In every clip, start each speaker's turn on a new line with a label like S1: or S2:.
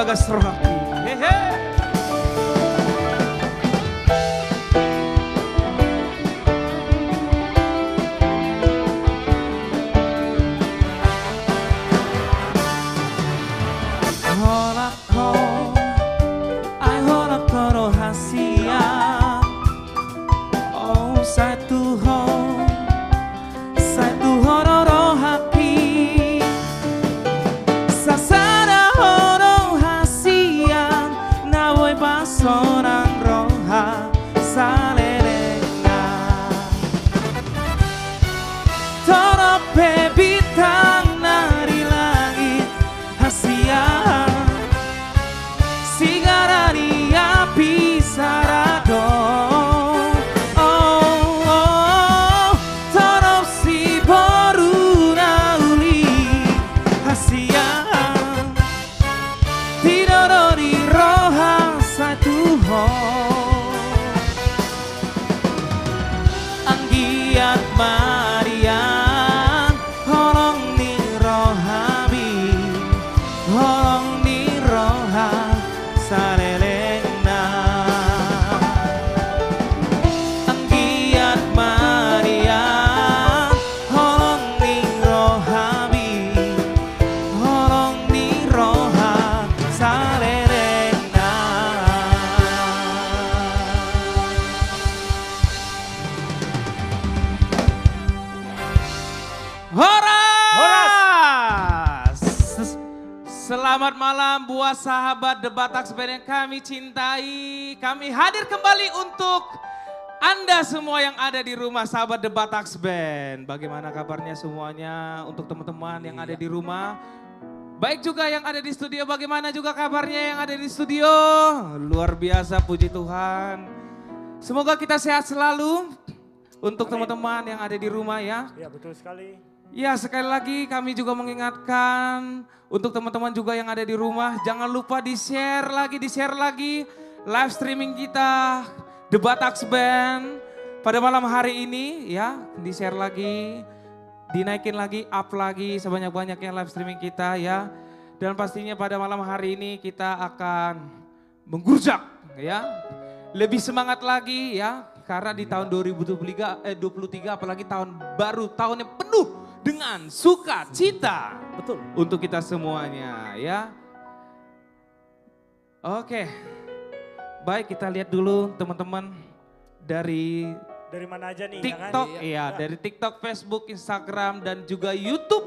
S1: Bagas Rocky. Hehe. Selamat malam buat sahabat The Bataks Band yang kami cintai. Kami hadir kembali untuk Anda semua yang ada di rumah sahabat The Bataks Band. Bagaimana kabarnya semuanya untuk teman-teman yang ada di rumah? Baik juga yang ada di studio, bagaimana juga kabarnya yang ada di studio? Luar biasa, puji Tuhan. Semoga kita sehat selalu untuk teman-teman yang ada di rumah ya.
S2: Ya betul sekali.
S1: Ya sekali lagi kami juga mengingatkan untuk teman-teman juga yang ada di rumah. Jangan lupa di-share lagi live streaming kita The Bataks Band pada malam hari ini ya. Di-share lagi, dinaikin lagi, up lagi sebanyak-banyaknya live streaming kita ya. Dan pastinya pada malam hari ini kita akan menggurjak ya. Lebih semangat lagi ya. Karena di tahun 2023 apalagi tahun baru, tahun yang penuh dengan sukacita.
S2: Betul.
S1: Untuk kita semuanya ya. Oke. Baik, kita lihat dulu teman-teman dari
S2: mana aja nih?
S1: TikTok, dari TikTok, Facebook, Instagram dan juga YouTube.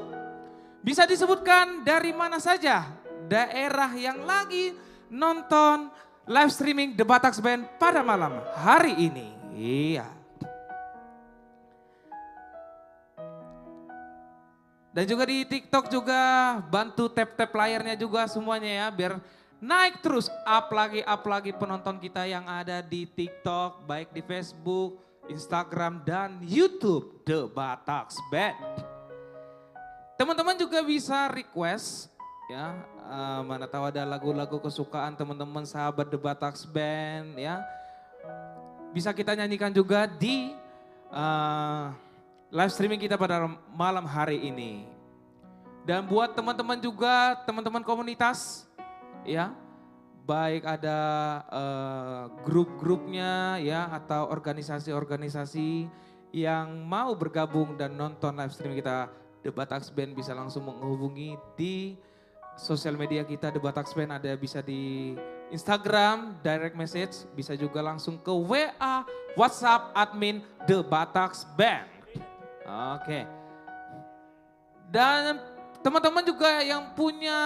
S1: Bisa disebutkan dari mana saja daerah yang lagi nonton live streaming The Bataks Band pada malam hari ini. Iya. Dan juga di TikTok juga bantu tap-tap layarnya juga semuanya ya biar naik terus up lagi penonton kita yang ada di TikTok, baik di Facebook, Instagram dan YouTube The Bataks Band. Teman-teman juga bisa request ya, mana tahu ada lagu-lagu kesukaan teman-teman sahabat The Bataks Band ya. Bisa kita nyanyikan juga di live streaming kita pada malam hari ini. Dan buat teman-teman juga, teman-teman komunitas ya, baik ada grup-grupnya ya atau organisasi-organisasi yang mau bergabung dan nonton live streaming kita The Bataks Band bisa langsung menghubungi di sosial media kita The Bataks Band, ada bisa di Instagram, direct message, bisa juga langsung ke WA, WhatsApp admin The Bataks Band. Oke. Dan teman-teman juga yang punya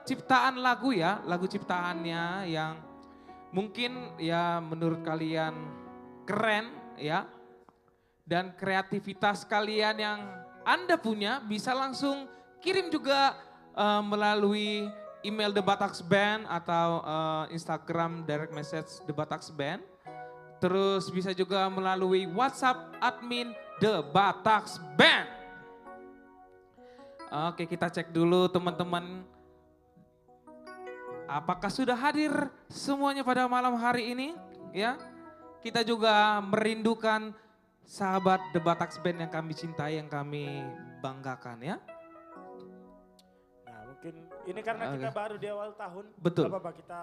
S1: ciptaan lagu ya, lagu ciptaannya yang mungkin ya menurut kalian keren ya. Dan kreativitas kalian yang Anda punya bisa langsung kirim juga melalui email The Bataks Band atau Instagram direct message The Bataks Band. Terus bisa juga melalui WhatsApp admin The Bataks Band. Oke, kita cek dulu teman-teman. Apakah sudah hadir semuanya pada malam hari ini? Ya, kita juga merindukan sahabat The Bataks Band yang kami cintai, yang kami banggakan ya.
S2: Mungkin ini karena kita baru di awal tahun.
S1: Betul.
S2: Gak apa-apa kita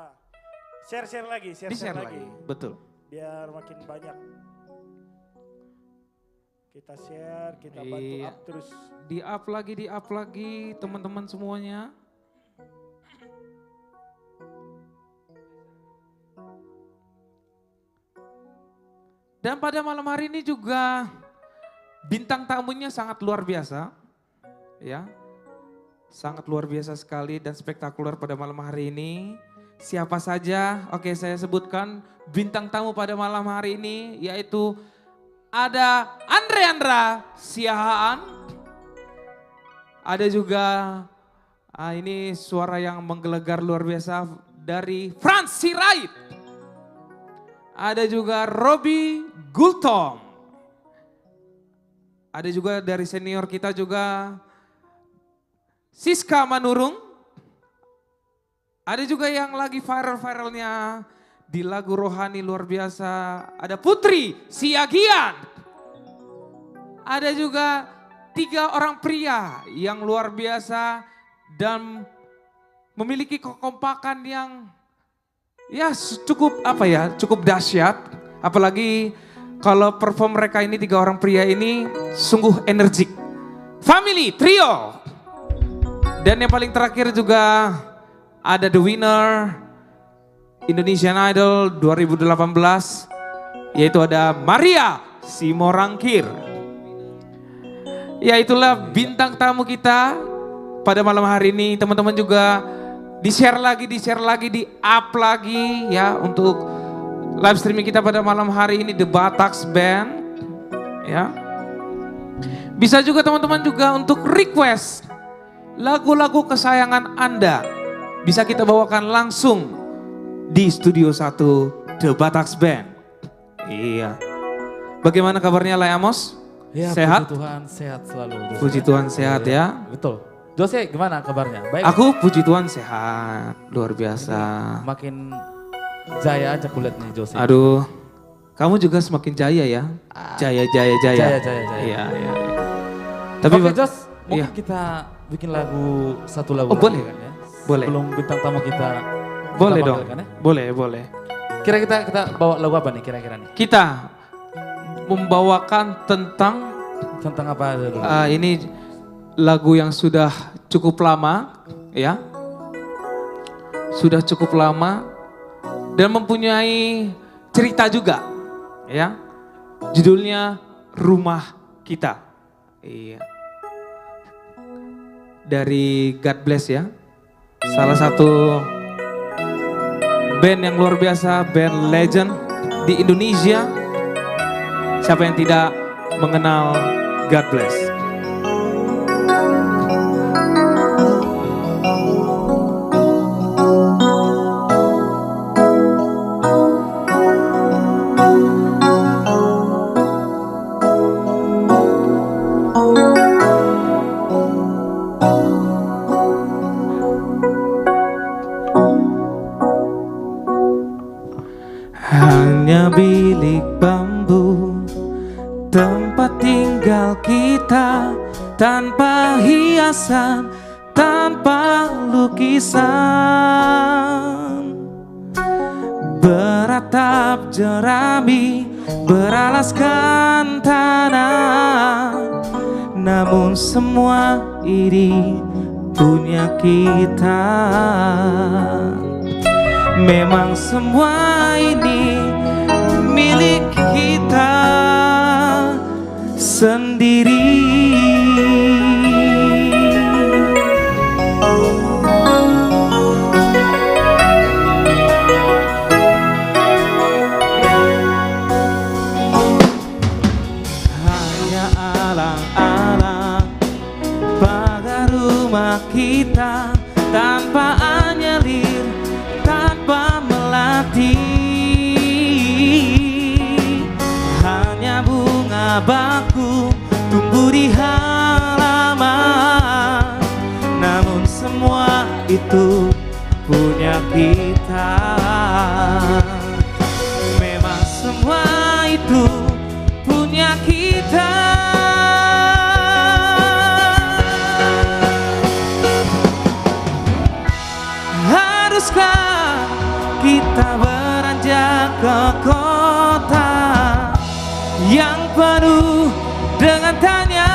S2: share-share lagi,
S1: Di-share lagi. Betul.
S2: Biar makin banyak. Kita share, kita bantu up terus.
S1: Di-up lagi teman-teman semuanya. Dan pada malam hari ini juga bintang tamunya sangat luar biasa. Ya. Sangat luar biasa sekali dan spektakuler pada malam hari ini. Siapa saja? Oke, saya sebutkan bintang tamu pada malam hari ini yaitu ada Andra Siahaan. Ada juga ini suara yang menggelegar luar biasa dari Frans Sirait. Ada juga Robi Gultom. Ada juga dari senior kita juga Siska Manurung. Ada juga yang lagi viral-viralnya di lagu rohani luar biasa. Ada Putri Siagian. Ada juga 3 orang pria yang luar biasa dan memiliki kekompakan yang cukup dahsyat. Apalagi kalau perform mereka ini 3 orang pria ini sungguh energik. Family Trio. Dan yang paling terakhir juga ada the winner Indonesian Idol 2018 yaitu ada Maria Simorangkir. Ya itulah bintang tamu kita pada malam hari ini. Teman-teman juga di-share lagi, di-up lagi ya untuk live streaming kita pada malam hari ini The Bataks Band. Ya. Bisa juga teman-teman juga untuk request lagu-lagu kesayangan Anda. Bisa kita bawakan langsung di Studio 1 The Bataks Band. Iya. Bagaimana kabarnya Lai Amos?
S3: Ya,
S1: Sehat?
S3: puji Tuhan sehat selalu. Jose.
S1: Puji Tuhan sehat ya.
S3: Betul. Jose gimana kabarnya? Baik.
S1: Aku puji Tuhan sehat, luar biasa.
S3: Makin jaya aja kulit nih Jose.
S1: Aduh, kamu juga semakin jaya ya. Jaya.
S3: Jaya.
S1: Iya. Tapi
S3: Oke Jos, mungkin
S1: iya.
S3: kita bikin satu lagu
S1: Oh,
S3: lagi
S1: boleh.
S3: kan ya?
S1: Boleh.
S3: Sebelum bintang tamu kita
S1: Boleh
S3: panggil
S1: dong.
S3: kan ya?
S1: Boleh.
S3: Kira kita bawa lagu apa nih kira-kira nih?
S1: Kita membawakan tentang
S3: Tentang apa dulu?
S1: ini lagu yang sudah cukup lama ya. Sudah cukup lama dan mempunyai cerita juga ya. Judulnya Rumah Kita. Iya. Dari God Bless ya. Salah satu band yang luar biasa, band legend di Indonesia. Siapa yang tidak mengenal God Bless? Hanya bilik bambu, tempat tinggal kita, tanpa hiasan, tanpa lukisan. Beratap jerami, beralaskan tanah, namun semua ini punya kita. Memang semua ini milik kita sendiri. Hanya alang-alang pagar rumah kita, tanpa anyelir, tanpa melatih. Hanya bunga baku tumbuh di halaman, namun semua itu punya kita. Memang semua itu punya kita. kita beranjak ke kota yang penuh dengan tanya.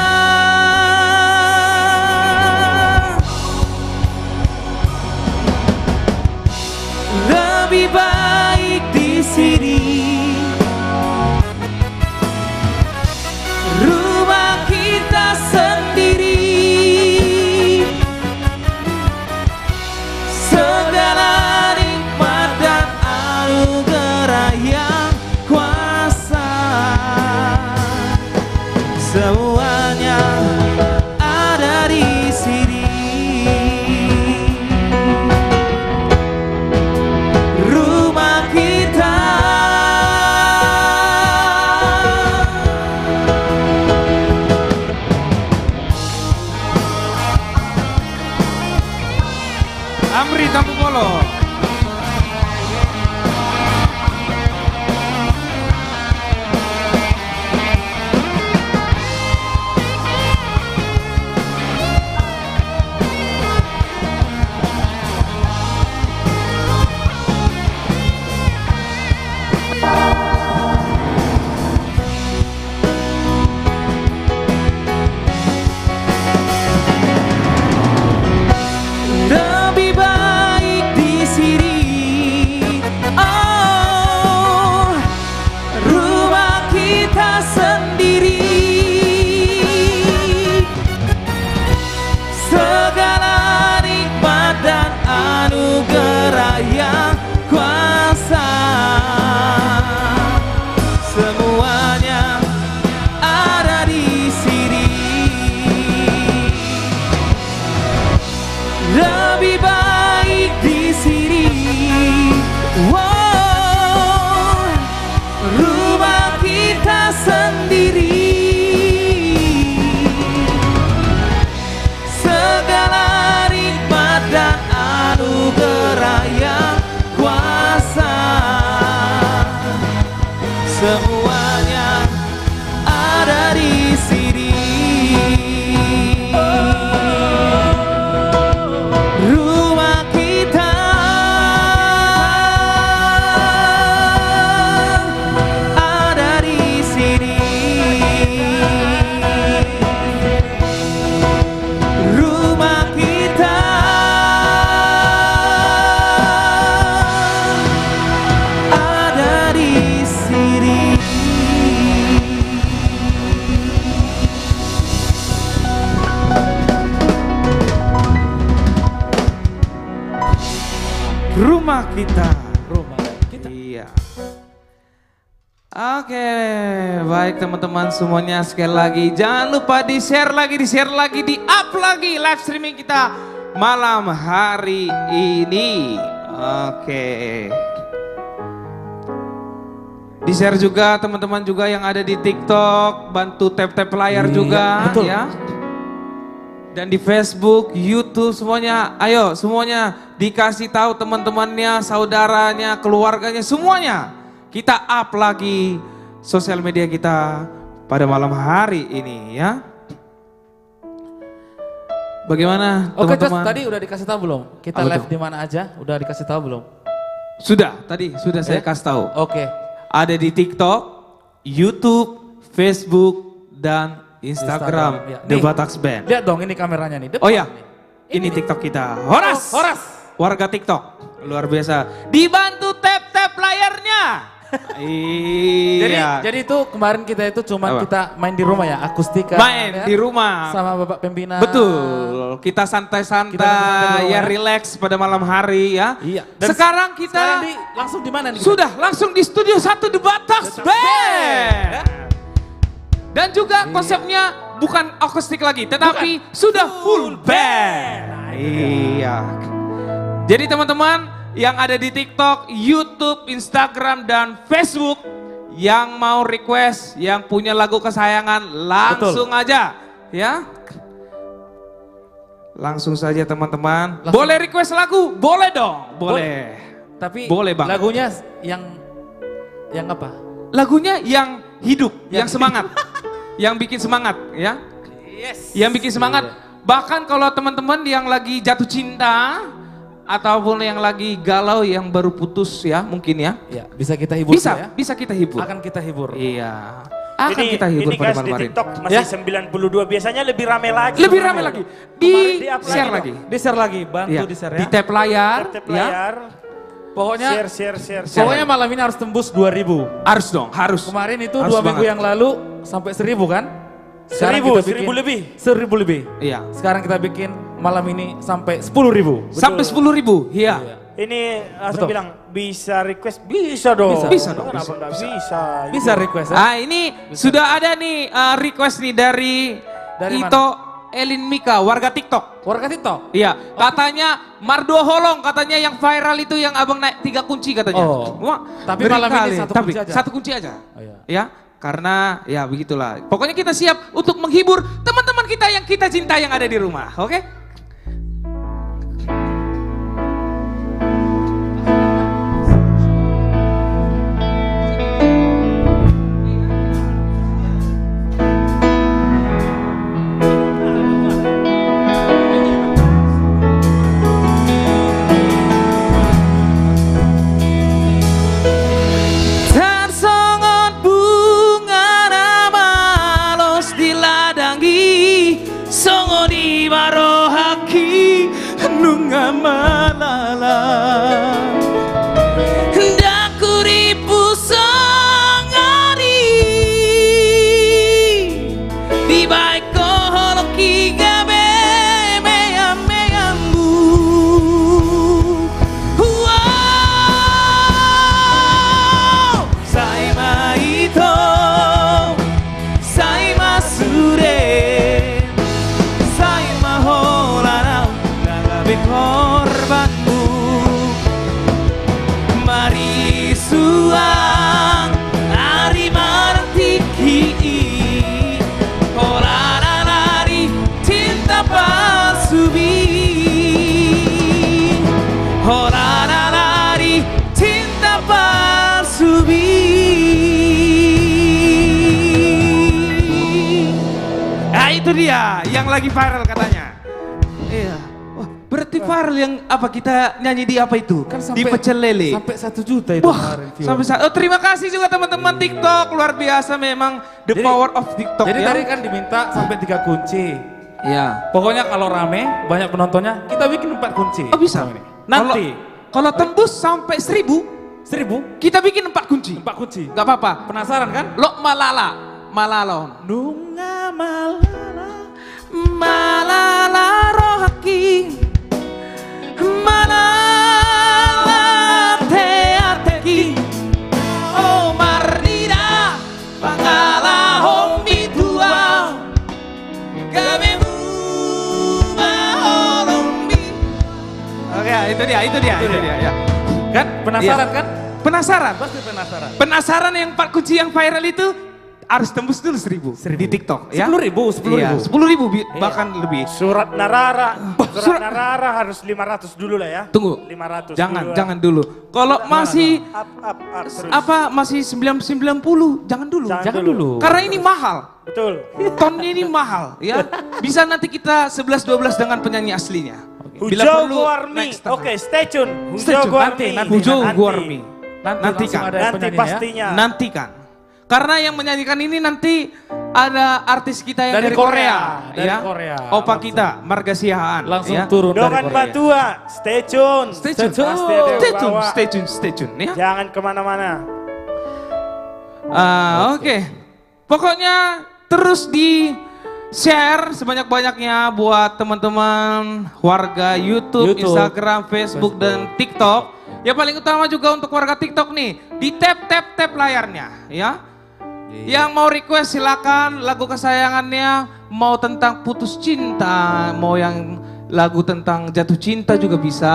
S1: Lebih baik di sini, rumah kita sendiri. Segala nikmat dan anugerah yang kuasa, semuanya ada di sini. Rumah kita Amri Tampu Polo. Lebih baik di sini. Oh, rumah kita sendiri. Segala nikmat dan anugerah yang kuasa, semuanya ada di sini. Lebih baik di sini. Wow, rumah kita sendiri. Segala nikmat dan anugerah yang kuasa, semuanya ada di sini. Rumah kita ada di sini. Rumah kita ada di sini. Rumah kita.
S3: Rumah kita.
S1: Iya. Oke, baik teman-teman semuanya, sekali lagi jangan lupa di share lagi, di up lagi live streaming kita malam hari ini. Oke. Di share juga teman-teman juga yang ada di TikTok, bantu tap-tap layar
S3: Iya,
S1: juga
S3: betul.
S1: ya. Dan di Facebook, YouTube semuanya, ayo semuanya dikasih tahu teman-temannya, saudaranya, keluarganya, semuanya. Kita up lagi sosial media kita pada malam hari ini ya. Bagaimana
S3: Oke, Jos,
S1: teman-teman?
S3: tadi udah dikasih tahu belum? Kita
S1: Apa
S3: live
S1: tuh?
S3: di mana aja? Udah dikasih tahu belum?
S1: Sudah, tadi sudah saya
S3: Ya?
S1: kasih tahu.
S3: Oke.
S1: Ada di TikTok, YouTube, Facebook, dan Instagram,
S3: ya.
S1: The
S3: Nih,
S1: Batax Band.
S3: Lihat dong ini kameranya nih. Depan
S1: Oh ya,
S3: nih.
S1: ini TikTok kita. Horas,
S3: Oh, Horas.
S1: warga TikTok, luar biasa. Dibantu tap-tap layarnya. Iya.
S3: Jadi itu kemarin kita itu cuma
S1: Apa?
S3: kita main di rumah ya, akustika.
S1: Main
S3: ya?
S1: di rumah.
S3: Sama Bapak Pembina.
S1: Betul. Kita
S3: Kita santai
S1: santai-santai,
S3: di
S1: ya
S3: rumah.
S1: relax pada malam hari ya.
S3: Iya. Dan
S1: Sekarang kita
S3: Sekarang langsung di mana nih?
S1: sudah langsung di studio 1 The Batax Band.
S3: Ya.
S1: Dan juga konsepnya bukan akustik lagi, tetapi sudah full band. Iya. Jadi teman-teman yang ada di TikTok, YouTube, Instagram, dan Facebook yang mau request, yang punya lagu kesayangan, langsung aja ya. Langsung saja teman-teman.
S3: Langsung.
S1: Boleh request lagu? Boleh dong. Boleh.
S3: Tapi
S1: Boleh, Bang.
S3: lagunya yang apa?
S1: Lagunya yang hidup, yang
S3: Yang
S1: semangat. Yang bikin semangat ya.
S3: Yes.
S1: Yang bikin semangat. Bahkan kalau teman-teman yang lagi jatuh cinta ataupun yang lagi galau, yang baru putus ya mungkin ya.
S3: Ya, bisa kita hibur
S1: Bisa,
S3: ya.
S1: bisa kita hibur.
S3: Akan kita hibur.
S1: Iya. Akan kita hibur
S2: ini
S1: pada
S2: guys
S1: malam
S2: di
S1: hari.
S2: TikTok masih
S3: Ya.
S2: 92, biasanya lebih rame lagi.
S1: Lebih ramai lagi. Di
S2: Kemarin di-up
S1: share
S2: lagi
S1: lagi.
S3: Di-share lagi, bantu
S1: Iya.
S3: di-share
S1: Di
S3: ya.
S1: tap layar,
S2: Tap
S1: ya.
S2: layar,
S3: Pokoknya
S2: share.
S3: pokoknya malam ini harus tembus 2000.
S1: Harus dong, harus.
S3: Kemarin itu
S1: Harus
S3: 2 minggu
S1: banget.
S3: yang lalu sampai 1000 kan?
S2: 1000 lebih.
S3: 1000 lebih.
S1: Iya.
S3: Sekarang kita bikin malam ini sampai 10.000.
S1: Sampai 10.000, iya.
S2: Ini langsung
S3: Betul.
S2: bilang bisa request, bisa dong.
S1: Bisa dong,
S2: Kenapa
S1: bisa.
S2: nggak bisa?
S3: Bisa request ya?
S1: Ah ini sudah ada nih request nih dari
S3: Dari
S1: Ito Elin Mika, warga TikTok.
S3: Warga TikTok.
S1: Iya, katanya Mardo Holong, katanya yang viral itu yang abang naik 3 kunci katanya.
S3: Oh,
S1: Wah,
S3: tapi
S1: ngeri
S3: malam ini
S1: kali.
S3: satu
S1: Tapi
S3: kunci aja.
S1: satu kunci aja.
S3: Oh, iya.
S1: Ya, karena ya begitulah. Pokoknya kita siap untuk menghibur teman-teman kita yang kita cinta yang ada di rumah, oke? Tersongot bunga namalos diladangi, songo di barohaki nunga malala. Daku dipusangari di baik koholoki gabe meyam-meyambu. Wow, saima ito, saima sure, saima holarau nagabe korbanmu. Mari suang ari martiki holarari cinta pasubi holarari cinta pasubi. Nah itu dia yang lagi viral katanya. Iya. Wah, berarti viral yang apa kita nyanyi di apa itu?
S3: Kan
S1: Di pecel lele.
S3: Sampai 1 juta itu
S1: Wah,
S3: kemarin viewer.
S1: sampai terima kasih juga teman-teman TikTok, luar biasa memang the
S3: Jadi-
S1: power of TikTok
S3: Jadi
S1: ya.
S3: tadi kan diminta sampai 3 kunci.
S1: Iya.
S3: Pokoknya kalau rame, banyak penontonnya, kita bikin 4 kunci.
S1: Oh bisa.
S3: Malam ini. Nanti
S1: Kalau tembus sampai 1000,
S3: 1000,
S1: kita bikin 4 kunci.
S3: 4 kunci.
S1: Gak apa-apa.
S3: Penasaran kan?
S1: Lo malala, malalon.
S3: Nunga malala.
S1: Malala rohaki, malala teateki, oh mardida, pangala hombi tua, kabemu maholombi. Oke, itu dia. Ya.
S3: Kan penasaran
S1: Iya.
S3: kan?
S1: Penasaran?
S3: Pasti penasaran.
S1: Penasaran yang 4 kunci yang viral itu harus tembus dulu 1000 di TikTok ya.
S3: 10.000, 10.000.
S1: Iya, 10.000 bahkan lebih.
S2: Surat Narara.
S1: surat-
S2: Surat Narara harus 500 dulu lah ya.
S1: Tunggu.
S2: 500
S1: Jangan,
S2: dulu.
S1: jangan dulu. Kalau masih
S2: Up terus.
S1: apa masih 90, jangan dulu.
S2: Jangan
S3: dulu.
S1: Karena ini mahal.
S2: Betul.
S1: Tonnya ini mahal ya. Bisa nanti kita 11-12 dengan penyanyi aslinya. Bila
S2: Hujau
S1: perlu
S2: Guarmi.
S1: next time.
S2: Oke, stay tune.
S1: Stay
S2: Hujau
S1: tune.
S2: Guarmi.
S1: Hujau Guarmi.
S3: Nanti
S1: Nantikan.
S3: langsung ada
S2: Nanti
S3: penyanyinya ya.
S2: pastinya.
S1: Nantikan. Karena yang menyanyikan ini nanti ada artis kita yang
S3: Dari
S1: dari Korea,
S3: Korea. Dari
S1: ya.
S3: Korea.
S1: Opa
S3: Langsung.
S1: kita, Marga Siahaan.
S3: Langsung
S1: ya.
S3: turun dari
S2: Dongan
S3: Korea.
S2: Batua. Stay tune.
S1: Stay tune.
S3: Stay tune.
S2: Pasti ada yang
S1: Stay tune,
S2: bawa.
S1: stay tune, ya.
S2: Jangan kemana-mana.
S1: Oke. Pokoknya terus di share sebanyak-banyaknya buat teman-teman warga YouTube, Instagram, Facebook, dan TikTok. Yang paling utama juga untuk warga TikTok nih, di tap layarnya ya. Yang mau request silakan lagu kesayangannya, mau tentang putus cinta, mau yang lagu tentang jatuh cinta juga bisa.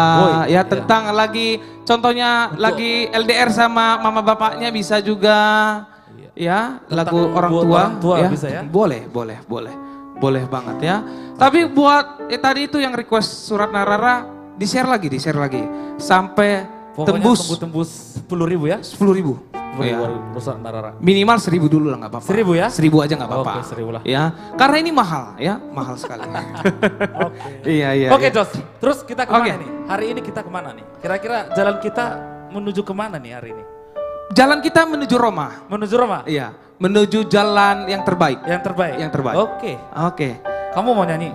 S3: Woy,
S1: ya
S3: iya.
S1: tentang lagi contohnya lagi LDR sama mama bapaknya bisa juga. Ya, lagu
S3: Tentang
S1: orang
S3: buat
S1: tua,
S3: orang tua bisa ya?
S1: Boleh banget ya. Tapi buat tadi itu yang request surat Narara di share lagi sampai
S3: Pokoknya
S1: tembus
S3: tembus 10.000 ya.
S1: 10.000. Iya.
S3: Mbak Rara.
S1: Minimal 1.000 dulu lah nggak apa-apa.
S3: 1.000 ya?
S1: 1.000 aja nggak apa-apa.
S3: Oke, 1.000 lah.
S1: Ya, karena ini mahal ya, mahal sekali.
S2: Oke.
S1: Iya, iya.
S3: Oke
S1: iya.
S3: Jos, terus kita kemana
S1: Oke.
S3: nih? Hari ini kita kemana nih? Kira-kira jalan kita menuju kemana nih hari ini?
S1: Jalan kita menuju Roma.
S3: Menuju Roma?
S1: Iya, menuju jalan yang terbaik.
S3: Yang terbaik?
S1: Yang terbaik.
S3: Oke.
S1: Oke.
S3: Kamu mau nyanyi?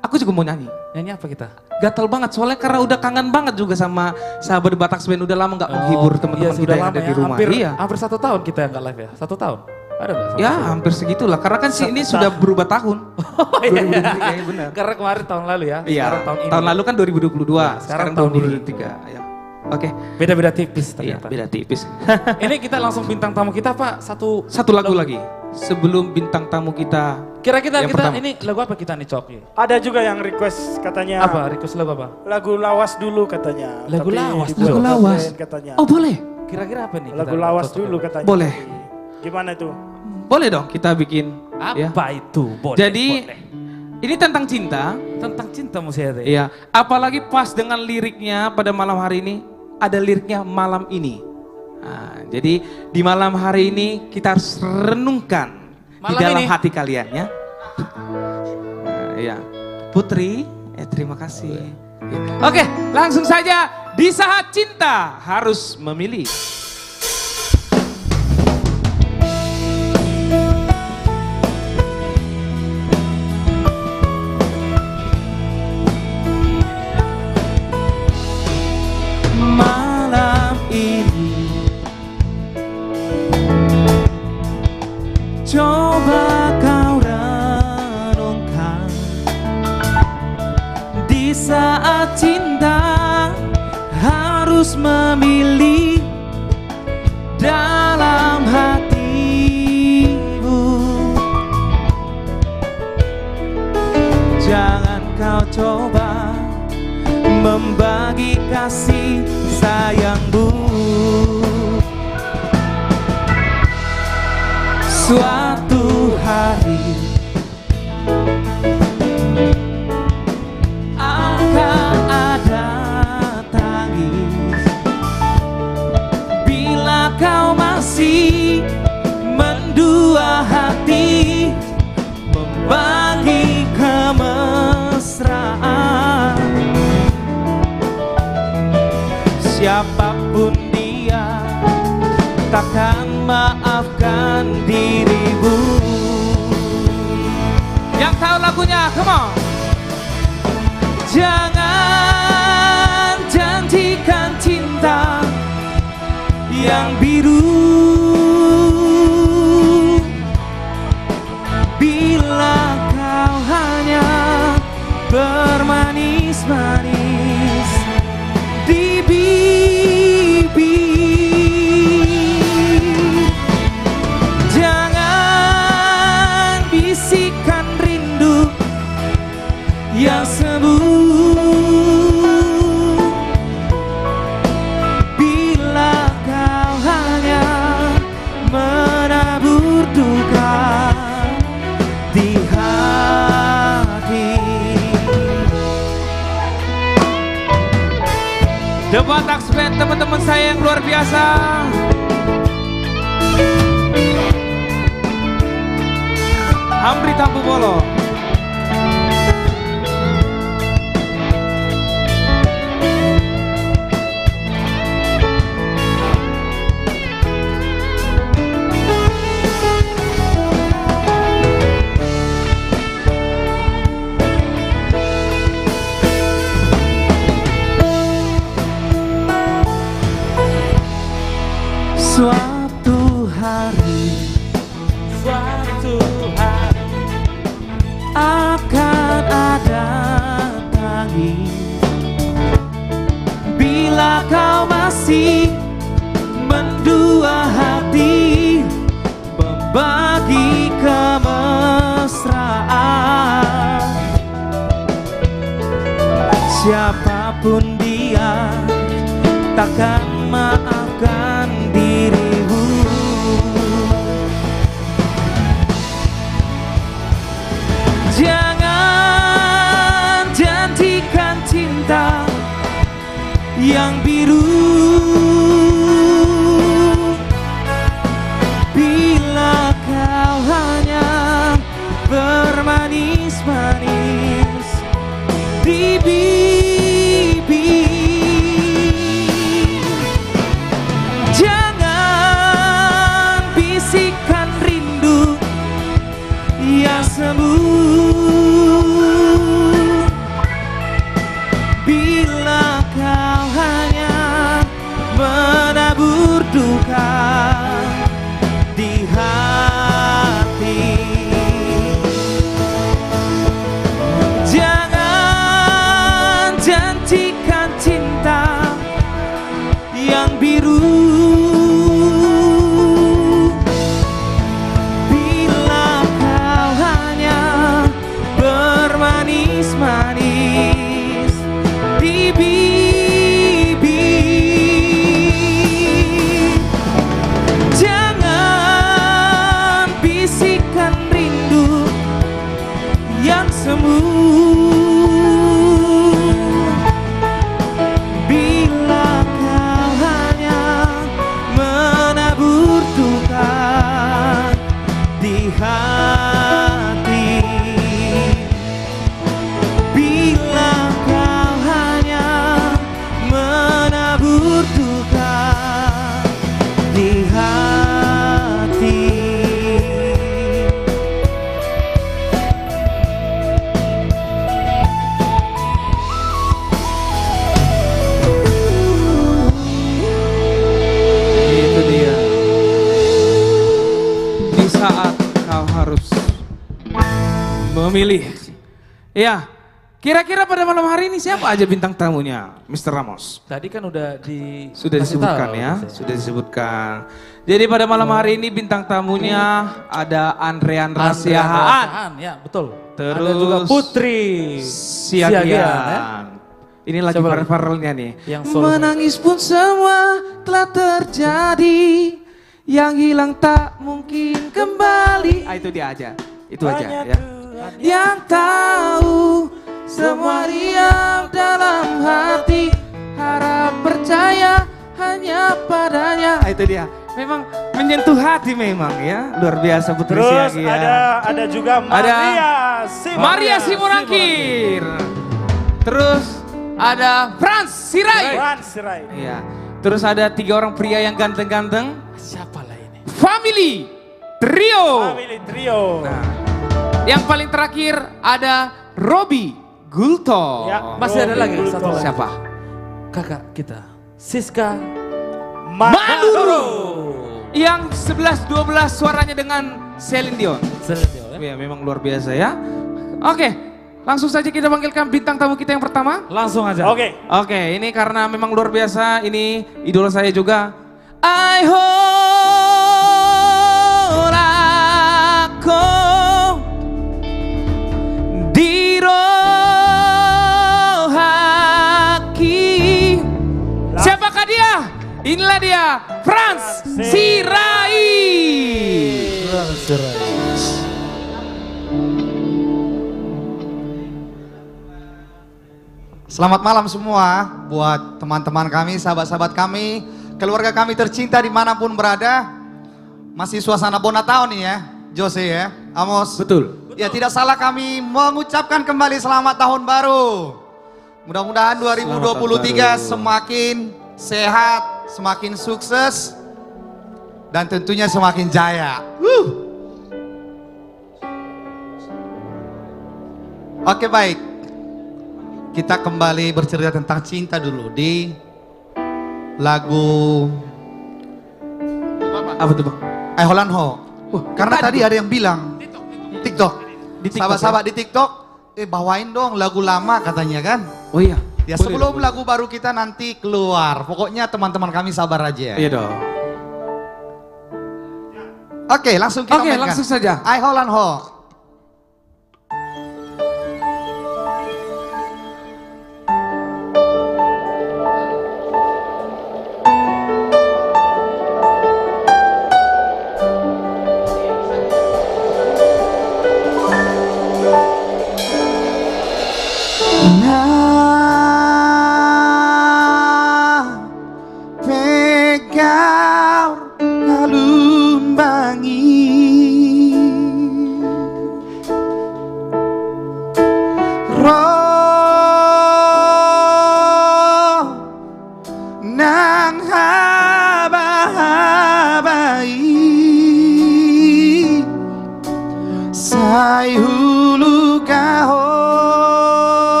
S1: Aku juga mau nyanyi.
S3: Nyanyi apa kita?
S1: Gatel banget soalnya karena udah kangen banget juga sama sahabat Batak Band, udah lama nggak menghibur teman-teman kita yang ada di rumah.
S3: Hampir,
S1: Iya.
S3: hampir 1 tahun kita yang nggak live ya? 1 tahun? Ada nggak?
S1: Ya hampir segitulah karena kan ini sudah berubah tahun.
S3: Oh, iya, iya.
S1: 2023 ya benar.
S3: Karena kemarin tahun lalu ya?
S1: Iya.
S3: Sekarang tahun ini.
S1: Tahun lalu kan 2022,
S3: Ya,
S1: sekarang
S3: tahun
S1: tahun
S3: ini.
S1: 2023. Ya. Oke.
S3: Beda-beda tipis
S1: Iya,
S3: ternyata.
S1: beda tipis.
S3: Ini kita langsung bintang tamu kita Pak,
S1: Satu lagu lagi sebelum bintang tamu kita.
S3: Kira-kira
S1: Yang
S3: kita
S1: pertama.
S3: ini lagu apa kita nih Coki?
S2: Ada juga yang request katanya
S3: Apa? Request lagu apa?
S2: lagu lawas dulu katanya.
S3: Lagu
S2: Tapi
S3: lawas
S2: dibuat
S1: Lagu
S2: ke
S1: lawas.
S2: band katanya.
S1: Oh boleh,
S3: Kira-kira apa nih?
S2: Lagu
S3: kita
S2: lawas
S3: cocok?
S2: dulu katanya.
S1: Boleh.
S2: Gimana itu?
S1: boleh dong kita bikin. Ya.
S3: Apa itu? Boleh.
S1: Jadi
S3: boleh.
S1: ini tentang cinta.
S3: Tentang cinta musyade.
S1: Iya. Apalagi pas dengan liriknya pada malam hari ini ada liriknya malam ini. Nah, jadi di malam hari ini kita harus renungkan di
S3: Malam
S1: dalam
S3: ini?
S1: hati kalian ya. Nah, iya. Putri, terima kasih. Oke, langsung saja di saat cinta harus memilih. Malam ini coba kau renungkan di saat cinta harus memilih dalam hatimu. Jangan kau coba membagi kasih sayangmu. Suatu hari akan ada tangis bila kau masih mendua hati membagi kemesraan. Siapapun dia takkan maafkan dirimu. Yang tahu lagunya, come on. Jangan janjikan cinta yang biru bila kau hanya bermanis-manis di bibir. Jangan bisikan rindu yang semu bila kau hanya menabur duka di hati. The Batak Band, teman-teman saya yang luar biasa. Amri Tampu Bolo. Suatu hari akan ada tangis bila kau masih mendua hati membagi kemesraan. Siapapun dia takkan maafkan dirimu. Jangan janjikan cinta yang biru Jangan bisikan rindu yang semu. Bila kau hanya menabur duka di hati. Jangan janjikan cinta yang biru. Bila kau hanya bermanis-manis di bibir. Jangan bisikan rindu yang semu. Bila kau hanya menabur duka di hati. Bila kau hanya menabur duka di hati. Itu dia. Di saat kau harus memilih. Ya, kira-kira pada malam hari ini siapa aja bintang tamunya, Mr. Ramos?
S3: Tadi kan udah
S1: Sudah disebutkan ya, sudah disebutkan. Jadi pada malam hari ini bintang tamunya ada Andrean Rasiahaan.
S3: Ya, betul.
S1: Terus
S3: ada juga Putri
S1: Siagian.
S3: ya.
S1: Ini lagi
S3: Siapa lagi?
S1: viral-viralnya nih.
S3: Yang solo.
S1: Menangis pun semua telah terjadi, yang hilang tak mungkin kembali. Ah, itu dia aja, itu aja
S2: Hanya
S1: ya.
S2: Tuhan
S1: Yang tahu semua diam dalam hati, harap percaya hanya padanya. Ah, itu dia. Memang menyentuh hati memang ya, luar biasa Putri
S2: Terus
S1: Siagian.
S2: ada juga
S1: Maria Simorangkir. Terus ada Franz Sirai.
S2: Franz Sirai.
S1: Iya. Terus ada 3 orang pria yang ganteng-ganteng.
S3: Siapa lah ini?
S1: Family Trio.
S2: Family Trio.
S1: Nah, yang paling terakhir ada Robi Gulto.
S2: Ya.
S3: Masih ada lagi
S2: Betul.
S3: satu lagi.
S1: Siapa?
S3: Kakak kita, Siska
S1: Maduro. Yang 11-12 suaranya dengan Celine Dion.
S3: Selenio, ya.
S1: Ya, memang luar biasa ya. Oke, langsung saja kita panggilkan bintang tamu kita yang pertama.
S3: Langsung aja.
S2: Oke.
S1: Oke, ini karena memang luar biasa, ini idola saya juga. I hold aku di rohaki. Siapakah dia? Inilah dia, Franz Sirai.
S4: Selamat malam semua buat teman-teman kami, sahabat-sahabat kami, keluarga kami tercinta dimanapun berada. Masih suasana Bonatau nih ya, Jose ya, Amos.
S1: Betul.
S4: Ya tidak salah kami mengucapkan kembali selamat tahun baru. Mudah-mudahan 2023 semakin sehat, semakin sukses, dan tentunya semakin jaya. Oke baik, kita kembali bercerita tentang cinta dulu di lagu
S1: Apa tuh Bang?
S4: Aiholanho. Karena tadi ada yang bilang TikTok.
S1: Di TikTok,
S4: Sahabat-sahabat di TikTok, bawain dong lagu lama katanya kan.
S1: Oh iya.
S4: Ya
S1: Boleh
S4: sebelum
S1: dong,
S4: lagu baru kita nanti keluar, pokoknya teman-teman kami sabar aja.
S1: Iya dong.
S4: Oke, langsung kita
S1: Oke,
S4: mainkan.
S1: langsung saja.
S4: Aiholanho.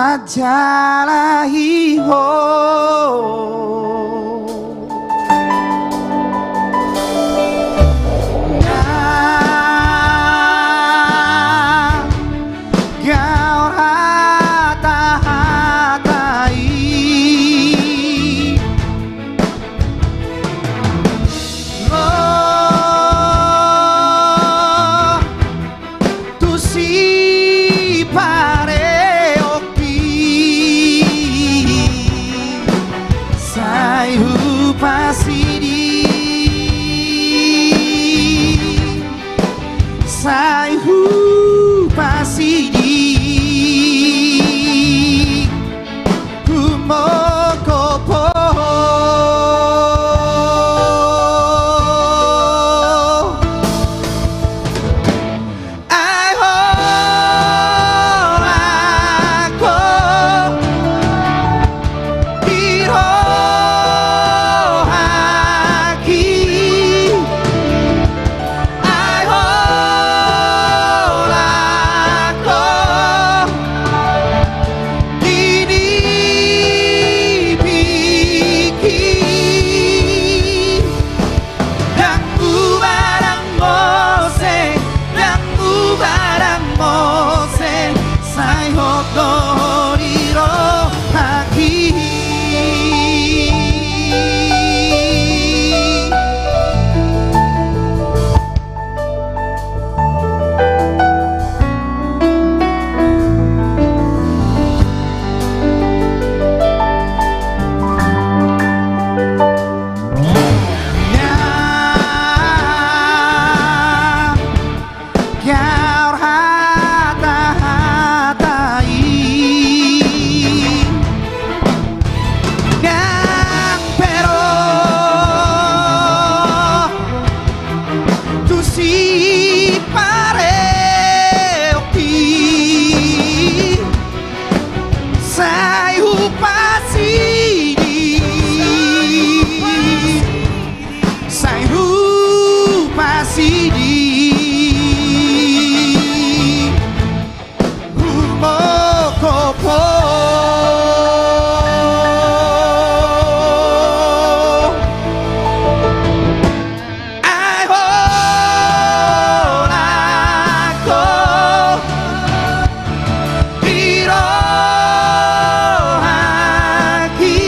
S4: sajalah iho. Kau hata-hatai oh, tu si pare oki sai upasidi sai upasidi Kumokopo Ai ho ako Hiro haki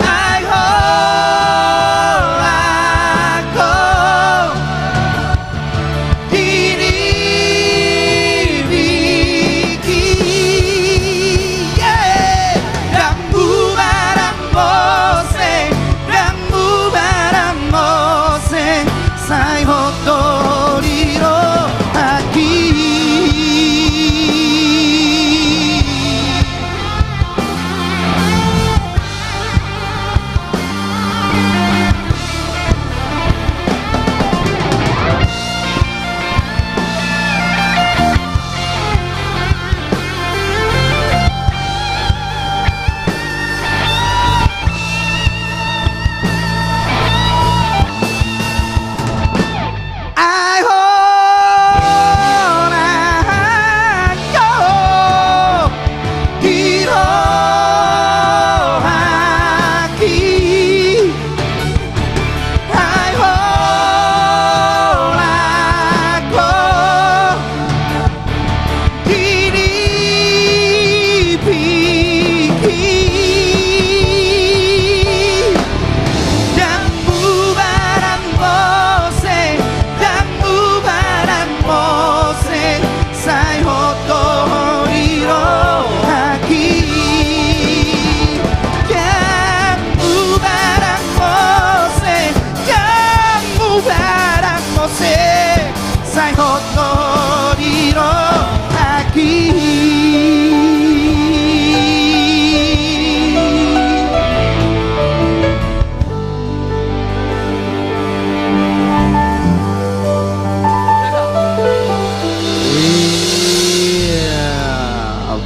S4: Ai ho ako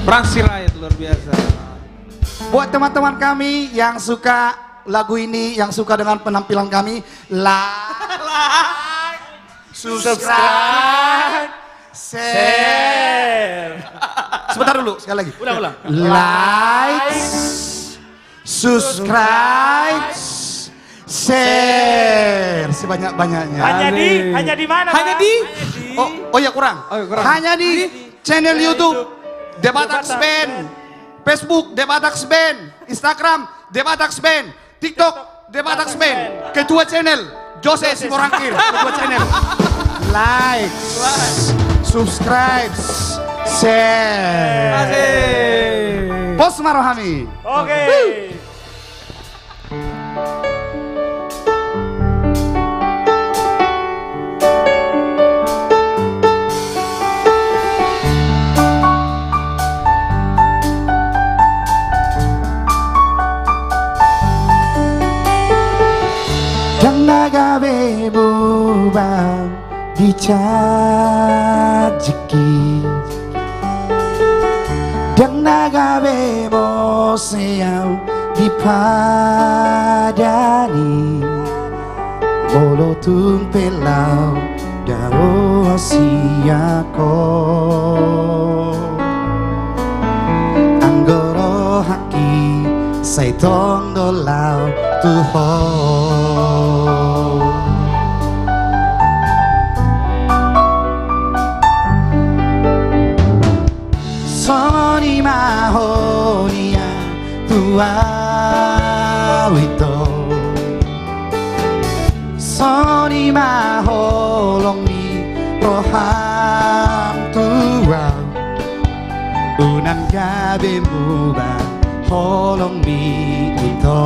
S1: Praksi Riot luar biasa.
S4: Buat teman-teman kami yang suka lagu ini, yang suka dengan penampilan kami, like, subscribe, share. Sebentar dulu, sekali lagi.
S3: Ulang.
S4: Like, subscribe, share sebanyak-banyaknya.
S2: Hanya di mana?
S1: Hanya
S2: Pak?
S1: di
S4: Oh ya kurang. Hanya di channel YouTube Debatax Band, Facebook Debatax Band, Instagram Debatax Band, TikTok Debatax Band. Ketua channel Jose Simorangkir, ketua channel. Like, subscribe, share.
S1: Asik.
S4: Pos Marohami.
S2: Oke.
S4: Dan nagabe bubang dicajiki, dan nagabe mo sayaw dipadani, molo tumpelau dao siyako, anggoro haki saitong dolau tuho. Soni mahonia tua wito, Soni maholong ni roham tua, unan gabe muba holong mi ito,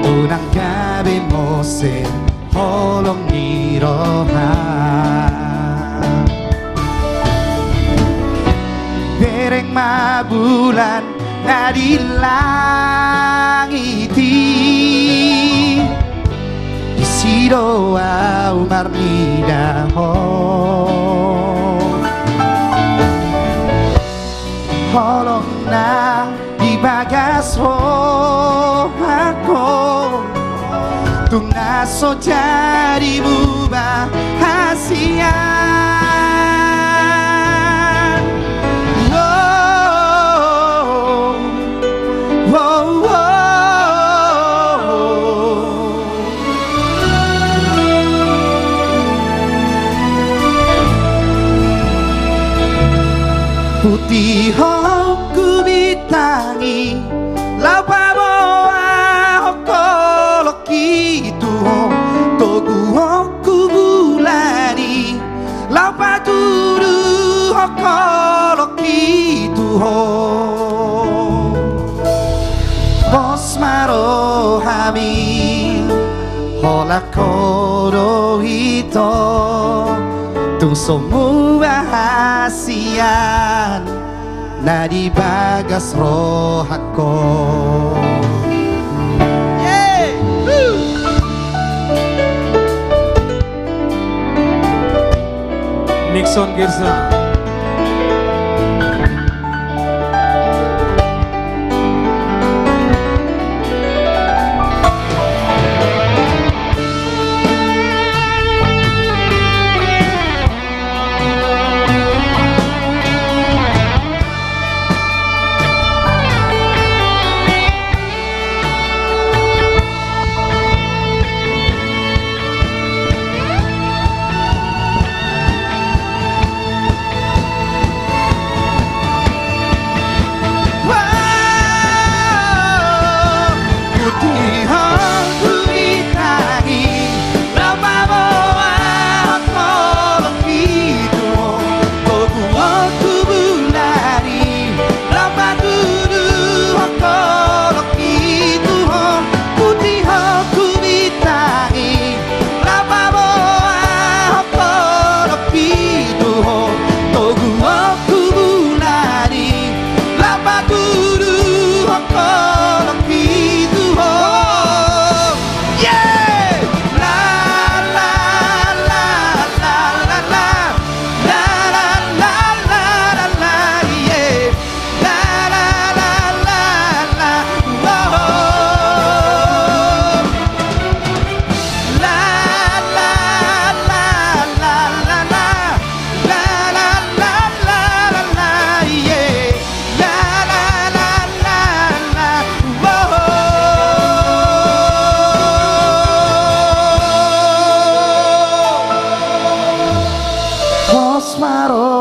S4: unan gabe mose holong ni roham. Dereng mabulan na di langiti, isiro au marnidaho, holong na di bagas ho ako, tungnaso jadi bahasia. Putih ku bitangi lapa boa hokolo kitu togu ku bulani lapa turu hokolo kitu bos marohami hola koro ito tung semua hasian na di bagas rohako.
S1: Nixon Girsa.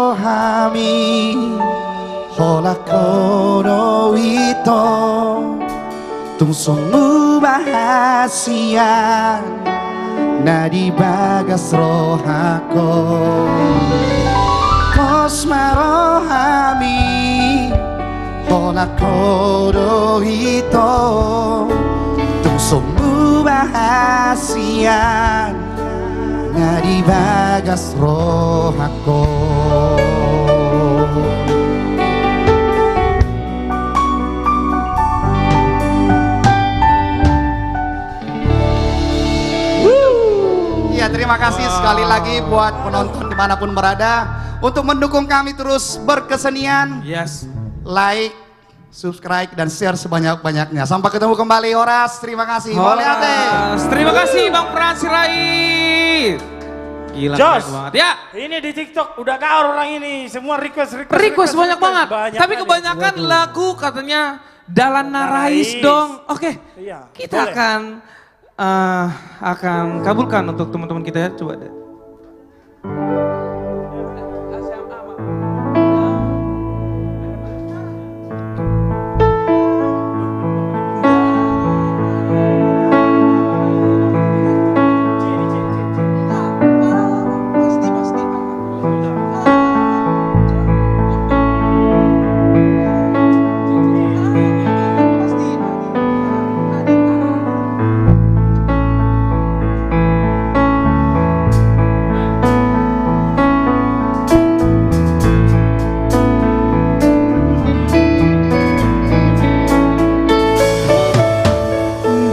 S4: rohami hola kono ito tung sungguh bahagia nadi bagas rohako kosma rohami hola kono ito tung sungguh bahagia nadi bagas rohako. Ya, terima kasih sekali lagi buat penonton dimanapun berada untuk mendukung kami terus berkesenian.
S1: Yes.
S4: Like, subscribe, dan share sebanyak-banyaknya. Sampai ketemu kembali, Horas. Terima kasih. Boleh ate.
S1: Terima kasih Bang Pran Sirait. Gila
S2: Jos,
S1: keren banget. Ya.
S2: ini di TikTok udah gaul orang ini. Semua request
S1: Banyak banget.
S2: Banyak
S1: Tapi
S2: banget.
S1: kebanyakan lagu katanya Dalan Narais
S2: Narais.
S1: dong. Oke.
S2: Iya,
S1: Kita
S2: boleh.
S1: akan kabulkan untuk teman-teman kita ya. Coba deh.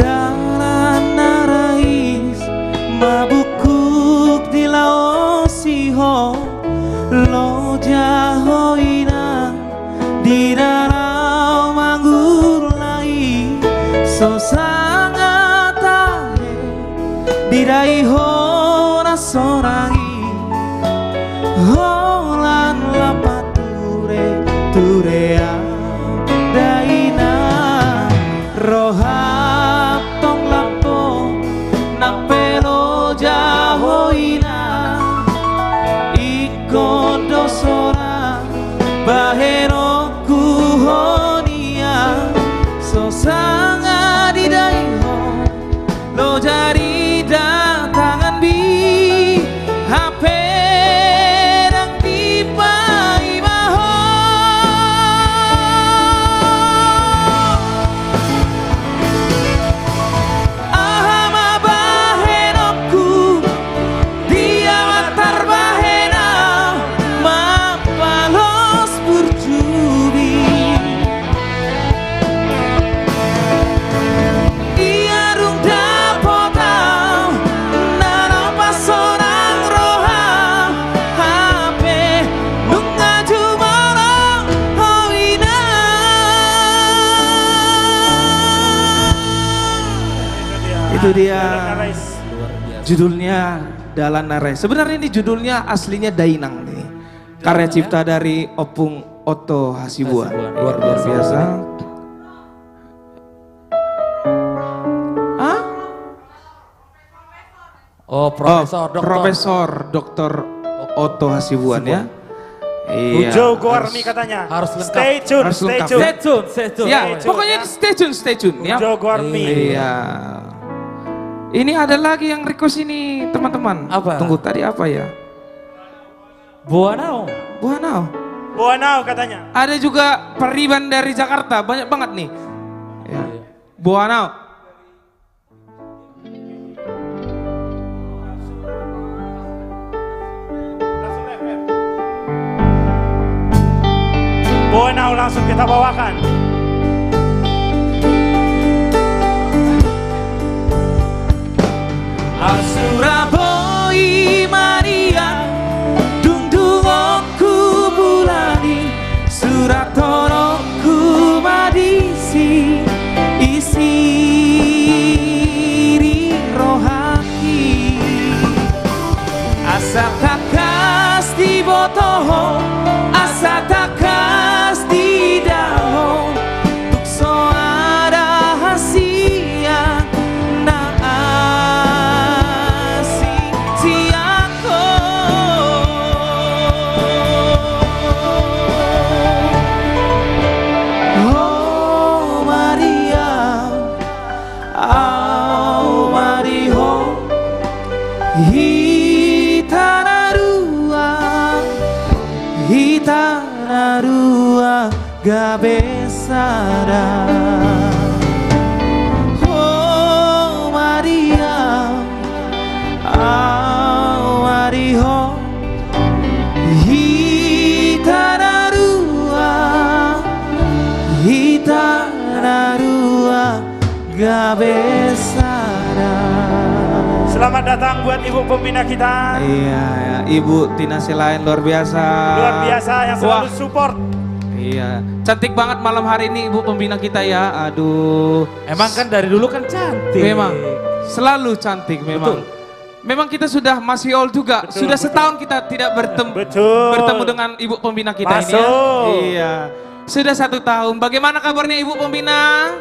S1: Dalan Narais mabukuk di laosiho loja hoina di darau manggur lai so sangat tahe dirai hora sorangi holan lapature turea daina rohap tong lapo nang pelo jahoina iko dosora bahero kuhonia so sanga didaiho lo jari datangan bi HP rang dipai maho ahama bahenoku dia matar bahena mapalos berjubi ia rung dapotau narapas seorang roha HP mengaju marang hawina. Itu dia
S2: Dalan Narais.
S1: judulnya Dalan Narais. Sebenarnya ini judulnya aslinya Dainang nih. Karya cipta dari Opung Otto Hasibuan.
S3: Hasibuan.
S1: Luar biasa. Hah?
S3: Oh, Profesor Doktor.
S1: Profesor Dr. Otto Hasibuan ya. Iya.
S2: Ujo Gormi katanya.
S3: Harus lengkap.
S2: Stay tune,
S1: Harus
S2: stay
S1: lengkap.
S2: tune.
S3: Stay tune.
S1: Ya,
S2: Stay tune,
S1: pokoknya
S2: ya.
S1: stay tune ya.
S2: Ujo Gormi.
S1: Iya. Ini ada lagi yang request ini teman-teman.
S3: Apa?
S1: Tunggu tadi apa ya?
S3: Buanau.
S1: Buanau.
S2: Buanau katanya.
S1: Ada juga Periban dari Jakarta, banyak banget nih. Ya. Buanau.
S2: Buanau langsung kita bawakan.
S1: Surabaya Maria Dungdungokku bulani Suratoroku madisi Isiri rohaki Asa takas di botoho Asa takas di daho Tukso ada hasia na asing siako Hitanarua gabesara. Oh Maria, Mariho, Hitanarua gabesara.
S2: Selamat datang buat Ibu Pembina kita.
S1: Iya, Ibu Tina Selain luar biasa.
S2: Luar biasa yang selalu support.
S1: Iya, cantik banget malam hari ini Ibu Pembina kita ya. Aduh.
S3: Emang kan dari dulu kan cantik.
S1: Memang selalu cantik memang.
S3: Betul.
S1: Memang kita sudah masih old juga.
S2: Betul,
S1: Sudah
S2: betul.
S1: setahun kita tidak bertemu dengan Ibu Pembina kita ini ya.
S2: Masuk.
S1: Iya. Sudah 1 tahun. Bagaimana kabarnya Ibu Pembina?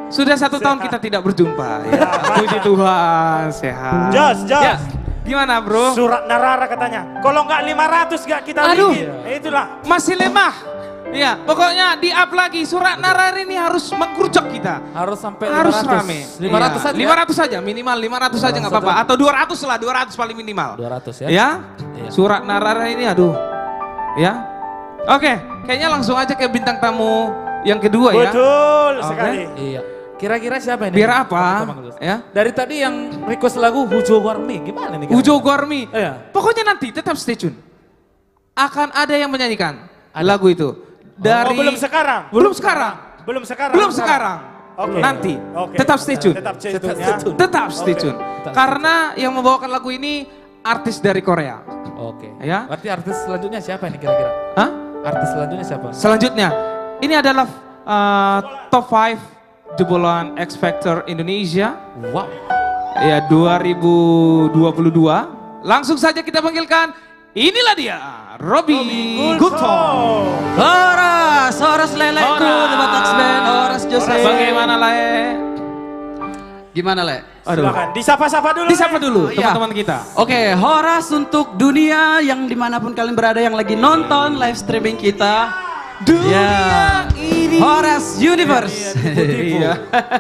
S1: Sudah 1 tahun kita tidak berjumpa. Ya. Puji Tuhan, sehat.
S2: Jos.
S1: Ya. Gimana bro?
S2: Surat Narara katanya. Kalau nggak 500 nggak kita
S1: Aduh.
S2: bikin. Itulah.
S1: Masih lemah. Ya, pokoknya di-up lagi. Surat Narar ini harus mengkerucok kita.
S3: Harus sampai
S1: Harus
S3: 500.
S1: rame.
S3: 500
S1: Iya.
S3: saja.
S1: 500 saja, minimal 500 saja nggak apa-apa. Atau 200 lah, 200 paling minimal.
S3: 200 ya.
S1: Ya,
S3: Iya.
S1: Surat Narara ini aduh. Ya. Oke, kayaknya langsung aja ke bintang tamu yang kedua ya.
S2: Betul
S1: Oke.
S2: sekali.
S3: Iya. Kira-kira siapa ini?
S1: Biar apa?
S3: Kita panggil.
S1: Ya.
S3: Dari tadi yang request lagu Hujo Warmi, gimana nih?
S1: Ujo Gormi.
S3: Iya.
S1: Pokoknya nanti tetap stay tune. Akan ada yang menyanyikan lagu itu. Dari
S2: Oh, belum sekarang.
S1: Belum sekarang.
S2: Belum sekarang.
S1: Belum sekarang.
S2: Oke.
S1: Nanti.
S2: Oke.
S1: Tetap stay tune.
S2: Tetap stay tune
S3: Stay
S2: ya.
S3: tune.
S1: Tetap stay
S2: Oke.
S1: tune.
S3: Tetap
S1: Karena yang membawakan lagu ini artis dari Korea.
S3: Oke.
S1: Ya.
S3: Berarti artis selanjutnya siapa ini kira-kira?
S1: Hah?
S3: Artis selanjutnya siapa?
S1: Selanjutnya, ini adalah top 5 jebolan X Factor Indonesia
S3: Wow.
S1: ya 2022. Langsung saja kita panggilkan, inilah dia, Robby Gulto.
S5: Horas leleku,
S1: Horas.
S5: The Batax Band, Horas Jose.
S1: Bagaimana Le?
S5: Gimana Le?
S1: Aduh,
S2: Silakan. Disapa-sapa dulu.
S1: disapa dulu
S5: Iya.
S1: teman-teman kita.
S5: Oke, Horas untuk dunia yang dimanapun kalian berada yang lagi nonton live streaming kita.
S1: Dunia ini.
S5: Horas Universe.
S1: Iya.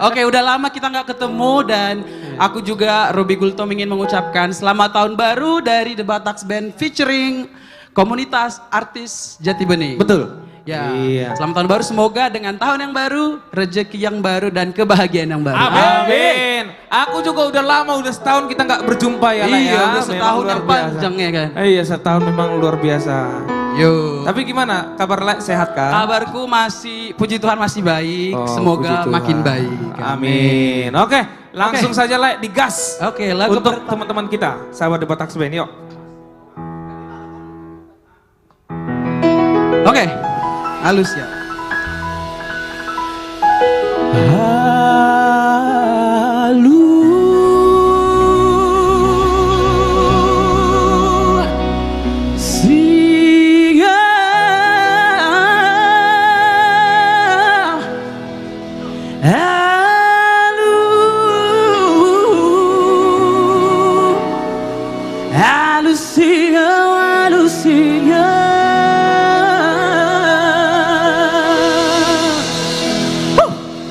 S5: Oke, udah lama kita nggak ketemu dan aku juga Robby Gultom ingin mengucapkan selamat tahun baru dari The Batax Band featuring komunitas artis Jati Bening.
S1: Betul.
S5: Ya,
S1: Iya.
S5: selamat tahun baru, semoga dengan tahun yang baru, rezeki yang baru dan kebahagiaan yang baru.
S1: Amin. Aku juga udah lama, udah setahun kita nggak berjumpa ya Le,
S5: Iya,
S1: ya.
S5: udah
S1: Memang
S5: setahun
S1: luar
S5: yang
S1: biasa.
S5: panjang ya kan.
S1: Iya, setahun memang luar biasa.
S5: Yo.
S1: Tapi gimana kabar Le, sehat kan?
S5: Kabarku masih, puji Tuhan masih baik.
S1: Oh, puji
S5: Semoga
S1: Tuhan.
S5: makin baik.
S1: Amin. Oke, langsung saja Le, digas.
S5: Oke, lagu
S1: Untuk
S5: pertama.
S1: teman-teman kita, sahabat The Batax Band, yuk.
S5: Oke, halus ya. Halu singa halu halu singa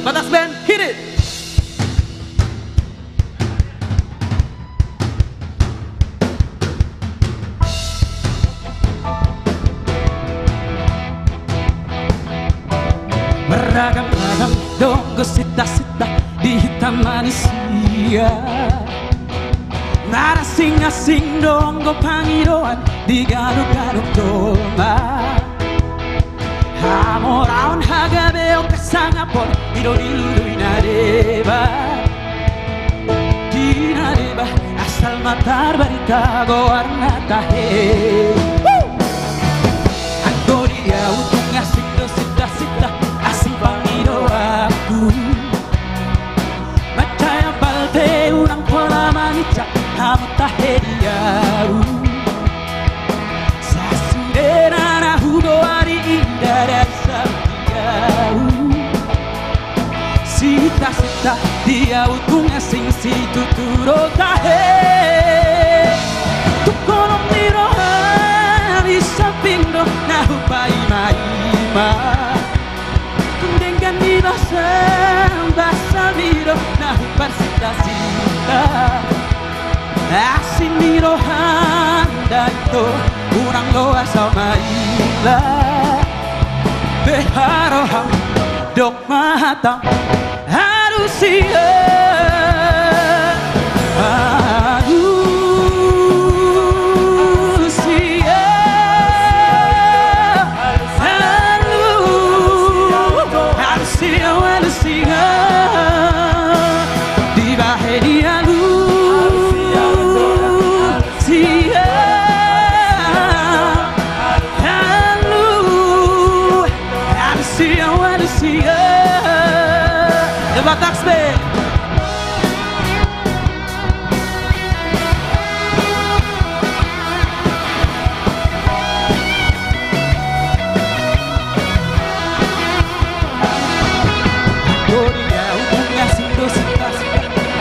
S5: Batax Band, hit it! Beragam-ragam donggo sita-sita di hitam manusia Narasing-asing donggo pangiroan di garuk-garuk domba Hamoraon hagabeo kasangapon Idolilului nareba Di nareba asal matar barita warna tahe Antoria untuk ngasih do sita-sita Asing pangiro aku Macaya balte unang pola manicak Hamu tahe diau Sasudera na hugo ari indah dan jauh Sita-sita dia utung asing si tuturo tahe Tukolong niro hari sapindo na hupai maima Kundengan di basa miro na hupar sita-sita Asin miro ito unang loa sa maila Beharoham dok mahatang harusia Taxman. Gloria hubungan sindos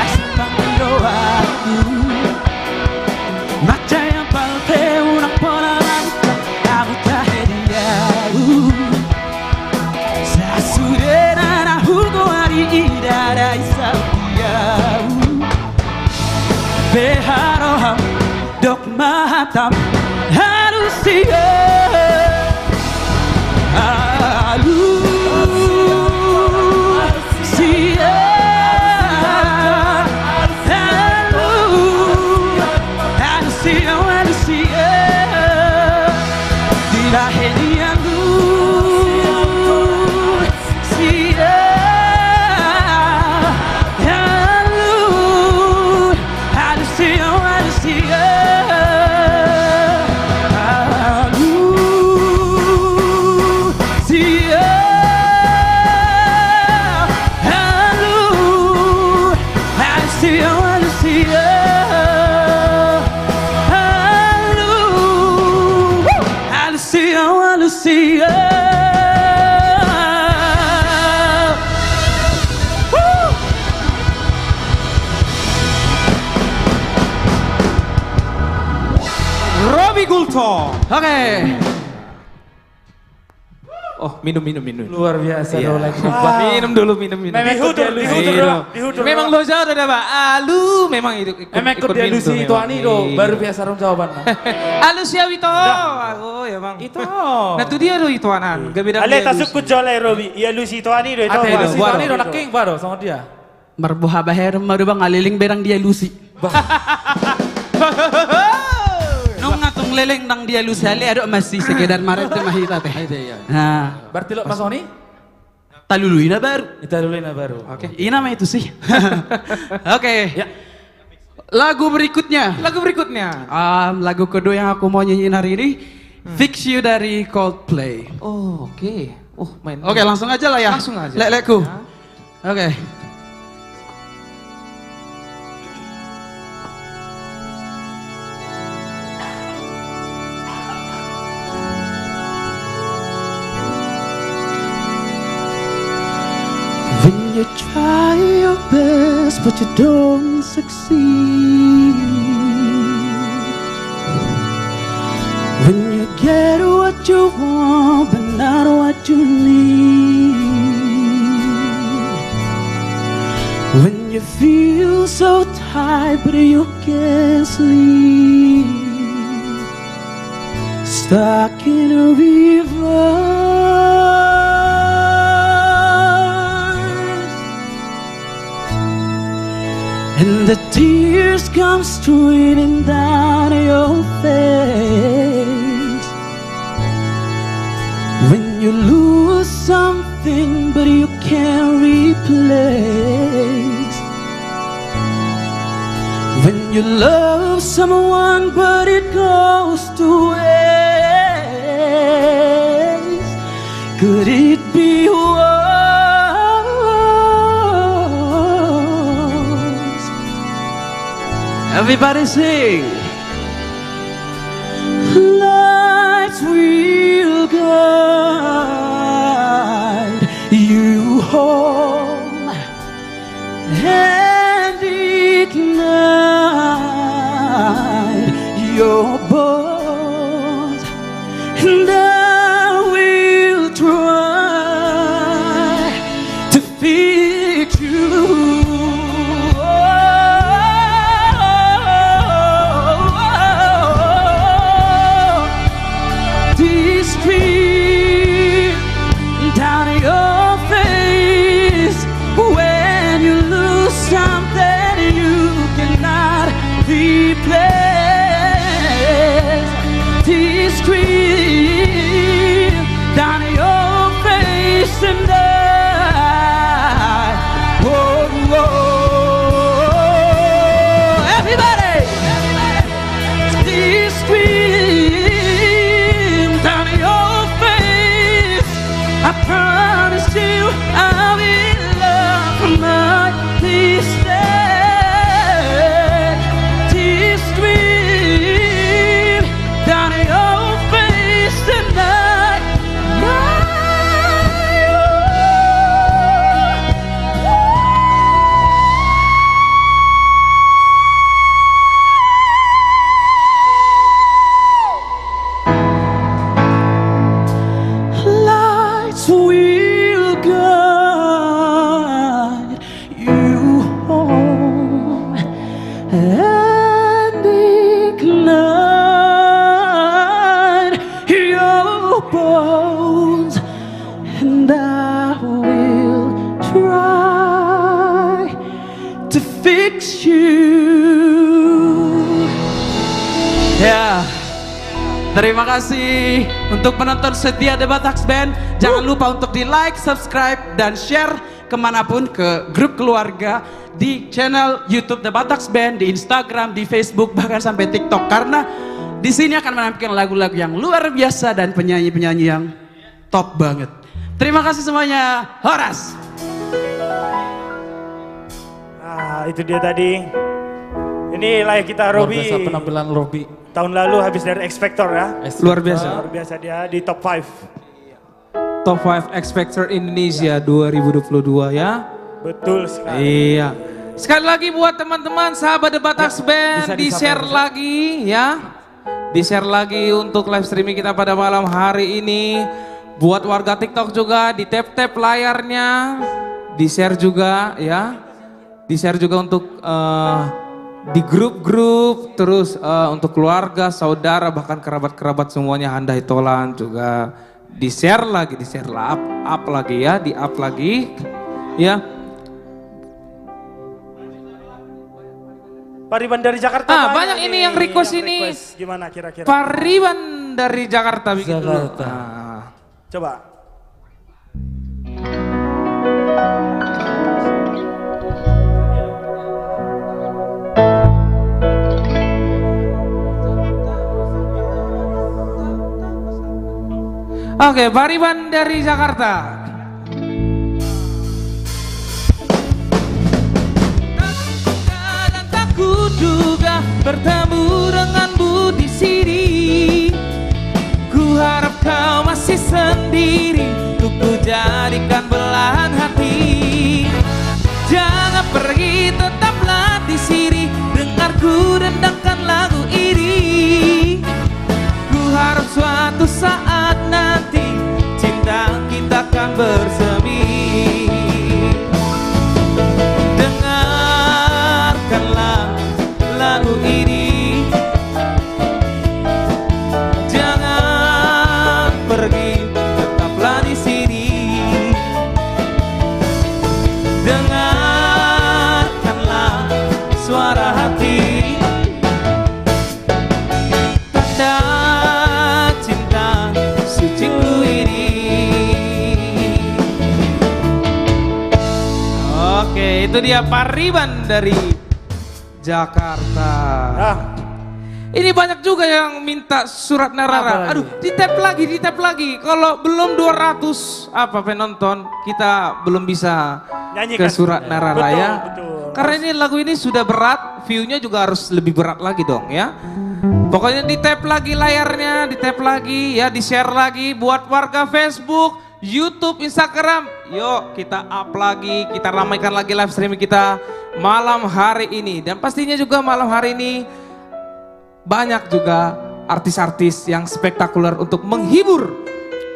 S5: asipang doaku Macaya palpe unang ponalan kamu tak hediau Sasudena na hugo idara isabiau Beharoham dok mahatam harusia Harusia Harusia Harusia Dilahirnya
S1: Robi Gultom.
S5: Oke.
S1: Oh, minum.
S3: Luar biasa
S1: Iya.
S3: lagi.
S1: Minum dulu. Memang lo jauh udah Pak. Alu, memang itu.
S3: Memang ikut dia Lucy itu ani do, baru biasa rom jawaban.
S1: Alu siapa itu? Oh ya bang.
S3: Itu.
S1: Nah itu dia lo itu anan. Gak beda.
S2: Ale tasuk kujole Robi. Ya Lucy itu ani do itu.
S1: Ate do.
S3: Lucy itu ani do naking baru sama dia.
S5: Marbuha baher maru bang ngaliling berang dia Lucy. Nung ngatong leleng nang dia Lucy ale ado masih sekedar maret teh mahita teh. Nah,
S3: Berarti lo Mas Oni?
S5: talului na baru.
S3: Kita dulu na baru.
S5: Oke, ini nama itu sih. Oke.
S3: Ya.
S5: Lagu berikutnya. Lagu kedua yang aku mau nyanyiin hari ini, Fix You dari Coldplay.
S1: Oh oke. Oh main.
S5: Oke, langsung aja lah ya.
S1: Langsung aja.
S5: Lek-lekku. Oke. When you try your best but you don't succeed, when you get what you want but not what you need, when you feel so tired but you can't sleep, stuck in a river. And the tears come streaming down your face when you lose something but you can't replace, when you love someone but it goes to waste. Could it be worse? Everybody sing. Lights will guide you home and ignite your bones, and I will try to fix you. fix you. Ya, terima kasih untuk penonton setia The Bataks Band. Jangan lupa untuk di like, subscribe, dan share kemanapun, ke grup keluarga, di channel YouTube The Bataks Band, di Instagram, di Facebook, bahkan sampai TikTok. Karena di sini akan menampilkan lagu-lagu yang luar biasa dan penyanyi-penyanyi yang top banget. Terima kasih semuanya. Horas.
S2: Nah, itu dia tadi. Ini layak kita
S3: Luar
S2: Robi.
S3: biasa penampilan Robi.
S2: Tahun lalu habis dari X Factor ya.
S1: Luar biasa.
S2: Luar biasa dia di top 5.
S1: Top 5 X Factor Indonesia 2022 ya.
S2: Betul sekali.
S1: Iya. Sekali lagi buat teman-teman sahabat The Bataks Band,
S2: bisa
S1: di-share
S2: disampaikan.
S1: lagi ya. Di-share lagi untuk live streaming kita pada malam hari ini. Buat warga TikTok juga, di tap-tap layarnya. Di-share juga ya. Di-share juga untuk di grup-grup, terus untuk keluarga, saudara, bahkan kerabat-kerabat semuanya handai tolan juga di-share lagi, up lagi ya, di-up lagi ya.
S2: Pariban dari Jakarta.
S1: Banyak ini yang request ini.
S2: Gimana kira-kira?
S1: Pariban dari Jakarta bikin dulu.
S3: Jakarta.
S2: Coba.
S1: Oke, Pariban dari Jakarta. Kadang tak kuduga bertemu denganmu di sini. Ku harap kau masih sendiri, untuk ku jadikan belahan hati. Jangan pergi, tetaplah di sini, dengarku dendangkan lagu ini. Ku harap suatu saat nanti cinta kita akan bersemi. Dengarkanlah lagu ini, jangan pergi, tetaplah di sini. Dengarkanlah suara hati, tanda cinta suciku ini. Oke, itu dia Pariban dari Jakarta.
S2: Ah,
S1: Ini banyak juga yang minta surat narara. Aduh, di tap lagi. Kalau belum 200 penonton, kita belum bisa
S2: Nyanyikan.
S1: ke surat narara
S2: Betul,
S1: ya.
S2: betul.
S1: Karena ini lagu ini sudah berat, view-nya juga harus lebih berat lagi dong ya. Pokoknya di tap lagi layarnya, di tap lagi ya, di share lagi buat warga Facebook, YouTube, Instagram. Yuk kita up lagi, kita ramaikan lagi live streaming kita malam hari ini. Dan pastinya juga malam hari ini banyak juga artis-artis yang spektakuler untuk menghibur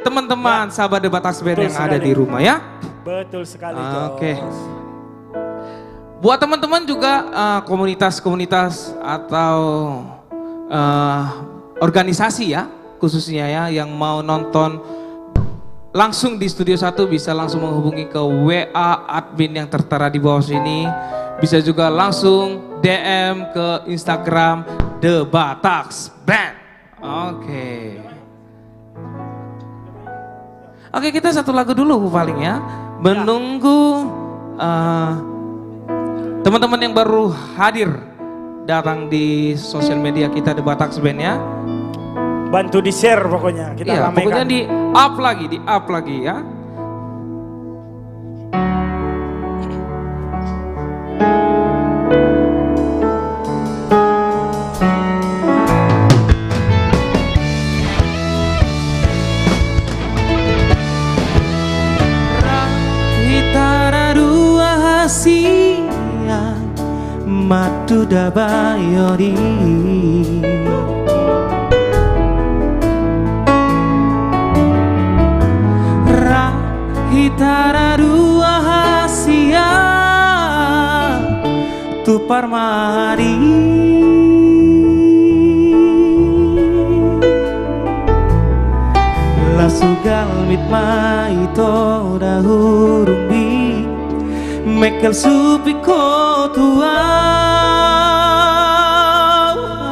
S1: teman-teman sahabat The Bataks Band
S2: betul
S1: yang ada
S2: sekali.
S1: di rumah ya.
S2: betul sekali.
S1: Oke.
S2: Jos.
S1: Buat teman-teman juga komunitas-komunitas atau organisasi ya khususnya ya yang mau nonton langsung di Studio 1 bisa langsung menghubungi ke WA admin yang tertera di bawah sini. Bisa juga langsung DM ke Instagram The Bataks Band. Oke. Oke, kita satu lagu dulu paling ya. Menunggu teman-teman yang baru hadir datang di sosial media kita The Bataks Band ya.
S2: Bantu di share pokoknya. Kita
S1: Iya,
S2: ramaikan.
S1: pokoknya di up lagi ya. Hitara dua hasia matu dabayori. Hitara dua hasia tu parmari la sugal mit mai to da hurumbi
S5: Mekel supiko tua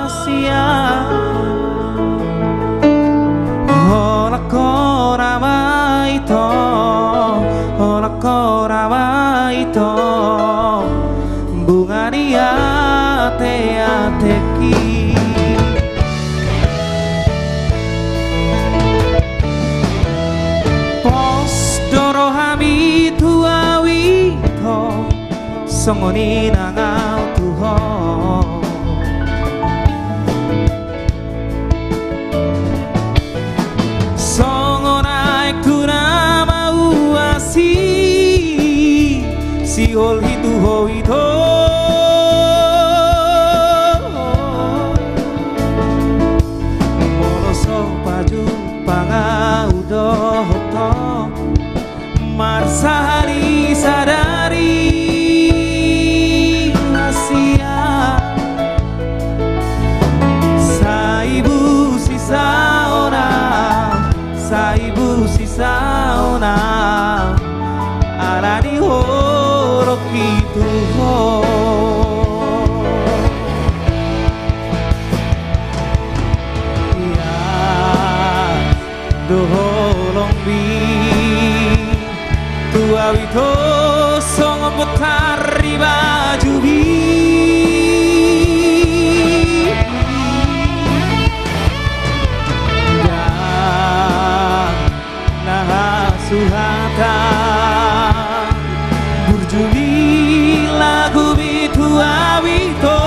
S5: Asia Ora kora maito Ora kora maito Bunga dia te-ateki Pos doro hami tua wito Songoni nangau tuho Songonaik tuna mau asi Siol hitu ho ito Moroso paju pangaudoto Marsahari sadari Asia Saibu sisa ona Arani horo kitu ho Ya doholong bi Tua wito songo putari baju bi Suhata Burjuli lagu bitu awito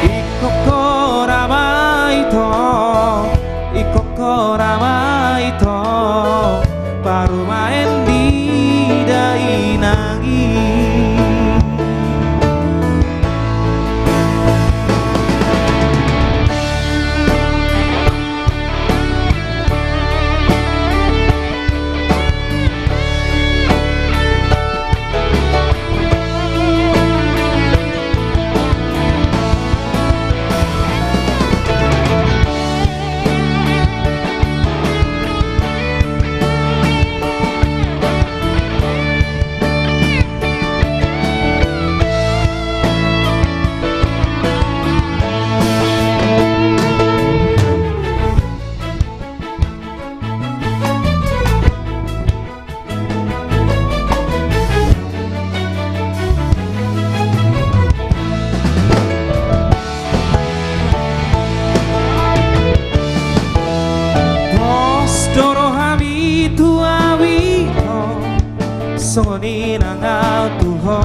S5: Ikokora maito Ikokora maito Baru main di dainangi Songoni nangau tuho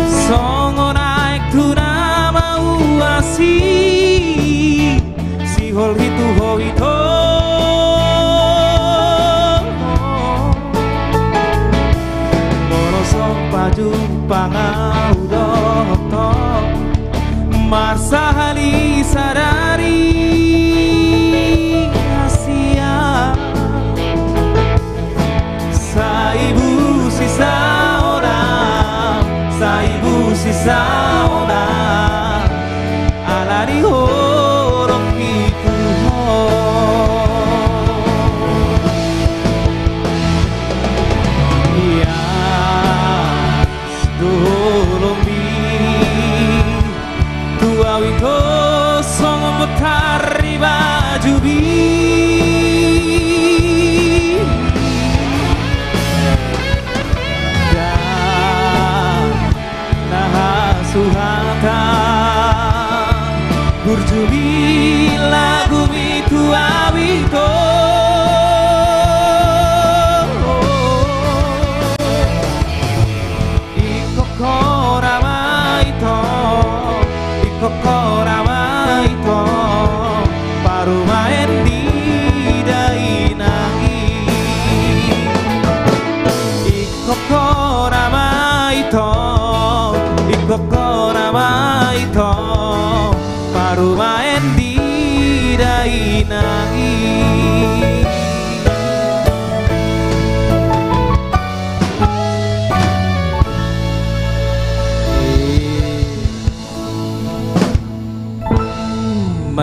S5: Songo naik tuna mau asi Si hol hitu ho ito Morosok paju pangau doto Marsahali sadari Saibu sisa ona Alari horok itu ho Ya Stolomi Tua wito songo mutari baju bi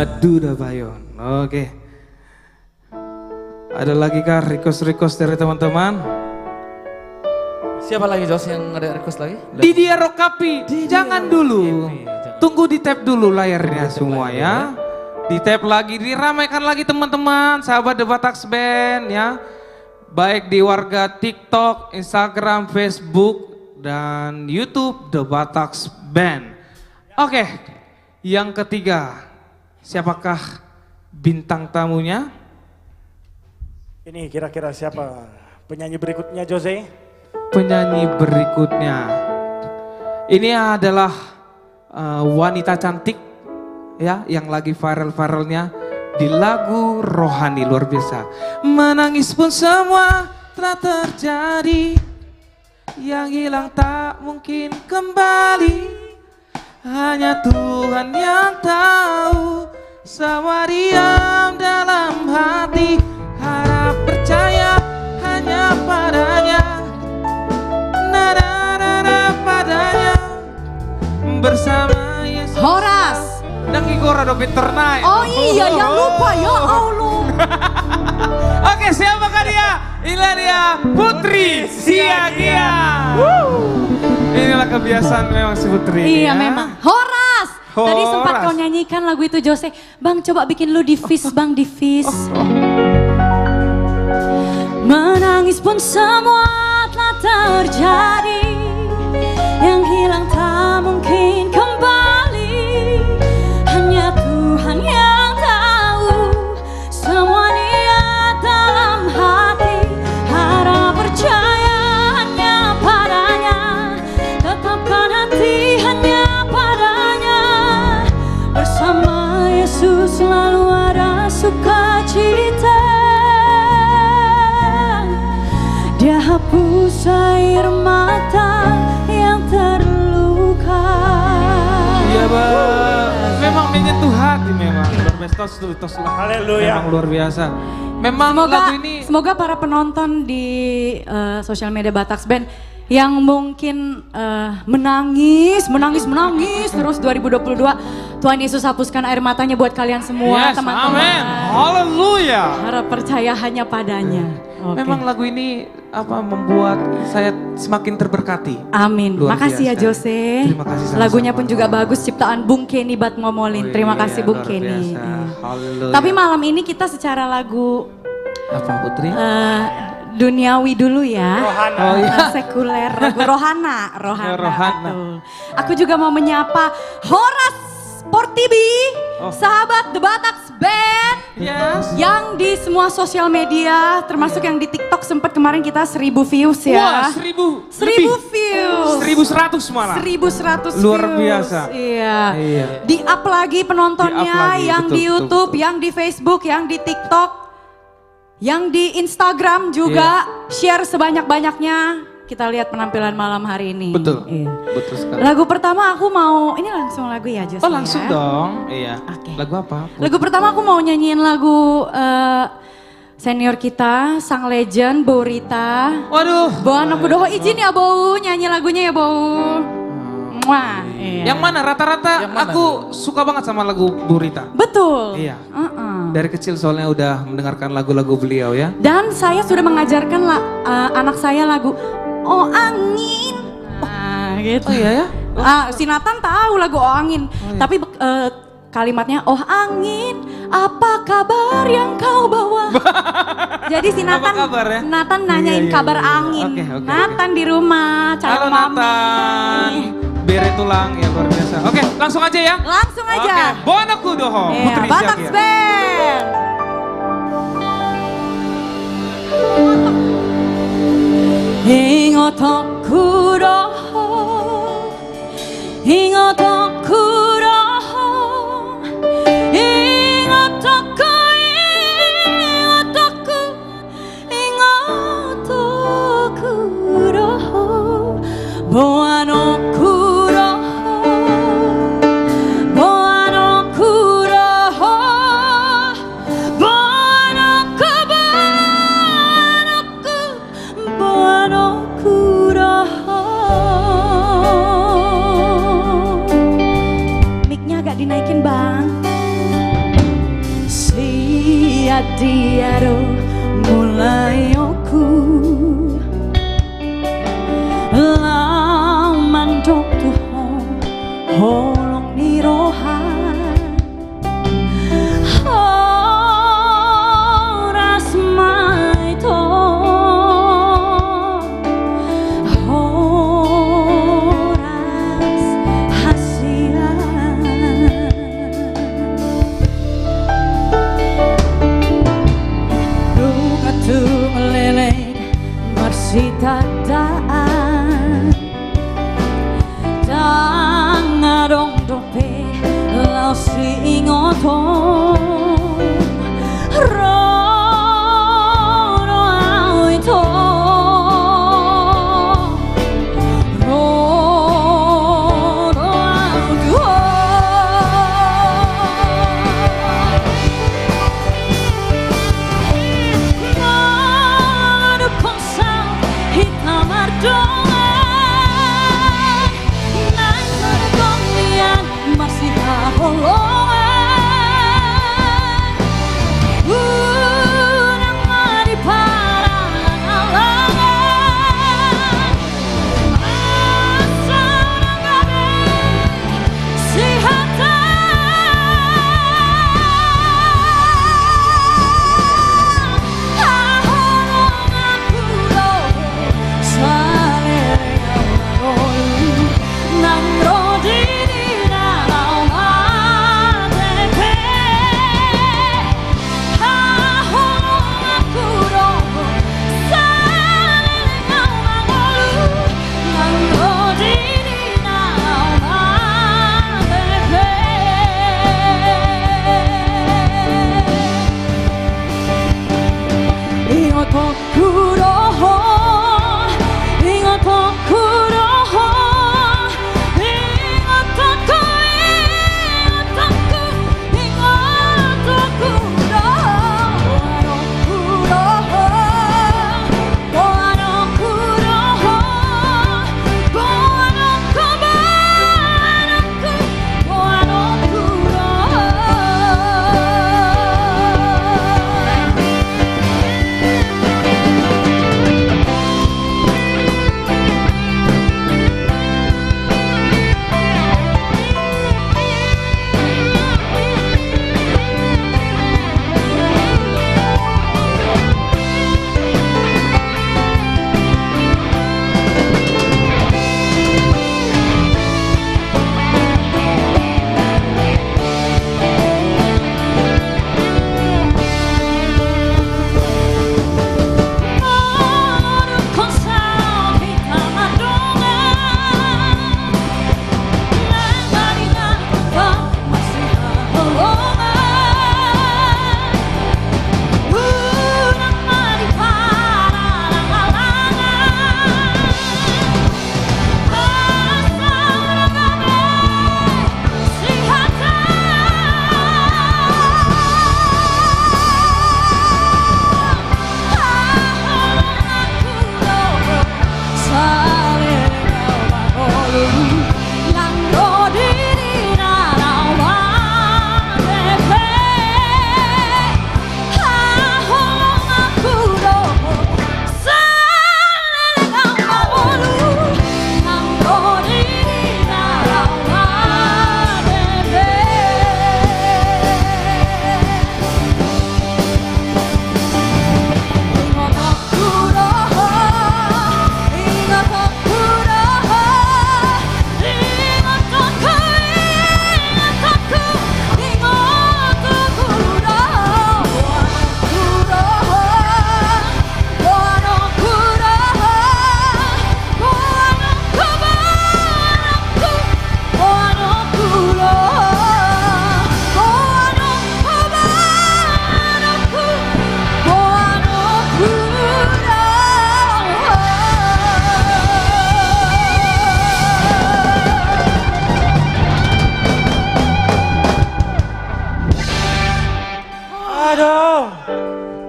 S1: Duda Bayon. Oke. Ada lagi kah request dari teman-teman?
S3: Siapa lagi Jos yang ada request lagi?
S1: Didier Rokapi, jangan dulu.
S3: Jangan.
S1: Tunggu di tap dulu layarnya semua ya. Di tap lagi, diramaikan lagi teman-teman, sahabat The Bataks Band ya. Baik di warga TikTok, Instagram, Facebook, dan YouTube The Bataks Band. Oke, yang ketiga, siapakah bintang tamunya?
S2: Ini kira-kira siapa penyanyi berikutnya Jose?
S1: Penyanyi berikutnya, ini adalah wanita cantik ya, yang lagi viral-viralnya di lagu rohani luar biasa. Menangis pun semua telah terjadi, yang hilang tak mungkin kembali, hanya Tuhan yang tahu. Semua diam dalam hati, harap percaya hanya padanya, nada padanya, bersama Yesus.
S6: Horas.
S1: Dan Igora do Peternai.
S6: Oh iya, yang lupa ya Allah.
S1: Oke, siapakah dia? Inilah dia Putri Siagia. Inilah kebiasaan memang si Putri.
S6: Iya
S1: ya.
S6: memang. Horas. Tadi sempat
S1: Horas.
S6: kau nyanyikan lagu itu Jose. Bang coba bikin lu di Fis bang, di Fis. Menangis pun semua telah terjadi, yang hilang tak mungkin kembali, hanya Tuhan yang tahu. Semua niat dalam hati, harap percaya hanya padanya, tetapkan hati hanya padanya, bersama Yesus selalu ada sukacita. Dia hapus air mata yang terluka.
S1: Iya bang, memang menyentuh hati memang. Luar biasa, tos lah.
S2: Haleluya.
S1: Memang luar biasa. Memang lagu ini.
S6: Semoga para penonton di sosial media Bataks Band yang mungkin menangis terus 2022, Tuhan Yesus hapuskan air matanya buat kalian semua
S1: Yes,
S6: teman-teman.
S1: amin. Haleluya.
S6: Harap percaya hanya padanya. Oke.
S1: Memang lagu ini membuat saya semakin terberkati.
S6: Amin.
S1: Luar
S6: Makasih ya
S1: biasa.
S6: Jose.
S1: Terima kasih sama-sama.
S6: Lagunya pun juga bagus, ciptaan Bung Kenny Batmomolin. Terima kasih Bung
S1: Luar
S6: Kenny.
S1: biasa. Haleluya.
S6: Tapi malam ini kita secara lagu
S1: apa Putri?
S6: duniawi dulu ya.
S2: Rohana.
S1: Oh iya.
S6: Sekuler, lagu rohana.
S1: Rohana.
S6: Betul. Aku juga mau menyapa Horas Portibi, sahabat The Bataks Band.
S1: Yes.
S6: Yang di semua sosial media, termasuk yang di TikTok sempat kemarin kita 1000 views
S1: Wah,
S6: ya.
S1: 1000
S6: 1000 views.
S1: 1100 malah.
S6: 1100
S1: Luar
S6: views.
S1: biasa.
S6: Iya.
S1: Iya.
S6: Di up lagi penontonnya,
S1: Di-up lagi,
S6: yang
S1: betul,
S6: di
S1: betul,
S6: YouTube,
S1: betul.
S6: yang di Facebook, yang di TikTok, yang di Instagram juga.
S1: Iya.
S6: Share sebanyak-banyaknya. Kita lihat penampilan malam hari ini.
S1: Betul.
S6: Iya.
S1: Betul sekali.
S6: Lagu pertama aku mau, ini langsung lagu ya Jos.
S1: Oh langsung
S6: ya?
S1: dong. Iya.
S6: Oke.
S1: Lagu apa?
S6: Lagu pertama aku mau nyanyiin lagu senior kita, sang legend, Bau Rita.
S1: Waduh.
S6: Bau anak kudoho, izin ya Bau, nyanyi lagunya ya Bau. Mwah, iya.
S1: Yang mana? Rata-rata
S3: Yang mana
S1: aku suka banget sama lagu Burita.
S6: Betul.
S1: Iya.
S6: Uh-uh.
S1: Dari kecil soalnya udah mendengarkan lagu-lagu beliau ya.
S6: Dan saya sudah mengajarkan anak saya lagu Oh Angin. Nah, gitu.
S1: Oh iya ya?
S6: Si Nathan tahu lagu Oh Angin.
S1: iya.
S6: Tapi kalimatnya Oh Angin, apa kabar yang kau bawa? Jadi si
S1: Apa
S6: Nathan,
S1: kabar ya?
S6: Nathan nanyain
S1: Iya, iya,
S6: kabar
S1: iya.
S6: angin.
S1: Oke.
S6: Nathan di rumah,
S1: Halo
S6: calon mami.
S1: Nathan. Bere tulang ya luar biasa. Oke, langsung aja ya.
S6: Langsung aja.
S1: Oke, Bono Kudoho,
S6: Iya,
S1: Putri
S6: Bataks
S1: Siagia.
S6: Band. Ingot kuroho, ingot kuroho, ingot kuroho, boano kuroho, boano kuroho, boano kuroho. diaro mulai aku laman dok tuhong holong nirohan horas maito horas hasian luka tu meleleng marsitadaan tangadong dope lau singotong rono awito rono awito ngadu konsang hitam ardongan nang ngadu masih haholongan nama di paralangan asal gabe sihatan haholongan pulau saleringan olu nang rodi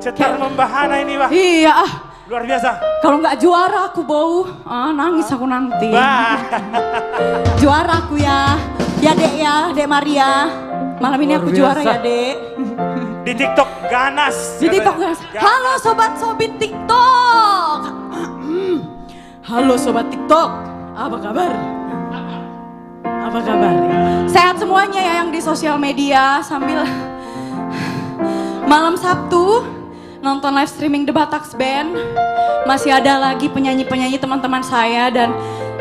S2: Cetar membahana ini, Wah.
S6: Iya,
S2: Luar biasa.
S6: kalau nggak juara aku bau, nangis aku nanti.
S2: Bah.
S6: Juara aku ya, ya Dek ya, Dek Maria. Malam ini
S5: Luar
S6: aku juara
S5: biasa.
S6: ya Dek.
S2: Di TikTok ganas.
S6: Di TikTok guys. Halo sobat sobit TikTok. Halo sobat TikTok. Apa kabar? Apa kabar? Sehat semuanya ya yang di sosial media sambil malam Sabtu nonton live streaming The Bataks Band. Masih ada lagi penyanyi-penyanyi teman-teman saya dan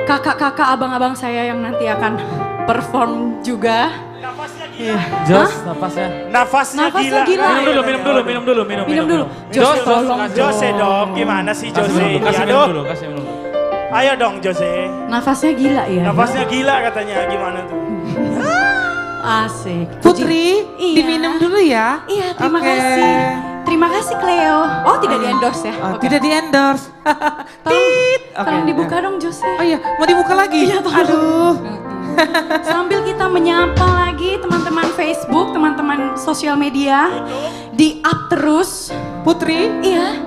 S6: kakak-kakak abang-abang saya yang nanti akan perform juga.
S2: Nafasnya gila.
S3: Jos, napasnya.
S2: Nafasnya
S6: Nafasnya
S2: gila.
S6: gila.
S3: Minum dulu.
S6: Jose tolong.
S2: Jose dong, gimana sih Jose?
S3: Kasih minum dulu, kasih minum dulu.
S2: Ayo dong Jose.
S6: Nafasnya gila ya.
S2: Nafasnya gila katanya, gimana tuh?
S6: Asik.
S1: Putri,
S6: Iya.
S1: diminum dulu ya.
S6: Iya, terima
S1: Oke.
S6: kasih. Terima kasih Cleo. Oh, tidak di endorse ya?
S1: Oh,
S6: Oke.
S1: tidak di endorse.
S6: Tolong dibuka dong Jose.
S1: Oh iya, mau dibuka lagi?
S6: Iya, tolong.
S1: Aduh.
S6: Sambil kita menyapa lagi teman-teman Facebook, teman-teman sosial media, di up terus.
S1: Putri,
S6: Iya.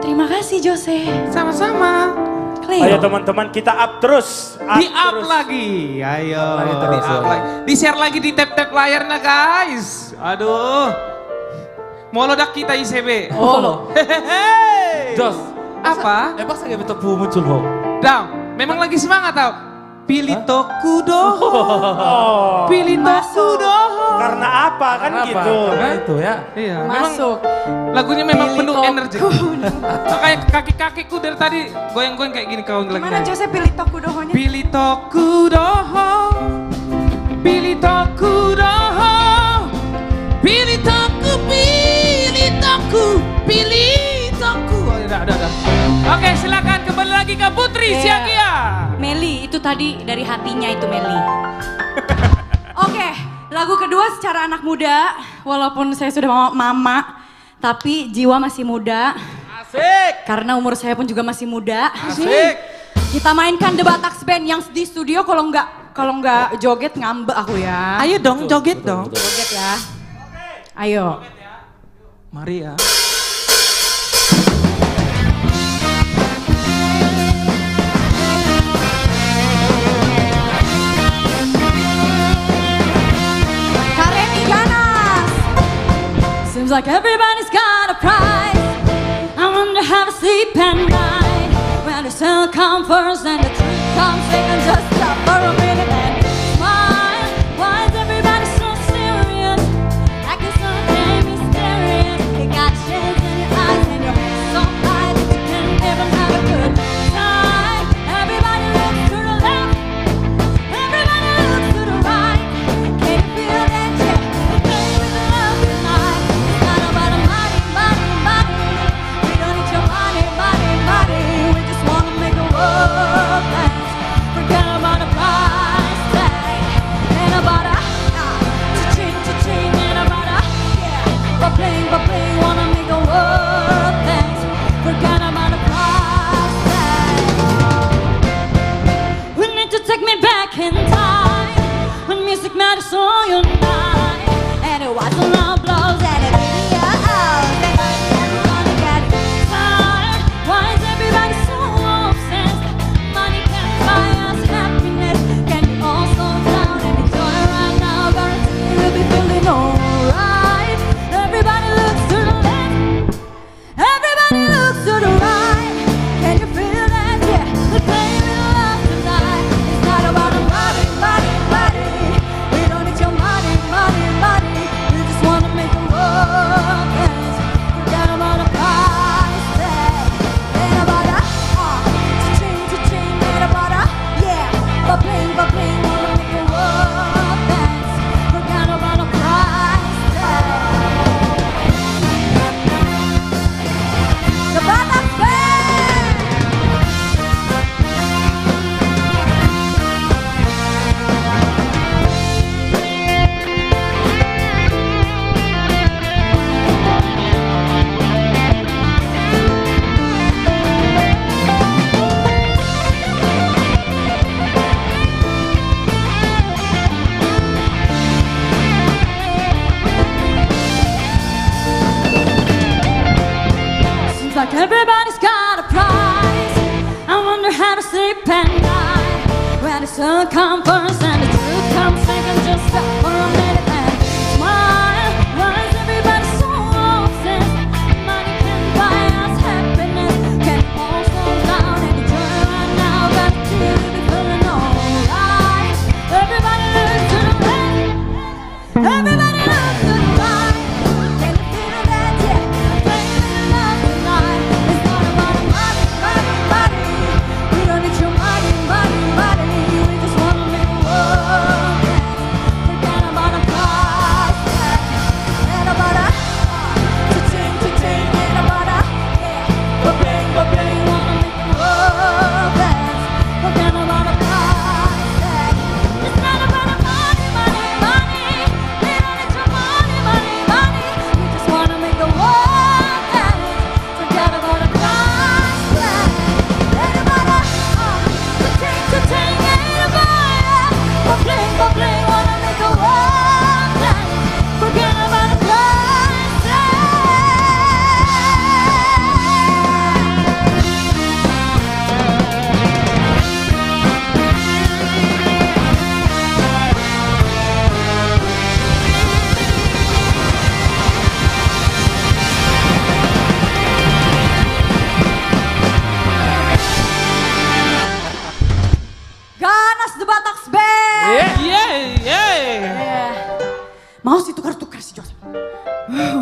S6: Terima kasih Jose.
S1: sama-sama.
S6: Cleo.
S2: Ayo teman-teman kita up terus.
S1: Di up lagi. Ayo,
S3: Lagi
S1: di
S3: terus,
S1: up
S3: ya.
S1: lagi. Di share lagi di tap-tap layarnya guys. Aduh. Mau ledak kita ICB.
S3: Oh,
S1: Hehehe.
S3: Jos.
S1: Apa?
S3: Pas lagi betul muncul bau.
S1: Dam, memang lagi semangat tau. Pilih toku doho.
S2: Oh,
S1: Pilih toku doho.
S2: karena apa kan
S3: Kenapa?
S2: gitu?
S3: Karena itu ya.
S1: Iya, memang
S6: Masuk.
S1: lagunya memang
S6: Pilih
S1: penuh
S6: toku.
S1: energi. Makanya kaki-kakiku dari tadi goyang-goyang kayak gini kalau lagi
S6: Gimana
S1: nyanyi.
S6: Jose pilih toku dohonya?
S1: Pilih toku doho. Pilih toku doho. Pilih toku, pilih toku, pilih toku. Oh, udah. Oke, silakan kembali lagi ke Putri
S6: Iya.
S1: Siagia.
S6: Meli, itu tadi dari hatinya itu Meli. Oke, lagu kedua secara anak muda, walaupun saya sudah mama, tapi jiwa masih muda.
S3: Asik.
S6: Karena umur saya pun juga masih muda.
S3: Asik.
S6: Kita mainkan The Bataks Band yang di studio kalau nggak joget ngambek aku ya.
S1: Ayo dong, joget dong.
S6: Joget ya. Ayo.
S1: Mari ya.
S6: Kareni ganas. Seems like everybody's got a prize. I wonder how to sleep at night. When the sun comes first and the truth comes second, just stop for a minute and smile. Why is everybody so serious? Like it's something mysterious. You got shades in your eyes and your head so high that you can't even have a good time. Everybody looks to the left. Everybody looks to the right. Can you feel that? Yeah, we're playing with the love tonight. It's not about the money. We don't need your money. We just wanna make the world dance. Forget about the price tag and about cha-ching, and about yeah. We're playing, wanna make the world dance. Forget about the price tag. We need to take me back in time when music matters all your night, and it was a loud blows and it video. Everybody got tired. Why is everybody so obsessed? Money can't buy us happiness. Can you all slow down and enjoy right now? Guarantee you'll be feeling alright. Everybody looks to the left. Everybody looks to the right. Can you feel that? Yeah, we're playing with love tonight. It's not about the money. We don't need your money. We just wanna make the world dance. Forget about the price tag. And about that, cha-ching, and about that, yeah. Ba-bling, wanna make the world dance. Forget about the price tag. The Bataks Band. Seems like everybody's got a prize. I wonder how to sleep at night. When the sun comes first and the truth comes second, just stop for a minute and smile. Why is everybody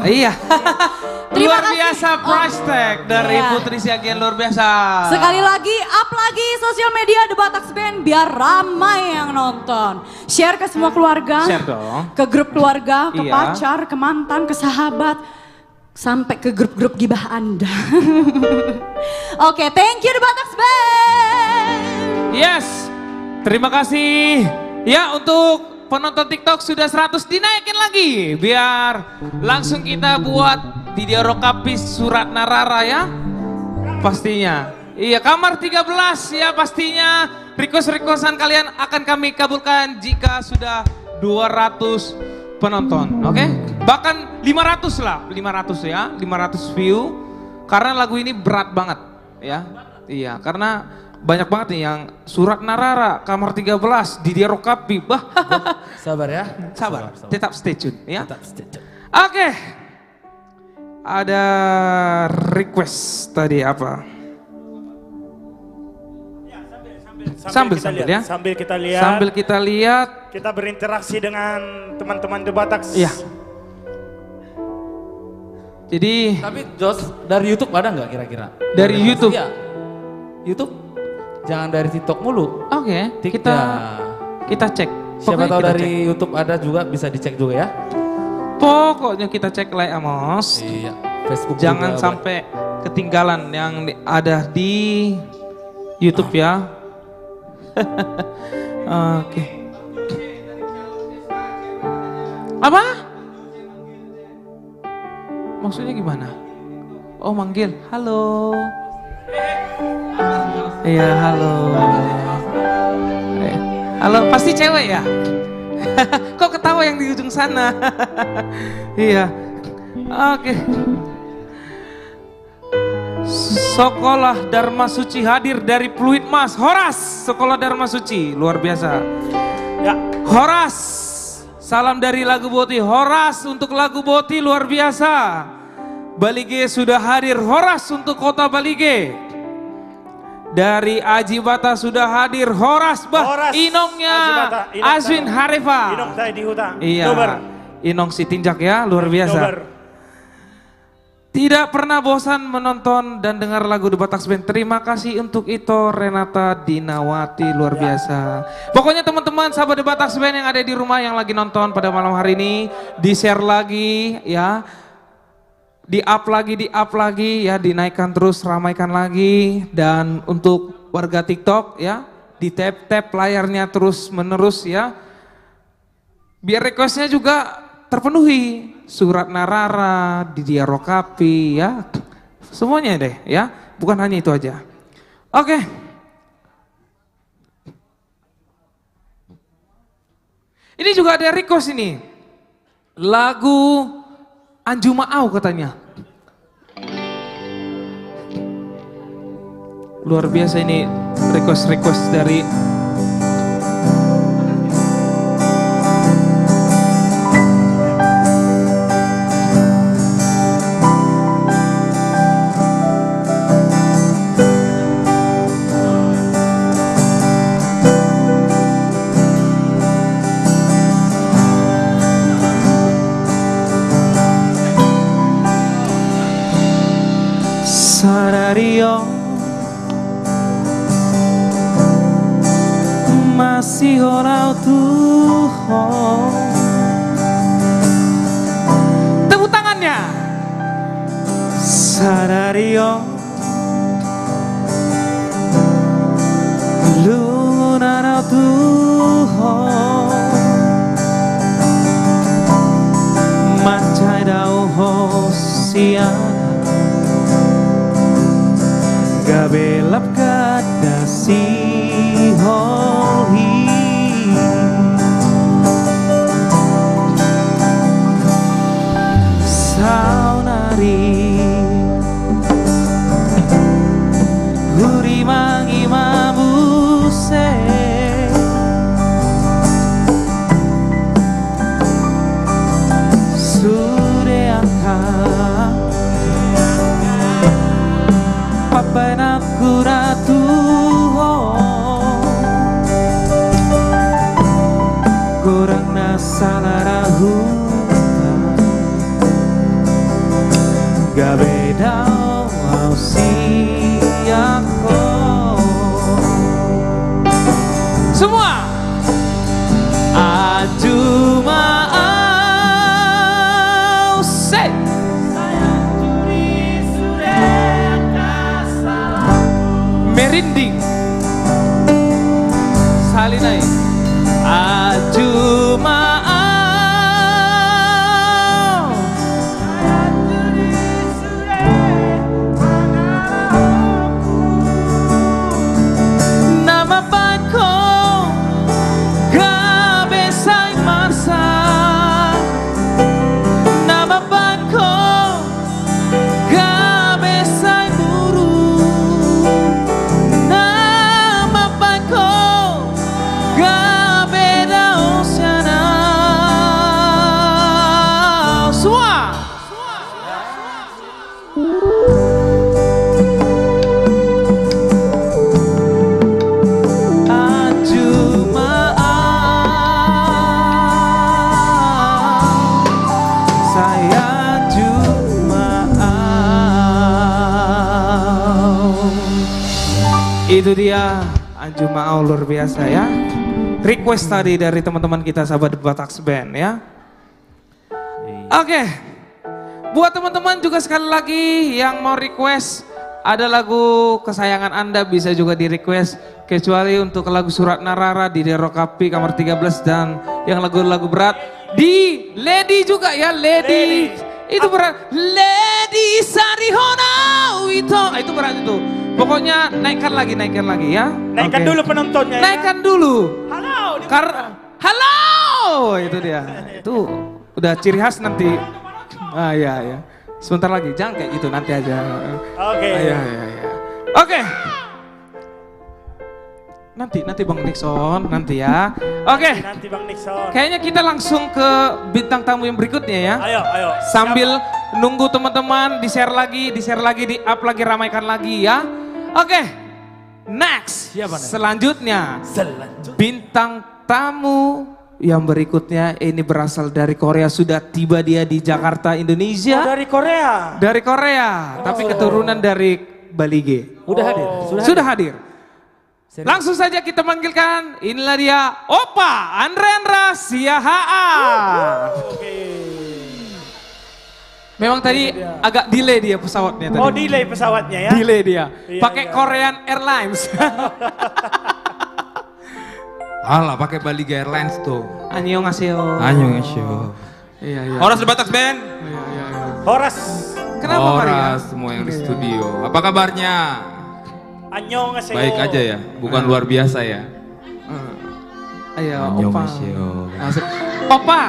S1: Iya.
S6: Terima
S1: Luar
S6: kasih.
S1: biasa price tag dari
S6: Iya.
S1: Putri Siagian, luar biasa.
S6: Sekali lagi, up lagi sosial media The Batax Band biar ramai yang nonton. Share ke semua keluarga.
S1: Share dong.
S6: Ke grup keluarga, ke
S1: Iya.
S6: pacar, ke mantan, ke sahabat. Sampai ke grup-grup gibah Anda. Oke, thank you The Batax Band.
S1: Yes, terima kasih. Ya, untuk penonton TikTok sudah 100 dinaikin lagi. Biar langsung kita buat video rokapis surat narara ya. Pastinya. Iya, kamar 13 ya pastinya. Request-requestan kalian akan kami kabulkan jika sudah 200 penonton. Oke? Bahkan 500 lah, 500 ya, 500 view. Karena lagu ini berat banget ya. Iya, karena banyak banget nih yang surat narara, kamar 13, Didier Rokapi. Bah,
S3: Sabar ya.
S1: sabar, tetap stay tune ya.
S3: Tetap stay tune.
S1: Oke. Ada request tadi apa? Sambil ya.
S2: Sambil kita lihat.
S1: Sambil kita lihat.
S2: Kita berinteraksi dengan teman-teman The Batax.
S1: Iya. Jadi
S3: Tapi Jos, dari YouTube ada nggak kira-kira?
S1: Dari YouTube?
S3: Iya. YouTube? Jangan dari TikTok mulu.
S1: oke,
S3: Tik-
S1: kita
S3: ya.
S1: cek.
S3: Siapa
S1: Pokoknya
S3: tahu
S1: kita
S3: dari
S1: cek.
S3: YouTube ada juga, bisa dicek juga ya.
S1: Pokoknya kita cek like Amos.
S3: Iya. Facebook
S1: Jangan
S3: juga
S1: sampai ketinggalan yang ada di YouTube ya. Oke. Apa? Maksudnya gimana? Oh manggil, halo. Iya halo. Halo, pasti cewek ya? Kok ketawa yang di ujung sana? Iya. Oke. Sekolah Dharma Suci hadir dari Pluit Mas. Horas, Sekolah Dharma Suci, luar biasa.
S2: Ya.
S1: Horas, salam dari Lagu Boti. Horas untuk Lagu Boti, luar biasa. Balige sudah hadir. Horas untuk Kota Balige. Dari Aji Bata sudah hadir. Horas,
S2: Horas,
S1: Inongnya
S2: Aji Bata, Inong
S1: Aswin
S2: Tara.
S1: Harifa.
S2: Inong tayo di huta.
S1: Iya,
S2: Dober.
S1: Inong si Tinjak ya, luar biasa.
S2: Dober.
S1: Tidak pernah bosan menonton dan dengar lagu The Batax Band. Terima kasih untuk itu Renata Dinawati, luar biasa. Pokoknya teman-teman sahabat The Batax Band yang ada di rumah yang lagi nonton pada malam hari ini, di-share lagi ya. Di-up lagi ya, dinaikkan terus, ramaikan lagi. Dan untuk warga TikTok ya, di-tap layarnya terus menerus ya. Biar requestnya juga terpenuhi. Surat narara, Didier Rokapi ya. Semuanya deh ya, bukan hanya itu aja. Oke. Ini juga ada request ini. Lagu Anju Maau katanya. Luar biasa ini request dari Sarario masih orang Tuhan. Tepuk tangannya. Sarario lunara Tuhan mancai dau hosian gabelap kada si holi saunari huri mangi mabuse sude angkat papanakku ratu kurang nasalah rahu merinding. Salinai. Ajumaau. Nama bako gabe sai marsa. Nama bako gabe sai buru. Nama bako gabe da oceana. Semua. Itu dia Ajumaau luar biasa ya. Request tadi dari teman-teman kita sahabat Batax Band ya. Oke. Buat teman-teman juga sekali lagi yang mau request ada lagu kesayangan Anda bisa juga di request, kecuali untuk lagu Surat Narara di Derokapi kamar 13 dan yang lagu-lagu berat di Lady juga ya, Lady. Itu berat. Lady Sarihona Wito. Itu berat itu. Pokoknya naikkan lagi ya.
S2: Naikkan
S1: Oke.
S2: dulu penontonnya ya.
S1: Naikkan dulu.
S2: Halo.
S1: Halo. Itu dia. Itu udah ciri khas nanti. Ah ya. Sebentar lagi, jangan kayak gitu nanti aja.
S2: Oke.
S1: Ya. Oke. Nanti Bang Nixon, nanti ya. Oke.
S2: Nanti Bang Nixon.
S1: Kayaknya kita langsung ke bintang tamu yang berikutnya ya.
S2: Ayo.
S1: Sambil nunggu teman-teman di-share lagi, di-up lagi, ramaikan lagi ya. Oke. Next.
S3: Siapa nih?
S1: Selanjutnya. Bintang tamu yang berikutnya ini berasal dari Korea, sudah tiba dia di Jakarta, Indonesia.
S2: Dari Korea.
S1: Dari Korea, tapi keturunan dari Balige.
S3: Udah hadir?
S1: Sudah hadir.
S3: Serius?
S1: Langsung saja kita panggilkan, inilah dia Opa Andra Siahaa. Memang tadi agak delay dia pesawatnya tadi.
S2: Oh, delay pesawatnya ya.
S1: Delay dia.
S2: Iya,
S1: Pakai
S2: iya.
S1: Korean Airlines.
S7: Alah, pakai Bali Airlines tuh.
S1: Annyeonghaseyo.
S7: Annyeonghaseyo.
S1: Iya.
S7: Horas Batax Band.
S2: Horas.
S1: Kenapa Maria?
S7: Horas semua yang di studio. Apa kabarnya?
S2: Annyeonghaseyo.
S7: Baik aja ya, bukan luar biasa ya.
S1: Ayo, Opa.
S7: Annyeonghaseyo.
S1: Opa,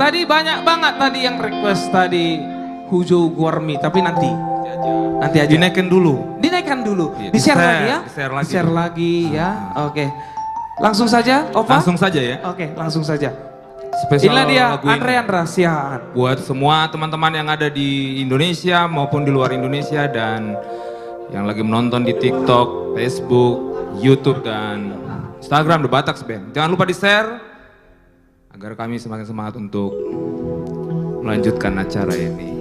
S1: tadi banyak banget tadi yang request tadi Hujou Gormi, tapi nanti aja.
S7: Dinaikkan dulu.
S1: Dinaikkan dulu.
S7: Iya,
S1: Di-share
S7: di-share,
S1: lagi ya.
S7: di-share lagi.
S1: Di-share lagi ya. Oke. Langsung saja, Opa.
S7: Langsung saja ya.
S1: Oke, langsung saja.
S7: Spesial
S1: Inilah dia
S7: lagu ini.
S1: Andra Siahaan.
S7: Buat semua teman-teman yang ada di Indonesia maupun di luar Indonesia dan yang lagi menonton di TikTok, Facebook, YouTube dan Instagram The Batax Band. Jangan lupa di-share agar kami semakin semangat untuk melanjutkan acara ini.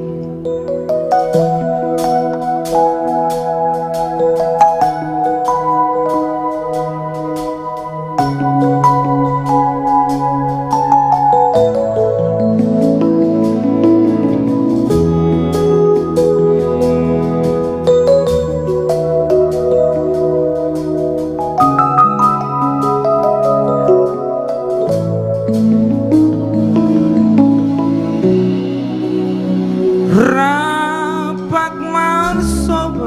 S1: Rapak man sobo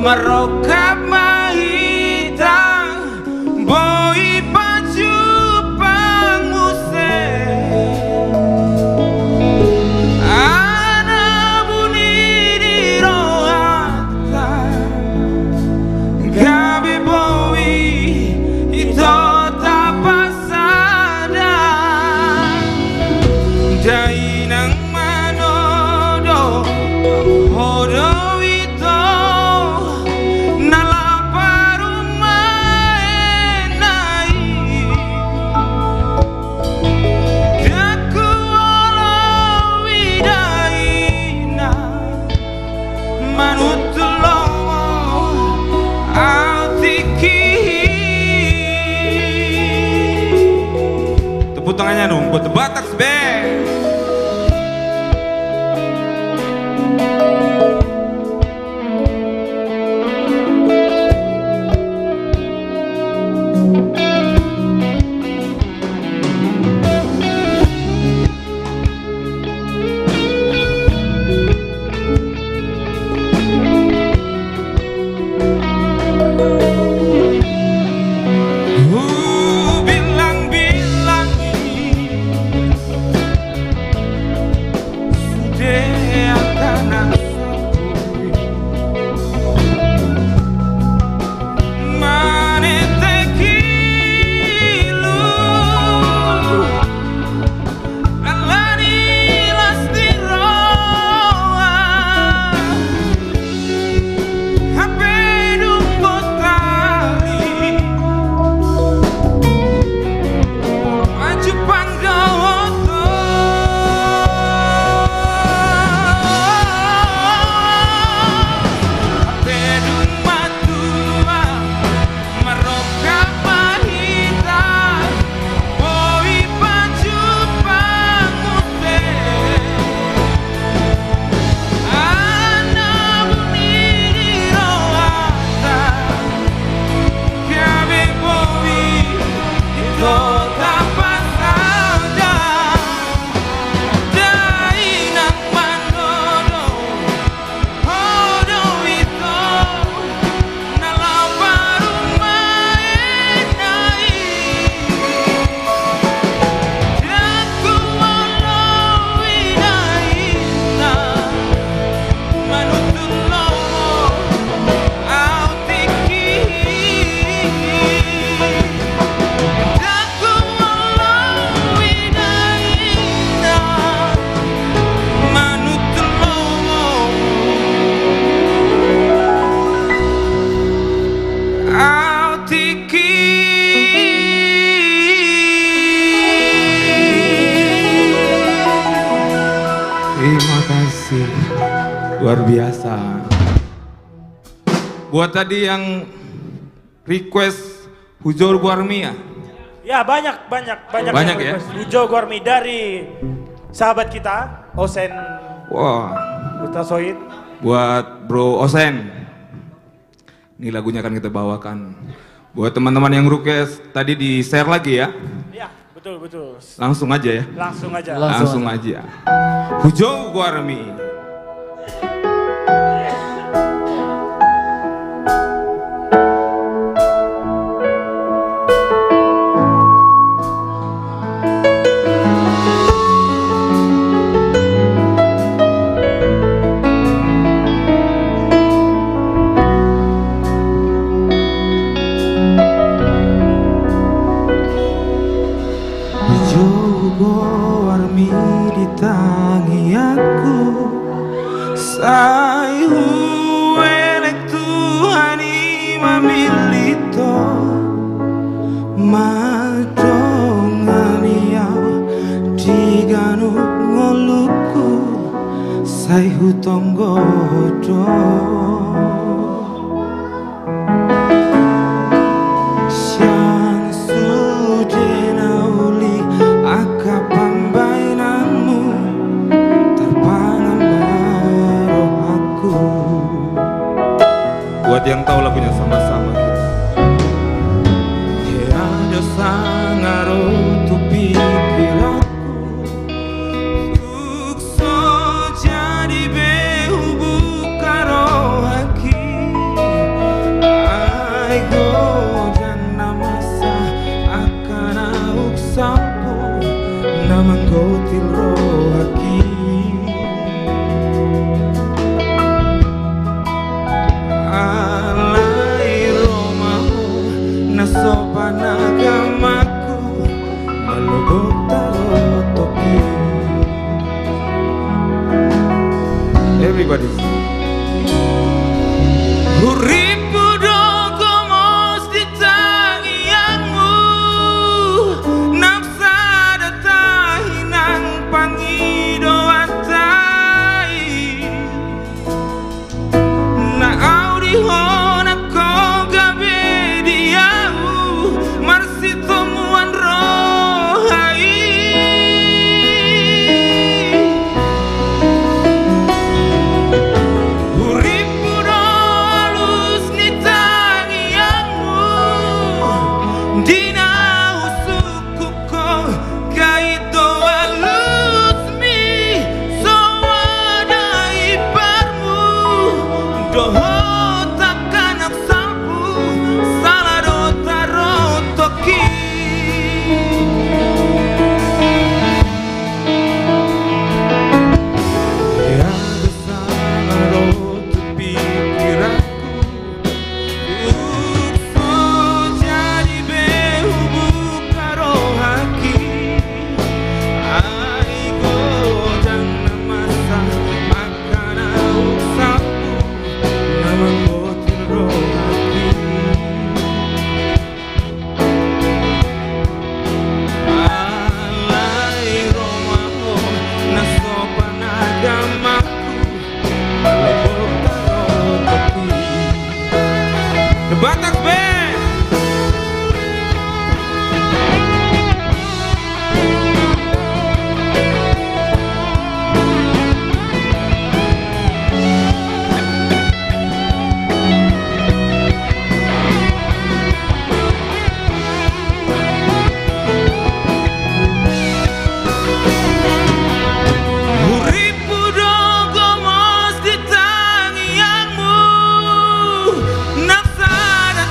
S7: Maroka mahita boy baju panguse ana buni di roata gabi boy ito tapasada dai nang manodo hodo tepuk tangannya dong buat The Bataks Band. Terima kasih, luar biasa. Buat tadi yang request Hujur Guarmi ya?
S2: Ya banyak
S7: Banyak
S2: yang
S7: ya?
S2: request. Hujo Guarmi dari sahabat kita Osen
S7: Wah,
S2: Utasoid.
S7: buat Bro Osen. Ini lagunya akan kita bawakan. Buat teman-teman yang request tadi di share lagi ya.
S2: Ya betul.
S7: Langsung aja ya.
S2: Langsung aja.
S7: Langsung aja. Hujur Guarmi. Warmi di tangi aku sayu elek tuhani mamilito madongani yau diganu ngoluku sayu tonggodo buat yang tahu lagunya sama-sama gitu. Ada sangaro tu pikiranku sukso jadi behu bukaro haki
S1: botil rohaki. Alai romamu nasopan agamaku melubuk tarotoki. Everybody. Uripu dogo mos di tangianmu, nafsa tahinang pangido atai. Na audihona ko gabe diau, marsi tomuan rohai. Batak Band. Uripu dogo mos di tangianmu, nafsa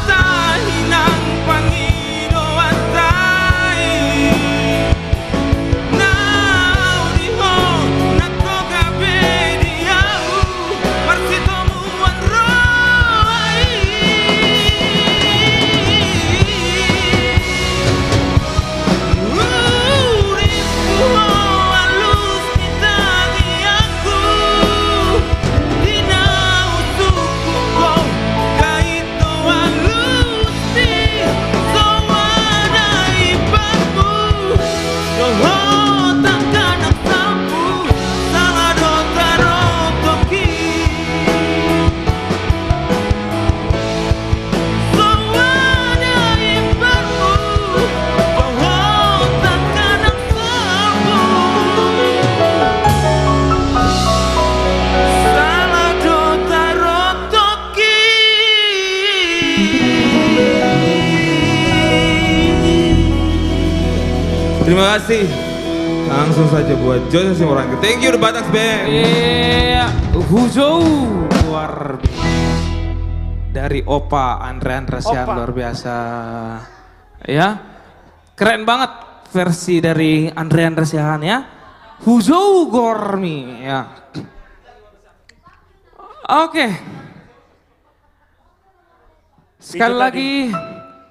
S1: tahinang pangido atai. Nau diho nato gabe diau, marsi tomuan rohai. Uripu halus di tangianku, dinau suku ko kaito halus di sowana ibamu. Doho takkan aksamu salah dota rotoki. Sowana ibamu, doho takkan aksamu salah dota rotoki. Terima kasih. Langsung saja buat Joseph Simorangkir. Thank you The Batak Band. Iya, Huzou luar biasa. Dari Opa Andre Andresian
S2: Opa.
S1: luar biasa. Ya, keren banget versi dari Andre Andresian ya. Huzou Gormi ya. Oke. Sekali
S2: Itu
S1: lagi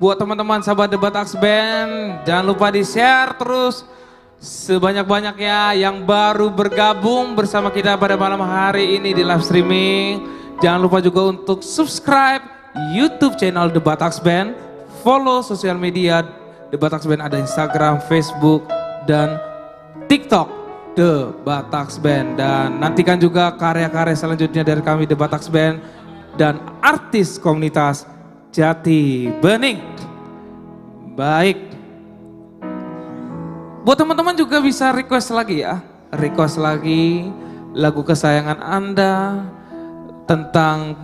S1: buat teman-teman sahabat The Batak Band, jangan lupa di-share terus sebanyak-banyaknya yang baru bergabung bersama kita pada malam hari ini di live streaming. Jangan lupa juga untuk subscribe YouTube channel The Batak Band, follow sosial media The Batak Band, ada Instagram, Facebook, dan TikTok The Batak Band. Dan nantikan juga karya-karya selanjutnya dari kami The Batak Band dan artis komunitas Jati Bening. Baik. Buat teman-teman juga bisa request lagi ya. Request lagi lagu kesayangan Anda, tentang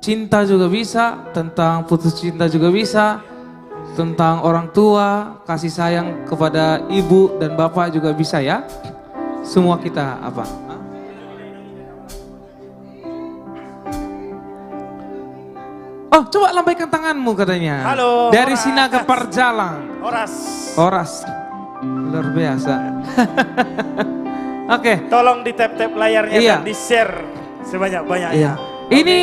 S1: cinta juga bisa, tentang putus cinta juga bisa, tentang orang tua, kasih sayang kepada ibu dan bapak juga bisa ya. Semua kita apa? Oh, coba lambaikan tanganmu katanya.
S2: Halo,
S1: Dari
S2: Horas.
S1: Sinaga Parjalang.
S2: Horas.
S1: Horas. luar biasa. Oke,
S2: Tolong di tap-tap layarnya
S1: Iya.
S2: dan di-share sebanyak-banyaknya.
S1: iya. Ini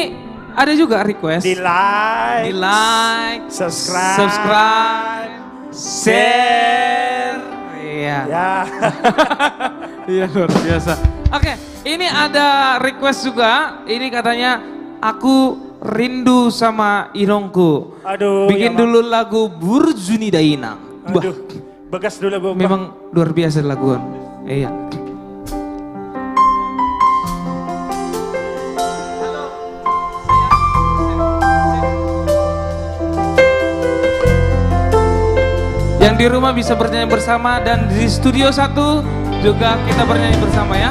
S1: ada juga request.
S2: Di like,
S1: Di like,
S2: subscribe,
S1: share. Iya.
S2: ya.
S1: Iya luar biasa. Oke, ini ada request juga. Ini katanya aku rindu sama Irongku.
S2: Aduh,
S1: Bikin
S2: ya,
S1: dulu lagu Burjuni Dainang. Wah,
S2: Aduh, begas dulu Bu.
S1: memang luar biasa laguan. Iya. Yang di rumah bisa bernyanyi bersama dan di studio 1 juga kita bernyanyi bersama ya.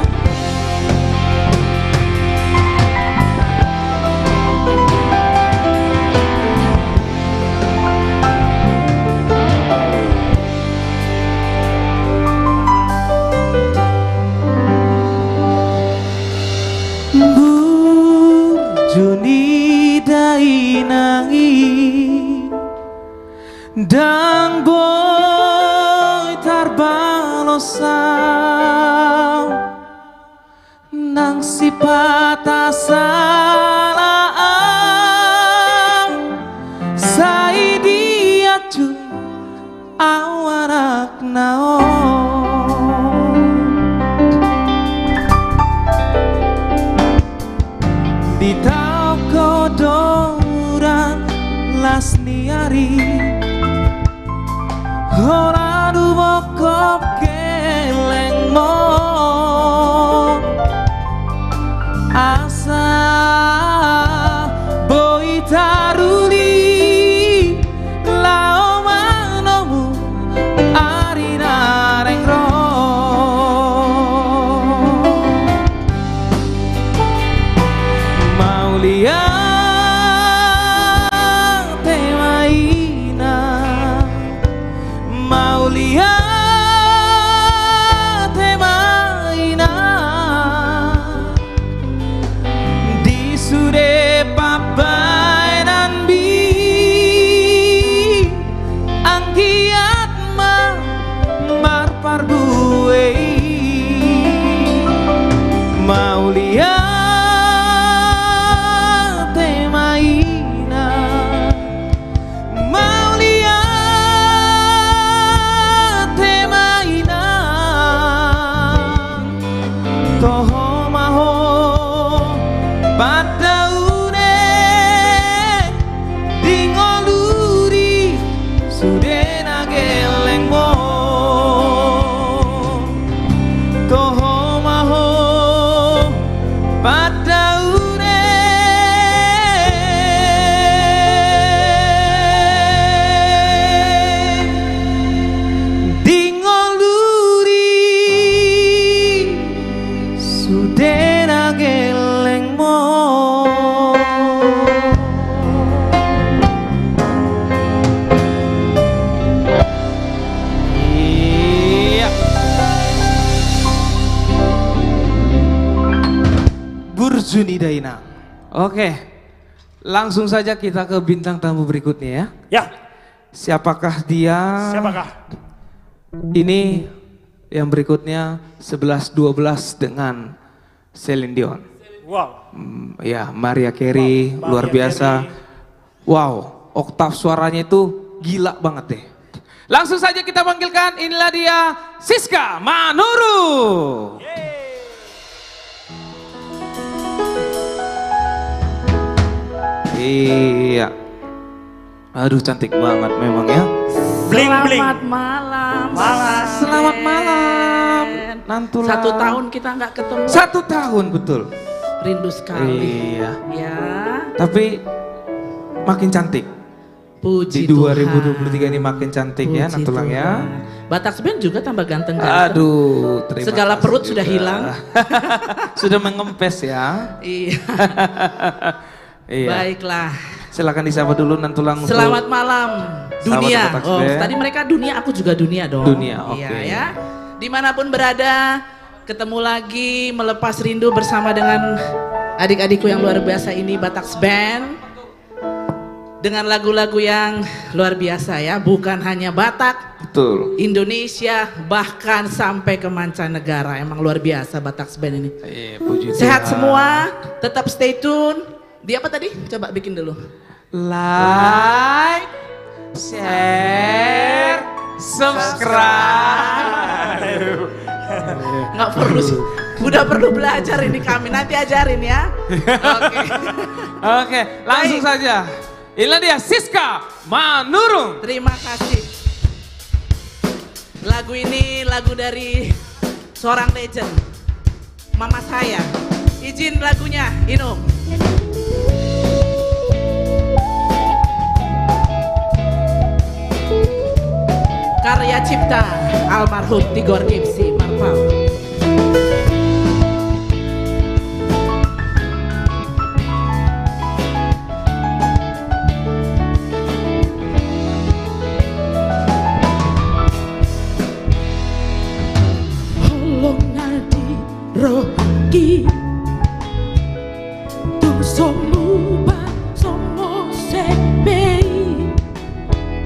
S1: Burjuni dainangi dan boy tarbalosau nang sifat asalaam sai dia cu awarak naon di toko doran las niari ora dubokop keleng mo asa boy taruli lao manomu arina rengro mau lihat temaina mau lihat temaina di sude papai nan bi angkiat ma marpar gue mau lihat temaina mau lihat temaina toho maho padaune dingoluri sudena gelengmo toho maho padaune dingoluri sudena gelengmo. Iya. Burjuni Dainang. Oke, langsung saja kita ke bintang tamu berikutnya ya.
S2: Ya,
S1: Siapakah dia?
S2: siapakah?
S1: Ini yang berikutnya 11-12 dengan Celine Dion.
S2: Wow.
S1: Ya, Maria Carey
S2: Wow,
S1: luar
S2: Maria
S1: biasa.
S2: Carey.
S1: Wow, oktav suaranya itu gila banget deh. Langsung saja kita panggilkan, inilah dia Siska Manuru. Iya. Aduh cantik banget memang ya.
S2: Bling bling.
S8: Selamat malam.
S1: Selamat malam. Nantula.
S8: 1 tahun kita nggak ketemu.
S1: 1 tahun betul.
S8: Rindu sekali.
S1: Iya.
S8: Ya.
S1: Tapi makin cantik.
S8: Puji
S1: Di 2023 ini makin cantik ya
S8: Puji
S1: Nantulang ya.
S8: Tuhan. Batak Band juga tambah ganteng.
S1: Aduh, terima
S8: Segala
S1: kasih
S8: perut
S1: juga.
S8: sudah hilang.
S1: Sudah mengempes ya.
S8: Iya.
S1: Iya.
S8: Baiklah.
S1: Silakan disapa dulu Nantulang untuk
S8: Selamat malam dunia.
S1: Batak
S8: Oh,
S1: Band.
S8: tadi mereka dunia, aku juga dunia dong.
S1: Dunia, oke.
S8: Iya ya. Dimanapun berada, ketemu lagi melepas rindu bersama dengan adik-adikku yang luar biasa ini, Batak Band. dengan lagu-lagu yang luar biasa ya, bukan hanya Batak,
S1: Betul.
S8: Indonesia, bahkan sampai ke mancanegara. Emang luar biasa Batak Band ini.
S1: Puji
S8: Sehat
S1: Tuhan.
S8: semua, tetap stay tune. Di apa tadi? Coba bikin dulu.
S1: Like, share, subscribe.
S8: Nggak perlu sih. Udah perlu belajar ini kami, nanti ajarin ya. Oke.
S1: Oke, langsung saja. Inilah dia Siska Manurung.
S8: Terima kasih. Lagu ini lagu dari seorang legend, mama saya. Izin lagunya, Inung. Karya cipta almarhum Tigor Gipsy Marval.
S9: Holonadi rohki tung somuba somo sepei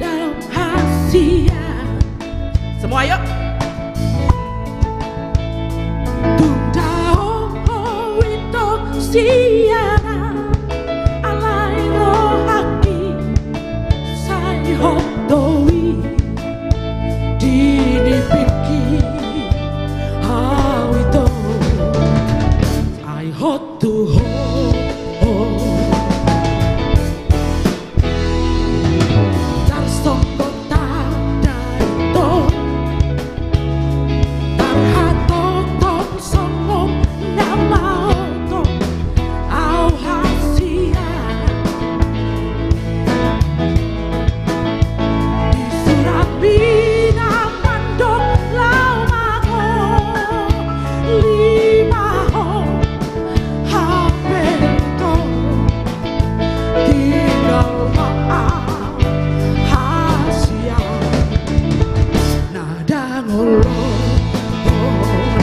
S9: dalam hasia.
S8: Semua yuk.
S9: Tung dao wito siara alai rohaki sai hotoi dini piki hawito I hot to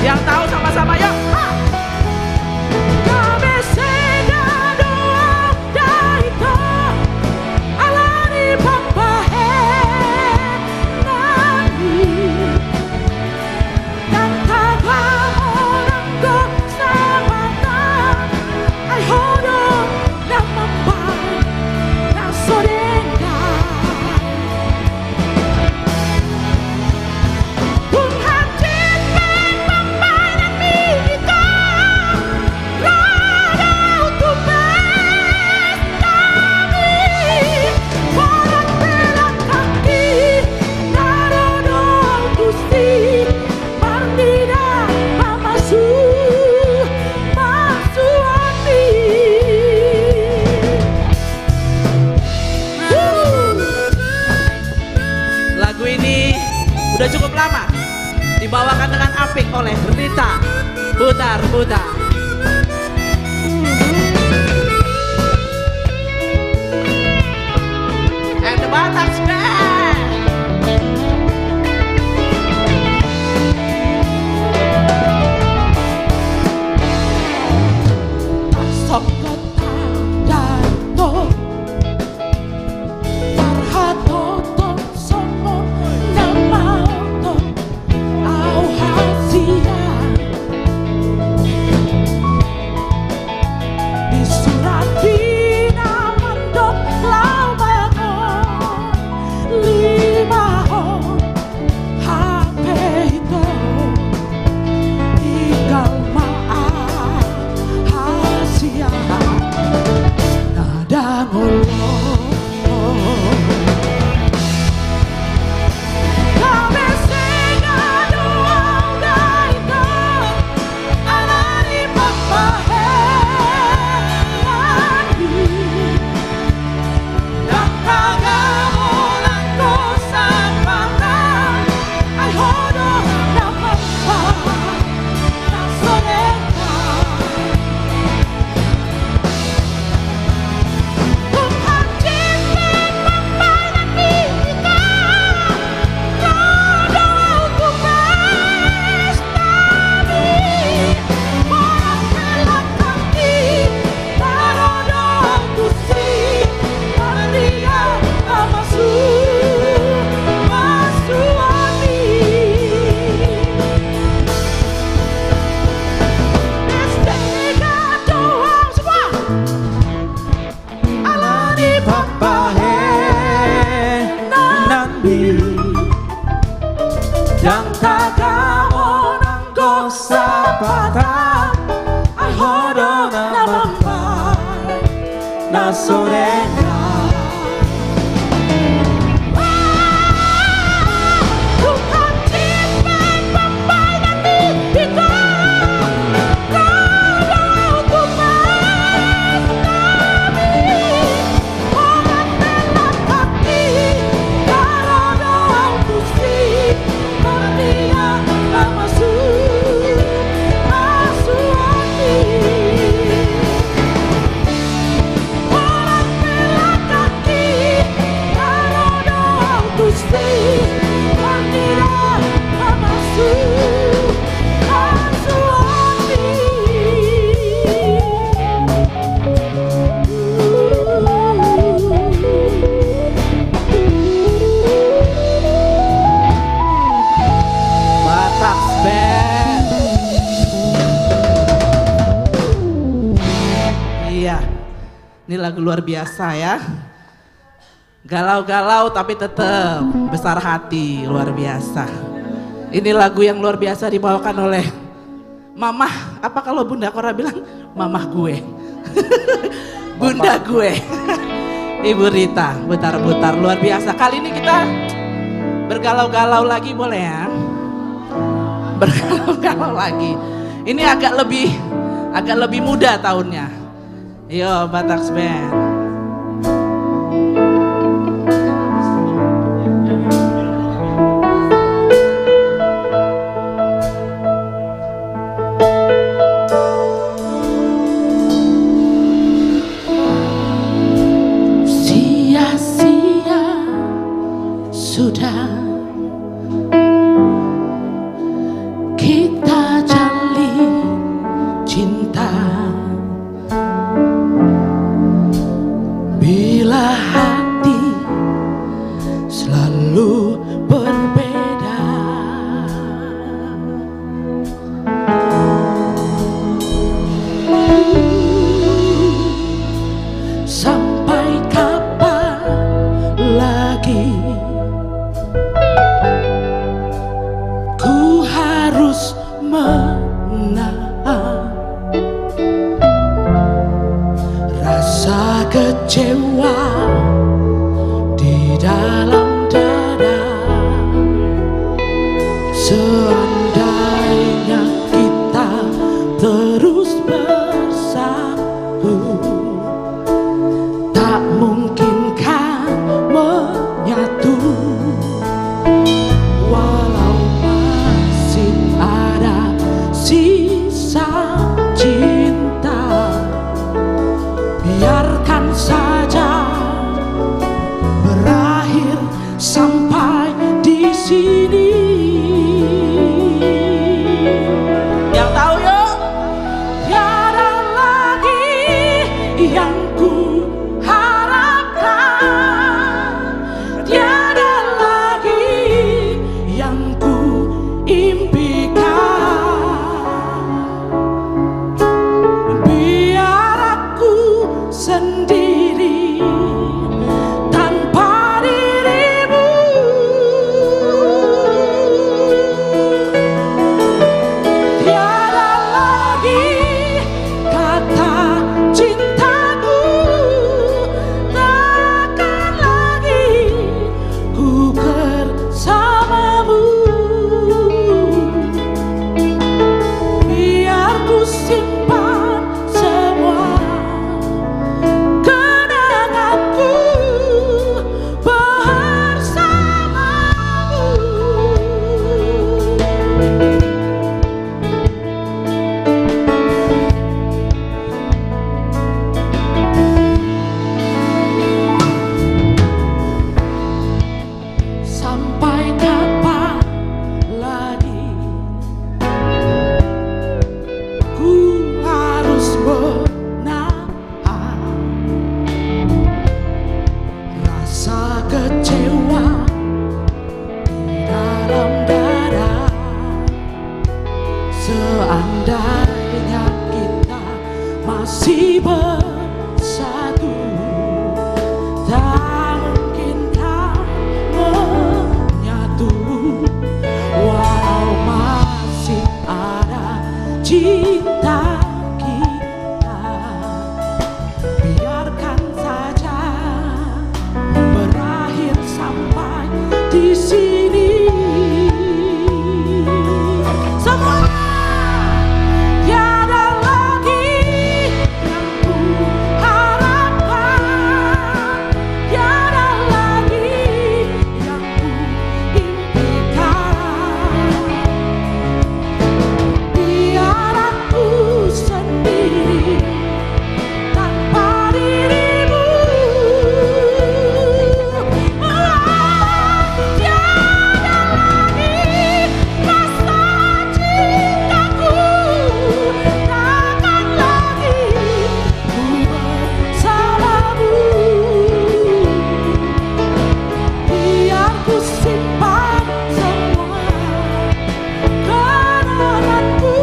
S8: Yang tahu sama-sama yuk. Lagu ini udah cukup lama dibawakan dengan apik oleh Rita Butar Butar. And the Batak Band.
S9: sapata I hold on na mampai na sorena
S8: Ini lagu luar biasa ya. Galau-galau tapi tetap besar hati, luar biasa. Ini lagu yang luar biasa dibawakan oleh Mamah, apa kalau Bunda Kora bilang Mamah gue. Bunda gue. Ibu Rita, Butar-Butar, luar biasa. Kali ini kita bergalau-galau lagi boleh ya? Bergalau-galau lagi. Ini agak lebih muda tahunnya. Yo, Batax Band.
S9: Sia-sia sudah kita jalin cinta. Bila hati selalu berbeda, sampai kapan lagi ku harus menahan rasa kecewa di dalam dada. Seandainya kita terus bersatu, tak mungkin kan menyatu. Walau masih ada sisa cinta, biarkan saja berakhir sampai di sini.
S8: Yang tahu yuk.
S9: Tiada lagi yang ku harapkan, tiada lagi yang ku impikan. Biar aku sendiri tanpa dirimu. Tiada lagi kata cintaku, takkan lagi ku bersamamu. Biar ku simpan semua kenanganku bersamamu. Sampai kapan lagi ku harus menahan rasa kecewa di dalam dada. Seandainya kita masih bersatu, tak mungkin kan menyatu. Walau masih ada cinta kita, biarkan saja berakhir sampai di sini. Semua tiada lagi yang ku harapkan, tiada lagi yang ku impikan. Biar aku sendiri tanpa dirimu. Tiada lagi rasa cintaku, takkan lagi ku bersamamu. Biar ku simpan semua kenanganku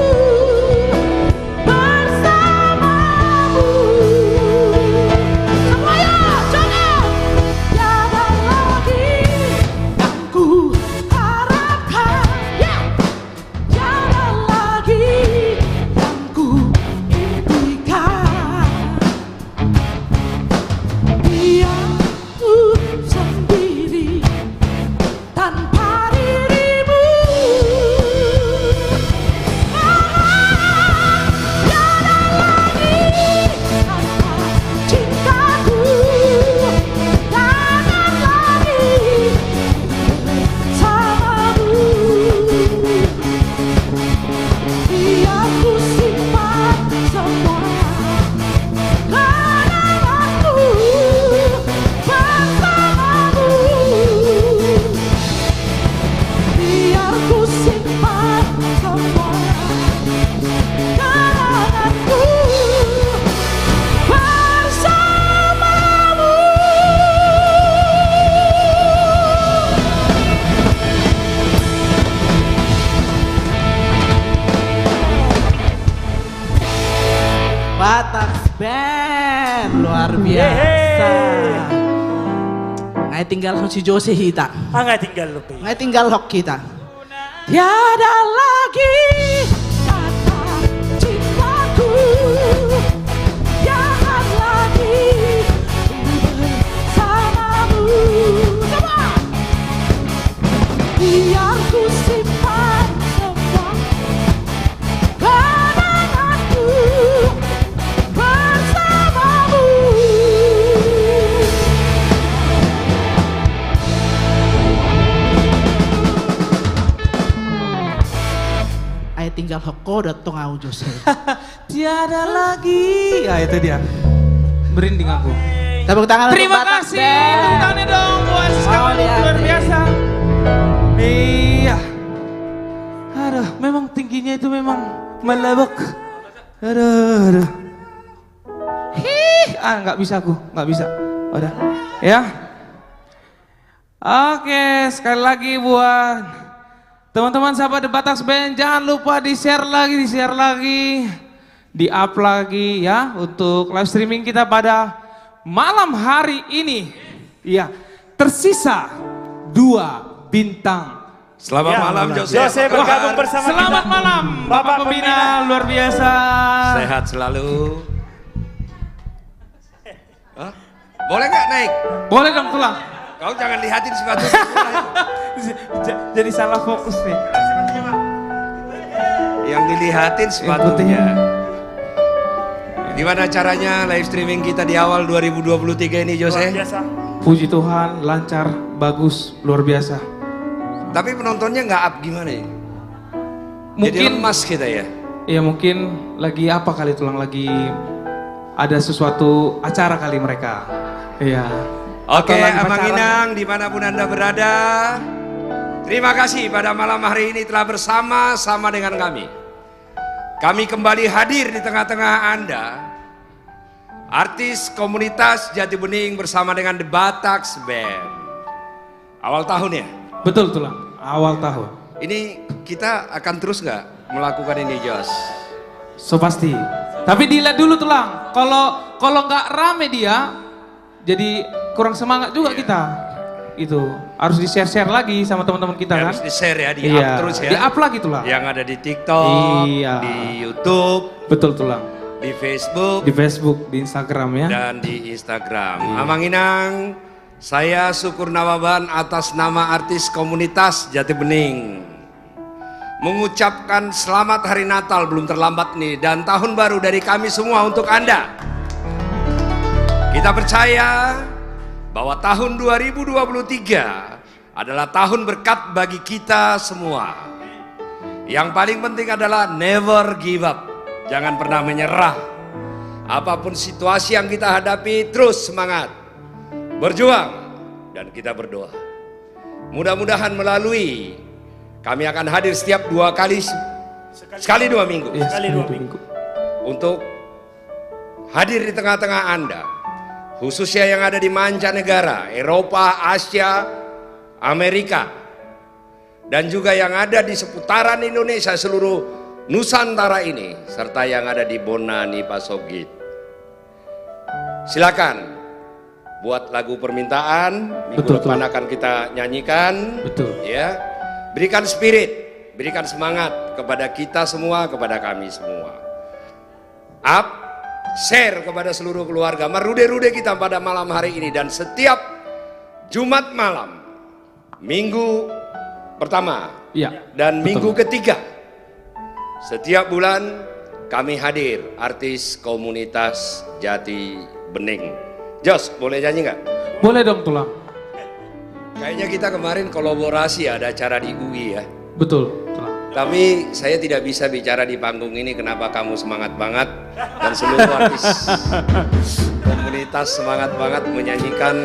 S9: bersamamu. Semuanya jangan. Tiada lagi yang ku harapkan, tiada lagi yang ku impikan. Biar ku sendiri tanpa dirimu. Tiada lagi tanpa cintaku, takkan lagi bersamamu. Biar ku simpan semua kenanganku bersamamu. Biar ku simpan semua kenanganku bersamamu.
S8: Bataks Band luar biasa. Ngai tinggal si Jose kita.
S2: Nggak tinggal lu, Pi.
S8: Ngai tinggal hok kita. Tiada lagi kata cintaku, jangan lagi bersamamu. Coba. Biar ku simpan semua kenanganku bersamamu. Ay tinggal hoko datang au Jose.
S1: Tiada lagi. Ya itu dia. Merinding aku.
S8: Tepuk tangan untuk
S1: Terima
S8: Bataks
S1: kasih.
S8: Band.
S1: Tepuk tangannya dong buat kawan
S8: lihat
S1: luar
S8: nih.
S1: biasa. Iya. Aduh, memang tingginya itu memang melebek. Aduh. Nggak bisa aku, nggak bisa. Udah, ya. Oke, sekali lagi buat teman-teman sahabat The Bataks Band, jangan lupa di-share lagi, di-up lagi ya untuk live streaming kita pada malam hari ini. Iya, tersisa 2 bintang.
S7: Selamat
S2: Ya,
S7: malam Jose.
S2: Jose bergabung bersama
S1: Selamat
S2: kita.
S1: malam Bapak Pembina luar biasa.
S7: Sehat selalu. Hah? Boleh nggak naik?
S1: Boleh dong tulang.
S7: Kau jangan lihatin sepatu.
S1: Jadi salah fokus nih.
S7: Yang dilihatin sepatunya. Gimana caranya live streaming kita di awal 2023 ini
S2: Luar
S7: Jose?
S2: biasa.
S1: Puji Tuhan, lancar, bagus, luar biasa.
S7: Tapi penontonnya nggak up gimana ya? Jadi
S1: Mungkin
S7: lemas kita ya?
S1: ya mungkin lagi apa kali tulang, lagi ada sesuatu acara kali mereka. Iya.
S7: Oke,
S1: Atau lagi
S7: Amang
S1: pacaran.
S7: Inang dimanapun Anda berada. Terima kasih pada malam hari ini telah bersama-sama dengan kami. Kami kembali hadir di tengah-tengah Anda. Artis komunitas Jati Bening bersama dengan The Bataks Band. Awal tahun ya?
S1: Betul tulang, awal tahun.
S7: Ini kita akan terus nggak melakukan ini Jos?
S1: So pasti. Tapi dilihat dulu tulang. Kalau nggak rame dia, jadi kurang semangat juga kita. itu. Harus di-share lagi sama teman-teman kita kan.
S10: Harus di-share ya, di-up terus ya.
S1: Di-up lagi tuh lah.
S10: Yang ada di TikTok,
S1: Iya.
S10: di YouTube,
S1: Betul tuh lah.
S10: di Facebook,
S1: Di Facebook, di Instagram ya.
S10: dan di Instagram. Amang Inang, saya Syukur Nawaban atas nama artis komunitas Jati Bening mengucapkan selamat hari Natal, belum terlambat nih, dan tahun baru dari kami semua untuk Anda. Kita percaya bahwa tahun 2023 adalah tahun berkat bagi kita semua. Yang paling penting adalah never give up. Jangan pernah menyerah. Apapun situasi yang kita hadapi, terus semangat. Berjuang dan kita berdoa. Mudah-mudahan melalui kami akan hadir setiap 2 kali sekali 2 minggu.
S1: Iya,
S2: Sekali 2 minggu.
S10: Untuk hadir di tengah-tengah Anda, khususnya yang ada di mancanegara, Eropa, Asia, Amerika, dan juga yang ada di seputaran Indonesia, seluruh Nusantara ini, serta yang ada di Bonani, Pasogit. Silakan buat lagu permintaan, minggu
S1: Betul,
S10: depan akan kita nyanyikan.
S1: Betul.
S10: Ya, berikan spirit, berikan semangat kepada kita semua, kepada kami semua. Up, share kepada seluruh keluarga, merude-rude kita pada malam hari ini, dan setiap Jumat malam, minggu pertama
S1: Iya.
S10: dan minggu ketiga, setiap bulan kami hadir, artis komunitas Jati Bening. Jos, boleh nyanyi nggak?
S1: Boleh dong tulang.
S10: Kayaknya kita kemarin kolaborasi, ada acara di UI ya.
S1: Betul tulang.
S10: Tapi saya tidak bisa bicara di panggung ini, kenapa kamu semangat banget dan seluruh artis komunitas semangat banget menyanyikan,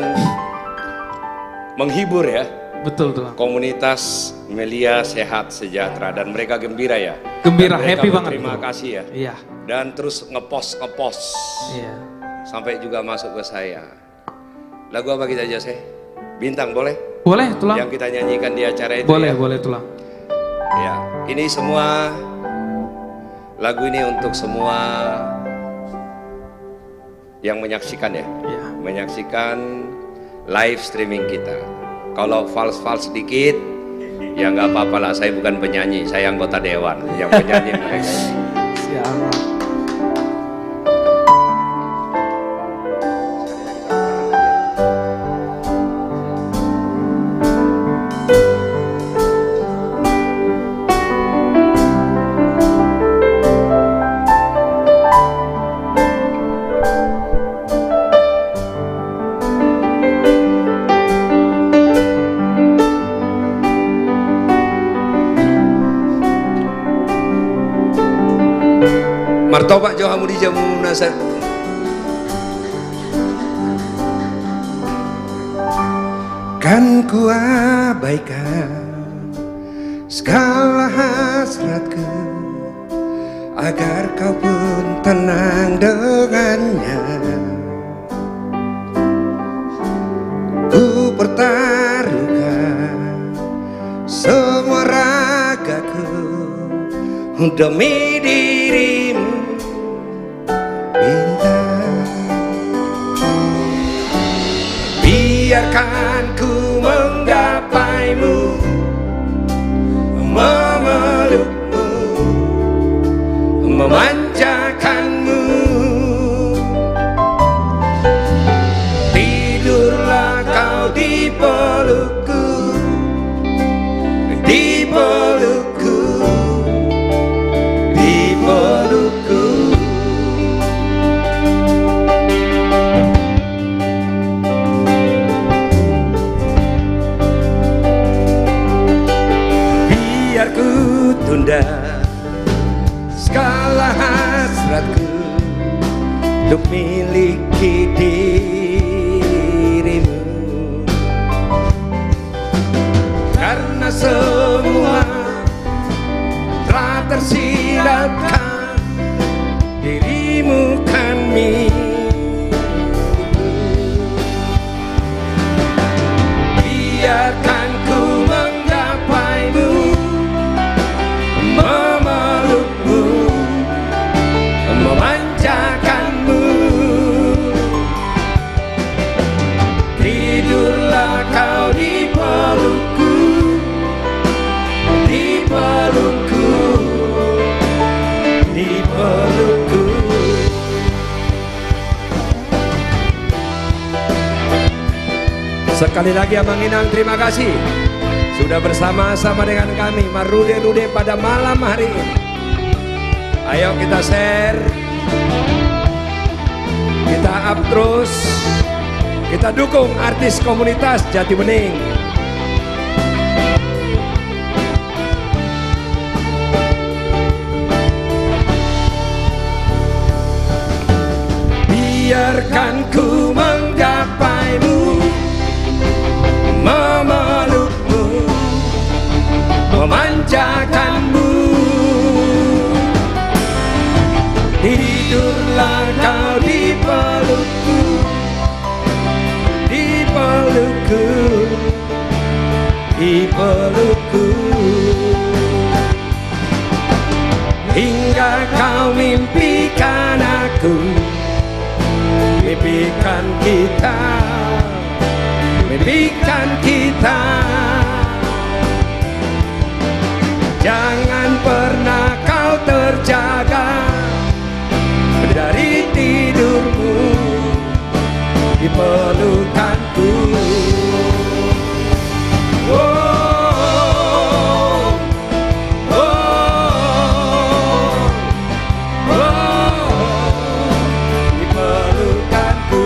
S10: menghibur ya.
S1: Betul tulang.
S10: Komunitas Melia Sehat Sejahtera, dan mereka gembira ya.
S1: Gembira,
S10: Dan mereka
S1: happy banget.
S10: Terima kasih ya.
S1: Iya.
S10: Dan terus ngepost
S1: Iya.
S10: sampai juga masuk ke saya. Lagu apa kita aja sih? Bintang boleh?
S1: Boleh tulang.
S10: Yang kita nyanyikan di acara itu.
S1: Boleh,
S10: ya?
S1: boleh tulang.
S10: Ya, ini semua lagu ini untuk semua yang menyaksikan ya.
S1: Iya.
S10: Menyaksikan live streaming kita. Kalau fals-fals sedikit, ya nggak apa-apa lah. Saya bukan penyanyi, saya anggota dewan. Yang penyanyi mereka.
S1: Siap.
S10: Martoba Johamudi Jamuna saya. Kan ku abaikan segala hasratku agar kau pun tenang dengannya. Ku pertaruhkan semua ragaku demi dirimu, bintang. Biarkan ku menggapaimu, memelukmu, memanjakanmu. Tidurlah kau di pelukku, di pelukku, di pelukku. Biar ku tunda segala hasratku untuk miliki dirimu, karena semua telah tersiratkan, dirimu kan milikku. Biarkan ku menggapaimu, memelukmu, memanjakanmu. Tidurlah kau di Sekali lagi Abang Inang terima kasih sudah bersama-sama dengan kami Marude-rude pada malam hari ini. Ayo kita share, kita up terus, kita dukung artis komunitas Jati Bening. Biarkan ku menggapaimu, memelukmu, memanjakanmu. Tidurlah kau di pelukku, di pelukku, di pelukku. Hingga kau mimpikan aku, mimpikan kita, mimpikan kita. Jangan pernah kau terjaga dari tidurmu di pelukanku. Oh, oh, oh, di pelukanku.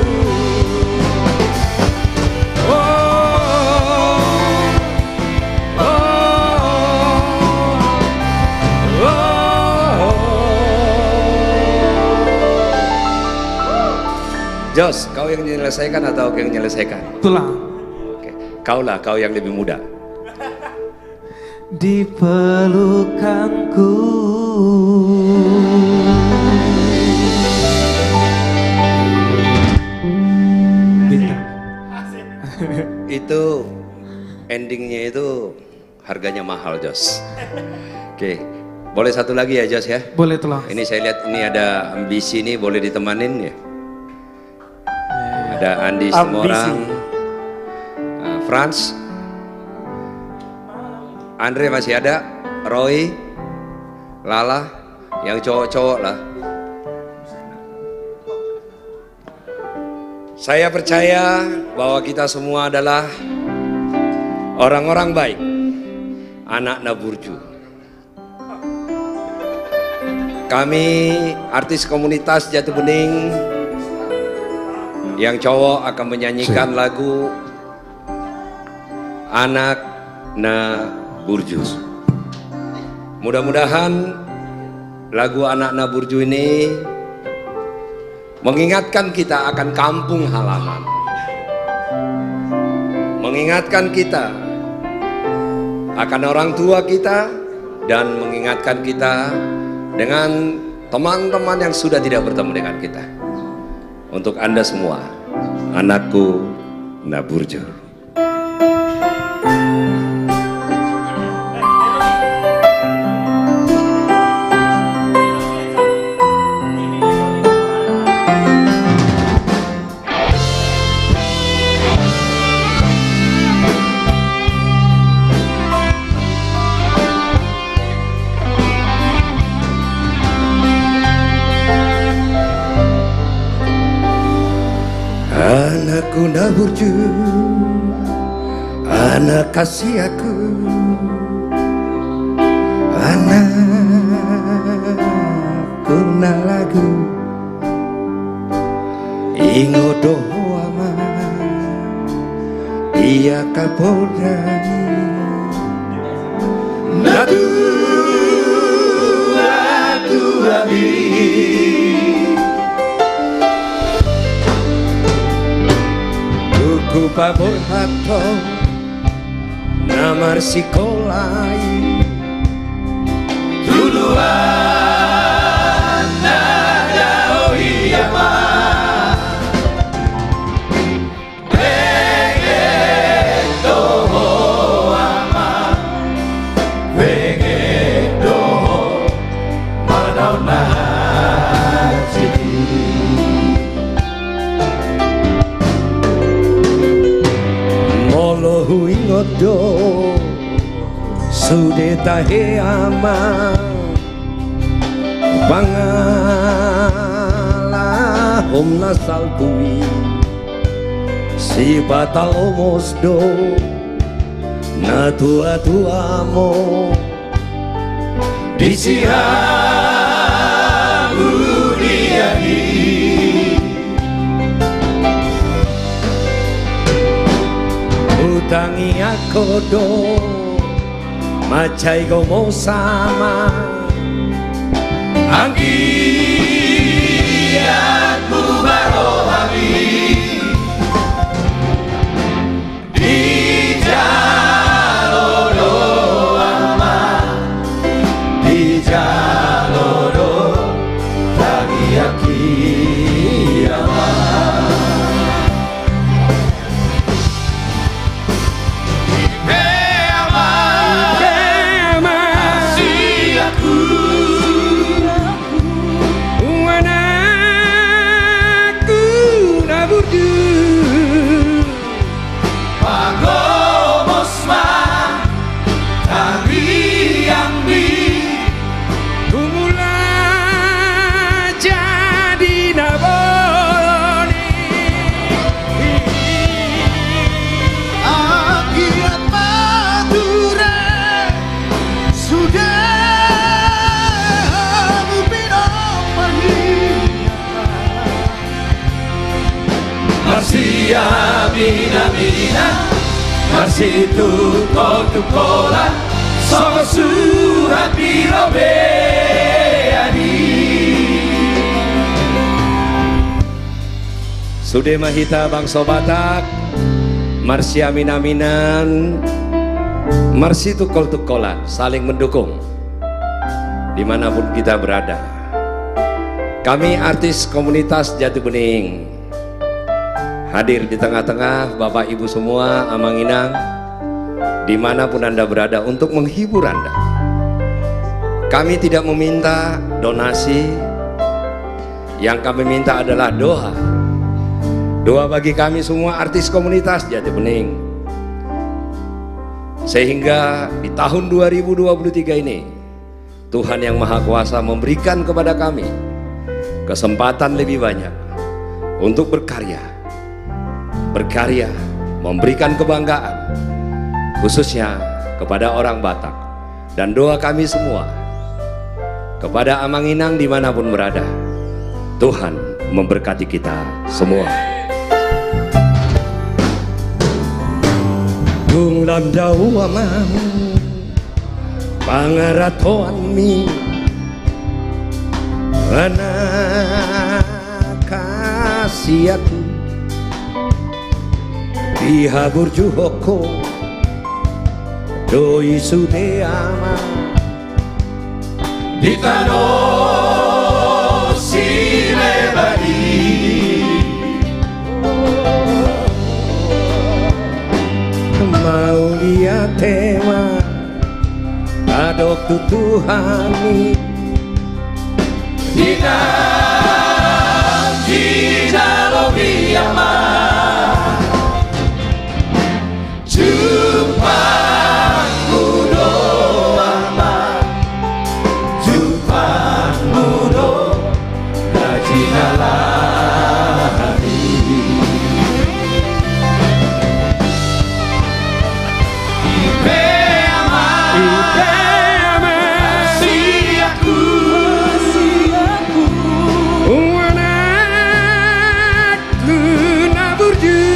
S10: Jos, kau yang menyelesaikan atau aku yang menyelesaikan?
S1: Itulah.
S10: Oke. Kaulah, kau yang lebih muda.
S1: Di pelukanku.
S10: Itu endingnya itu harganya mahal, Jos. Oke. Boleh satu lagi ya, Jos ya?
S1: Boleh tulah.
S10: Ini saya lihat ini ada ambisi nih, boleh ditemanin ya? Ada Andi Semorang, Franz, Andre masih ada, Roy, Lala, yang cowok-cowok lah. Saya percaya bahwa kita semua adalah orang-orang baik, anak Naburju. Kami artis komunitas Jati Bening yang cowok akan menyanyikan lagu Anak Naburju. Mudah-mudahan lagu Anak Naburju ini mengingatkan kita akan kampung halaman, mengingatkan kita akan orang tua kita, dan mengingatkan kita dengan teman-teman yang sudah tidak bertemu dengan kita. Untuk Anda semua, anakku Naburju. Anakku Naburju, anak kasih aku, anakku nalagu, ingo doama, iya kapolani, nadu abi. Ku pabor hato namar sikolai duluan nada oh iya ma begitu ama begitu madau naci. Molo ingodo sude tahe ama bangala hom nasal tui si batalomos do na tua-tuamo di siamu diani utangi aku do macai gomo sama angki aku barohami di jaloro ama di jaloro lagi akiama mina masih tukola so surat birobeani Sude mahita bangsa Batak marsi amin-aminan marsi tukol-tukolan saling mendukung dimanapun kita berada. Kami artis komunitas Jati Bening hadir di tengah-tengah Bapak Ibu semua, Amanginang, dimanapun Anda berada untuk menghibur Anda. Kami tidak meminta donasi, yang kami minta adalah doa. Doa bagi kami semua artis komunitas Jati Bening. Sehingga di tahun 2023 ini, Tuhan Yang Maha Kuasa memberikan kepada kami kesempatan lebih banyak untuk berkarya, memberikan kebanggaan khususnya kepada orang Batak. Dan doa kami semua kepada Amanginang dimanapun berada, Tuhan memberkati kita semua. Gung landau amang pangaratoan mi anak kasih aku dihabur juhoko doi sude ama ditano silebadi mau lihat tema adok tutuhani dina lobi ama jumpa mudo ama jumpa mudo rajinalari ipe ama si aku anakku naburju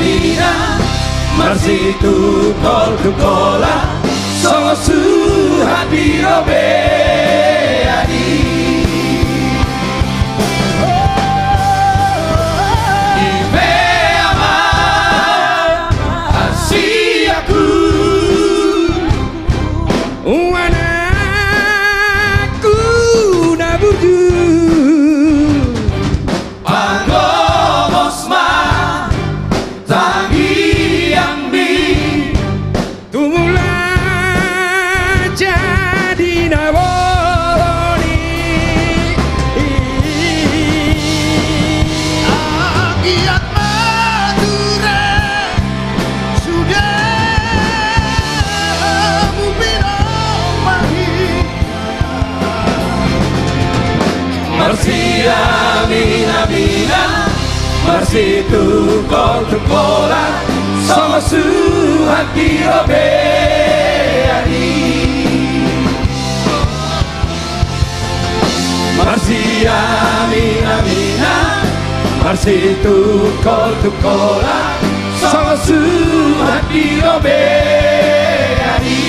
S10: Mina marsi tukol-tukola so suhat birobeani ibe ama asiaku anakku naburju pangomos ma
S1: amin aminan Marsitu kol tengkolan Sama suhati robeani Marsi amin aminan Marsitu kol tengkolan Sama suhati robeani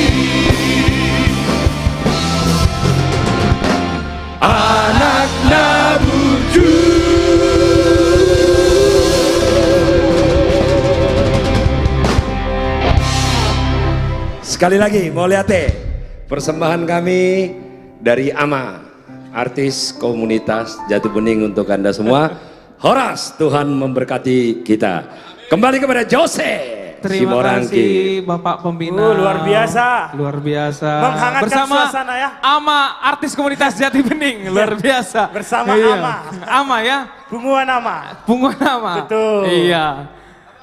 S1: Anak Nabuju
S10: Sekali lagi mau lihat persembahan kami dari AMA, artis komunitas Jati Bening untuk Anda semua. Horas, Tuhan memberkati kita. Kembali kepada Jose.
S1: Terima kasih Bapak Pembina.
S2: Luar biasa.
S1: Luar biasa.
S2: Menghangatkan
S1: Bersama
S2: suasana ya.
S1: Ama, artis komunitas Jati Bening. Luar biasa.
S2: Bersama
S1: Iya.
S2: Ama.
S1: Ama ya.
S2: Bunguan Ama.
S1: Bunguan Ama.
S2: Betul.
S1: Iya.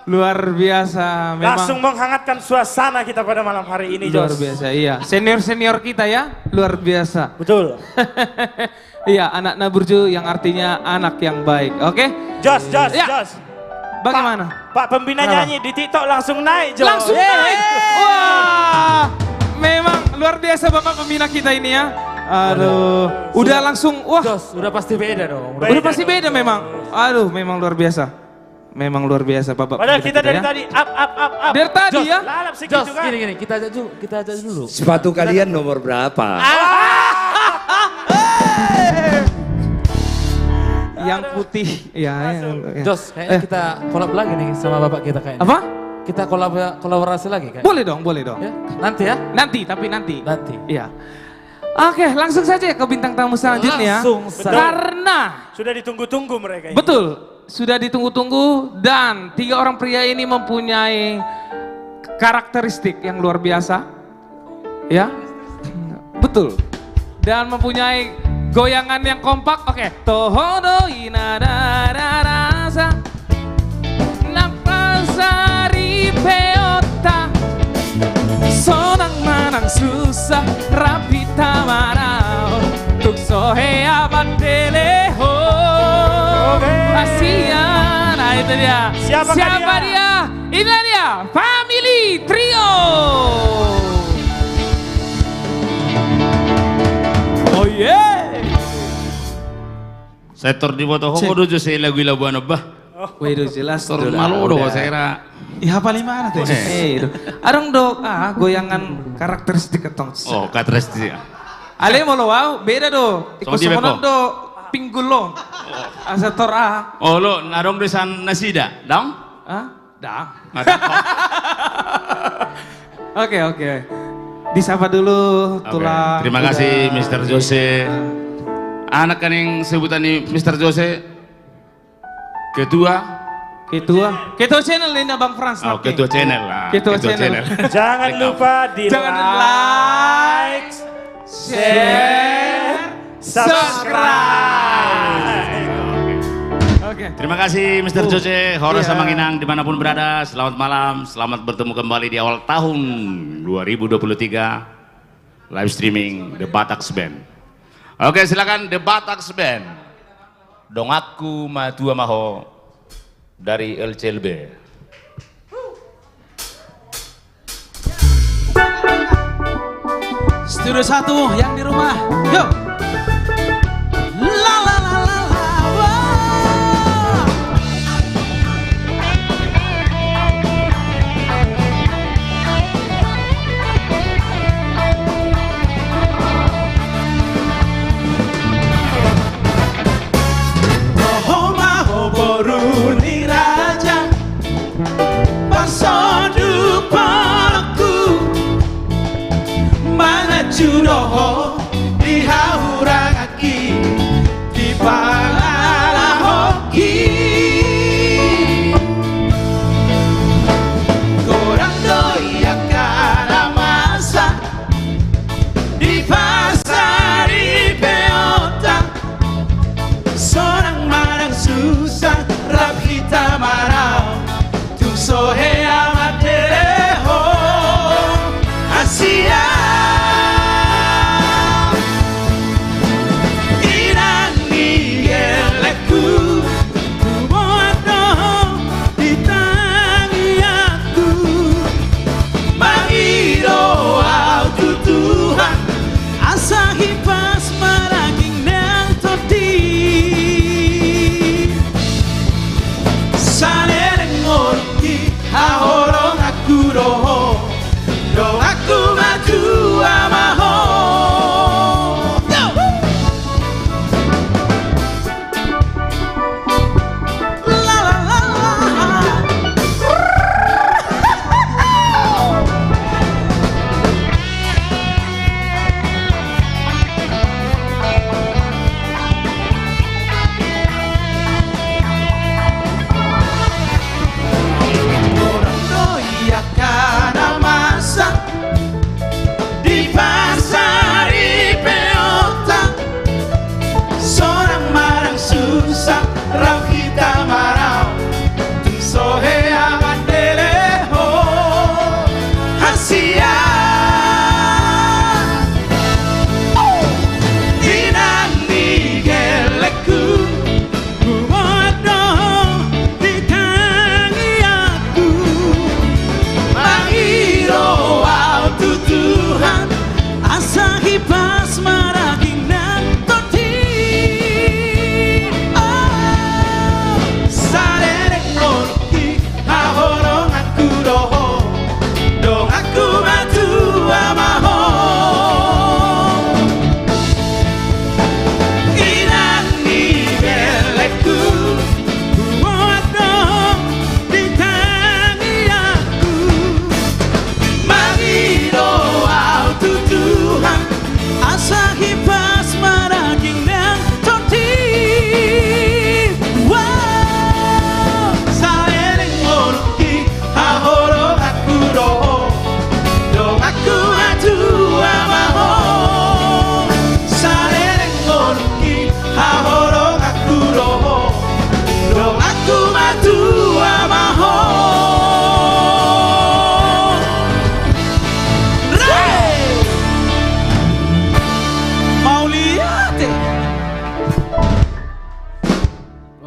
S1: Luar biasa. Memang
S2: Langsung menghangatkan suasana kita pada malam hari ini,
S1: luar
S2: Jos.
S1: biasa. Iya. Senior-senior kita ya. Luar biasa.
S2: Betul.
S1: Iya, anak Naburju yang artinya anak yang baik. Oke?
S2: Jos.
S1: Ya.
S2: Jos.
S1: Bagaimana?
S2: Pak Pembina
S1: Kenapa?
S2: nyanyi di TikTok langsung naik, Jos.
S1: Langsung naik. Wah, memang luar biasa Bapak Pembina kita ini ya. Aduh, udah langsung, wah,
S3: Jos, udah pasti beda dong.
S1: udah pasti beda memang. Aduh, memang luar biasa. Memang luar biasa Bapak
S2: Padahal
S1: Pembina
S2: kita dari
S1: ya.
S2: tadi up.
S1: Dari tadi
S3: Jos,
S1: ya.
S2: Lalap segitu
S3: Jos,
S2: kan.
S3: gini, kita ajak dulu.
S10: Sepatu kalian nomor berapa?
S1: Yang putih, ya.
S3: Jos, kayaknya kita collab lagi nih sama bapak kita kayaknya.
S1: Apa?
S3: Kita kolaborasi lagi kayaknya.
S1: Boleh dong, boleh dong.
S3: Ya? Nanti ya?
S1: Nanti, tapi nanti.
S3: Nanti.
S1: Iya. Oke, langsung saja ke bintang tamu selanjutnya.
S3: Langsung saja.
S1: Karena
S2: Sudah ditunggu-tunggu mereka ini.
S1: betul, sudah ditunggu-tunggu dan 3 orang pria ini mempunyai karakteristik yang luar biasa. Ya. Betul. Dan mempunyai goyangan yang kompak. Oke. Tohono inadadadasa napasari peota sonang manang susah rapita marao tuk sohea bandeleho. Kasihan. Nah itu dia.
S2: Siapa
S1: dia? Inilah dia, Family Trio. Oh yeah.
S11: Setor di boto ho do Jose lagu-lagu ano ba?
S1: Wih, jelas.
S11: Tor malu do saya kira.
S5: Iya paling mana tuh?
S1: Arong dok, goyangan karakteristik ketong.
S11: Oh, katres dia.
S1: Ale mo lo wow, beda do. Iko
S11: Sama di
S1: sumonod
S11: Beko?
S1: do, pinggulong. Asa tor
S11: Oh lo, narong desan nasida, dong?
S1: Dah.
S11: Ada.
S1: Oke. Disapa dulu,
S11: Oke,
S1: tulang.
S11: terima kasih Mr. Jose. Anak kan yang sebutan nih Mr. Jose. Ketua.
S1: Ketua channel ini Bang Frans.
S11: Oh, ketua channel lah.
S1: Ketua channel.
S2: Jangan lupa di like, share, subscribe.
S1: Oke.
S11: Terima kasih Mr. Jose, Horas Samanginang dimanapun berada. Selamat malam, selamat bertemu kembali di awal tahun 2023. Live streaming The Bataks Band. Oke, silakan The Bataks Band. Dongaku matua maho dari LCLB.
S5: Studio 1 yang di rumah, yuk. La la la la la, wah. Roho maho boruni raja, pasodu palaku. Mana judoho di hawa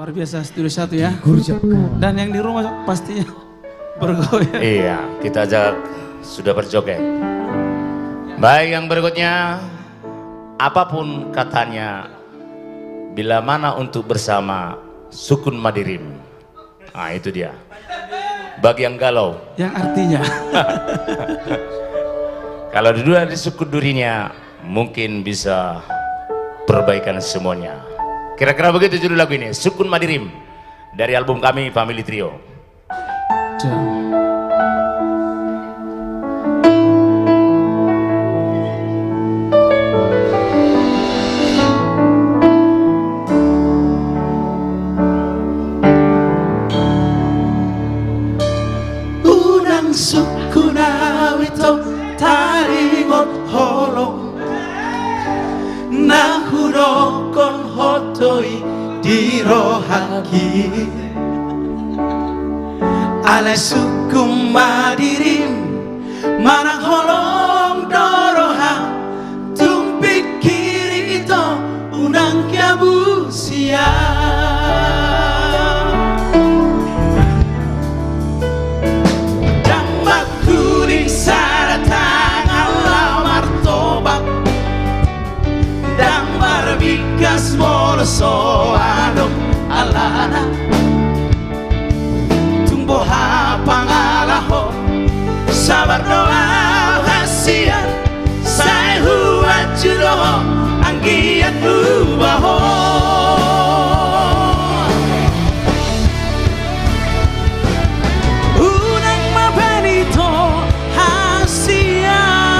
S5: Luar biasa studio 1 ya. Dan yang di rumah pastinya bergoyang.
S11: Iya, kita ajak sudah berjoget. Baik, yang berikutnya, apapun katanya, bila mana untuk bersama, sukun madirim. Nah itu dia. Bagi yang galau.
S5: Yang artinya.
S11: Kalau dua di suku durinya, mungkin bisa perbaikan semuanya. Kira-kira begitu judul lagu ini, Sukun Madirim, dari album kami Family Trio.
S5: Unang suku nawito taringot holong nahurokon hotoi dirohaki ala suku madirim manang holong doroha tumpik kiri itu unang kiabusia Bigas moloso adong alana tumbuh pangalaho sabar doa hasian saya huat judo anggiat ubaho unang mabanito hasian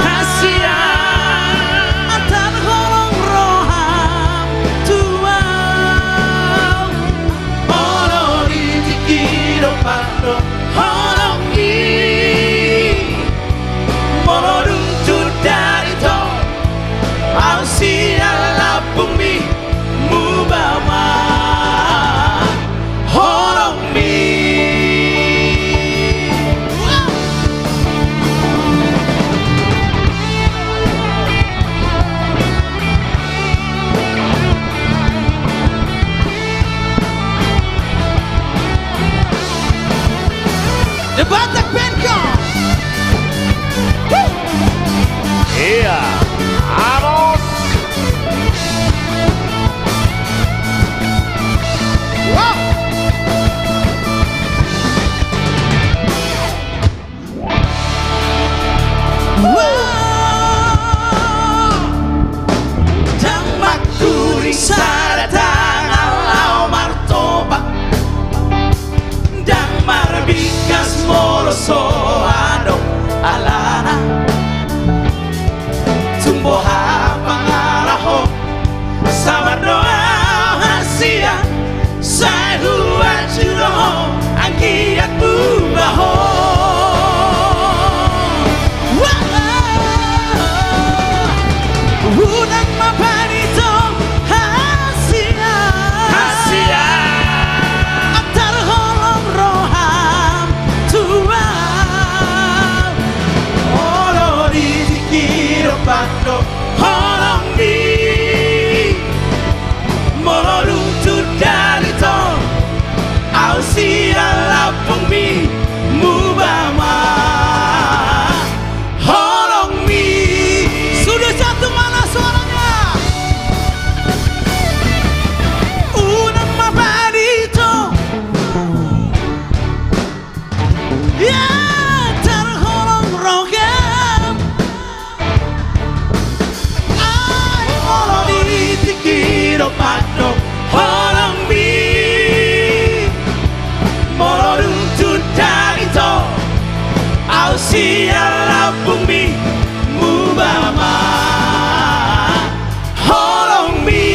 S5: The Batak Band Camp.
S11: Iya, vamos.
S5: Wow. Jamak turing sadatang alau martoba dan marbikas moloso adong alana tumbuh pangaraho sabar doa hasian saya huat judo angkiat bubaho unang mapanito hasian antar holong roham tua olo dikiro pando holong di molorung tudalito ausia lapung mi mubama holong mi sudah satu mana suaranya unang mapanito ya terholong rogam ay olo ditikiro pado holong bi molorung tudalito ausia lapung mi mubama holong mi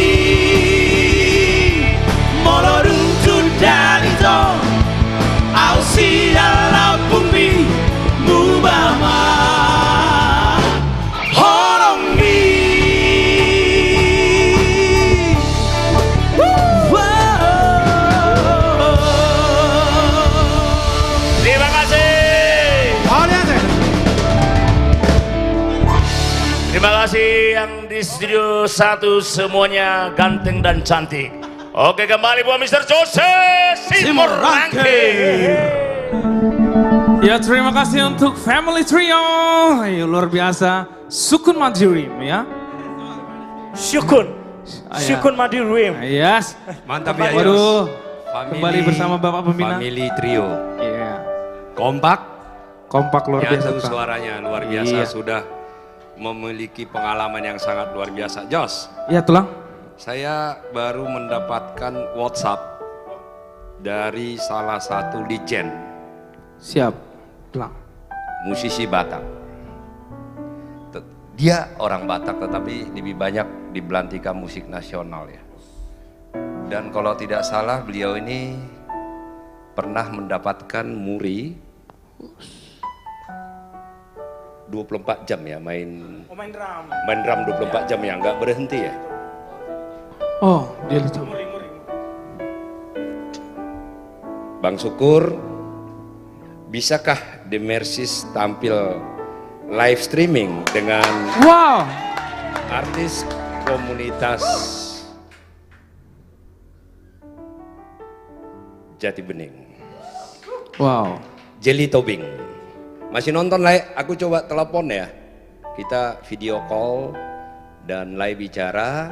S5: molorung tudalito ausia lapung mi mubama holong mi
S11: Terima kasih. Terima kasih yang di studio 1 semuanya ganteng dan cantik. Oke, kembali buat Mr. Jose Simorangke.
S1: Ya, terima kasih untuk Family Trio. Ayo, luar biasa. Sukun Madirim ya.
S2: Syukun Madirim.
S1: Yes.
S10: Mantap ya,
S1: Waduh.
S10: Family,
S1: Kembali bersama Bapak Pembina.
S10: Family Trio.
S1: Iya.
S10: Kompak
S1: luar biasa.
S10: nyatu
S1: Pak.
S10: suaranya luar biasa,
S1: Iya.
S10: sudah memiliki pengalaman yang sangat luar biasa. Jos,
S1: Iya, Tulang.
S10: saya baru mendapatkan WhatsApp dari salah satu legend
S1: Siap. Tulang.
S10: musisi Batak. Dia orang Batak tetapi lebih banyak di belantika musik nasional ya. Dan kalau tidak salah beliau ini pernah mendapatkan muri 24 jam ya main drum 24 jam ya, nggak berhenti ya.
S1: Oh, dia lucu.
S10: Bang Syukur, bisakah The Mercies tampil live streaming dengan artis komunitas Jati Bening?
S1: Wow.
S10: Jelly Tobing. Masih nonton lah? Aku coba telepon ya. Kita video call dan live bicara.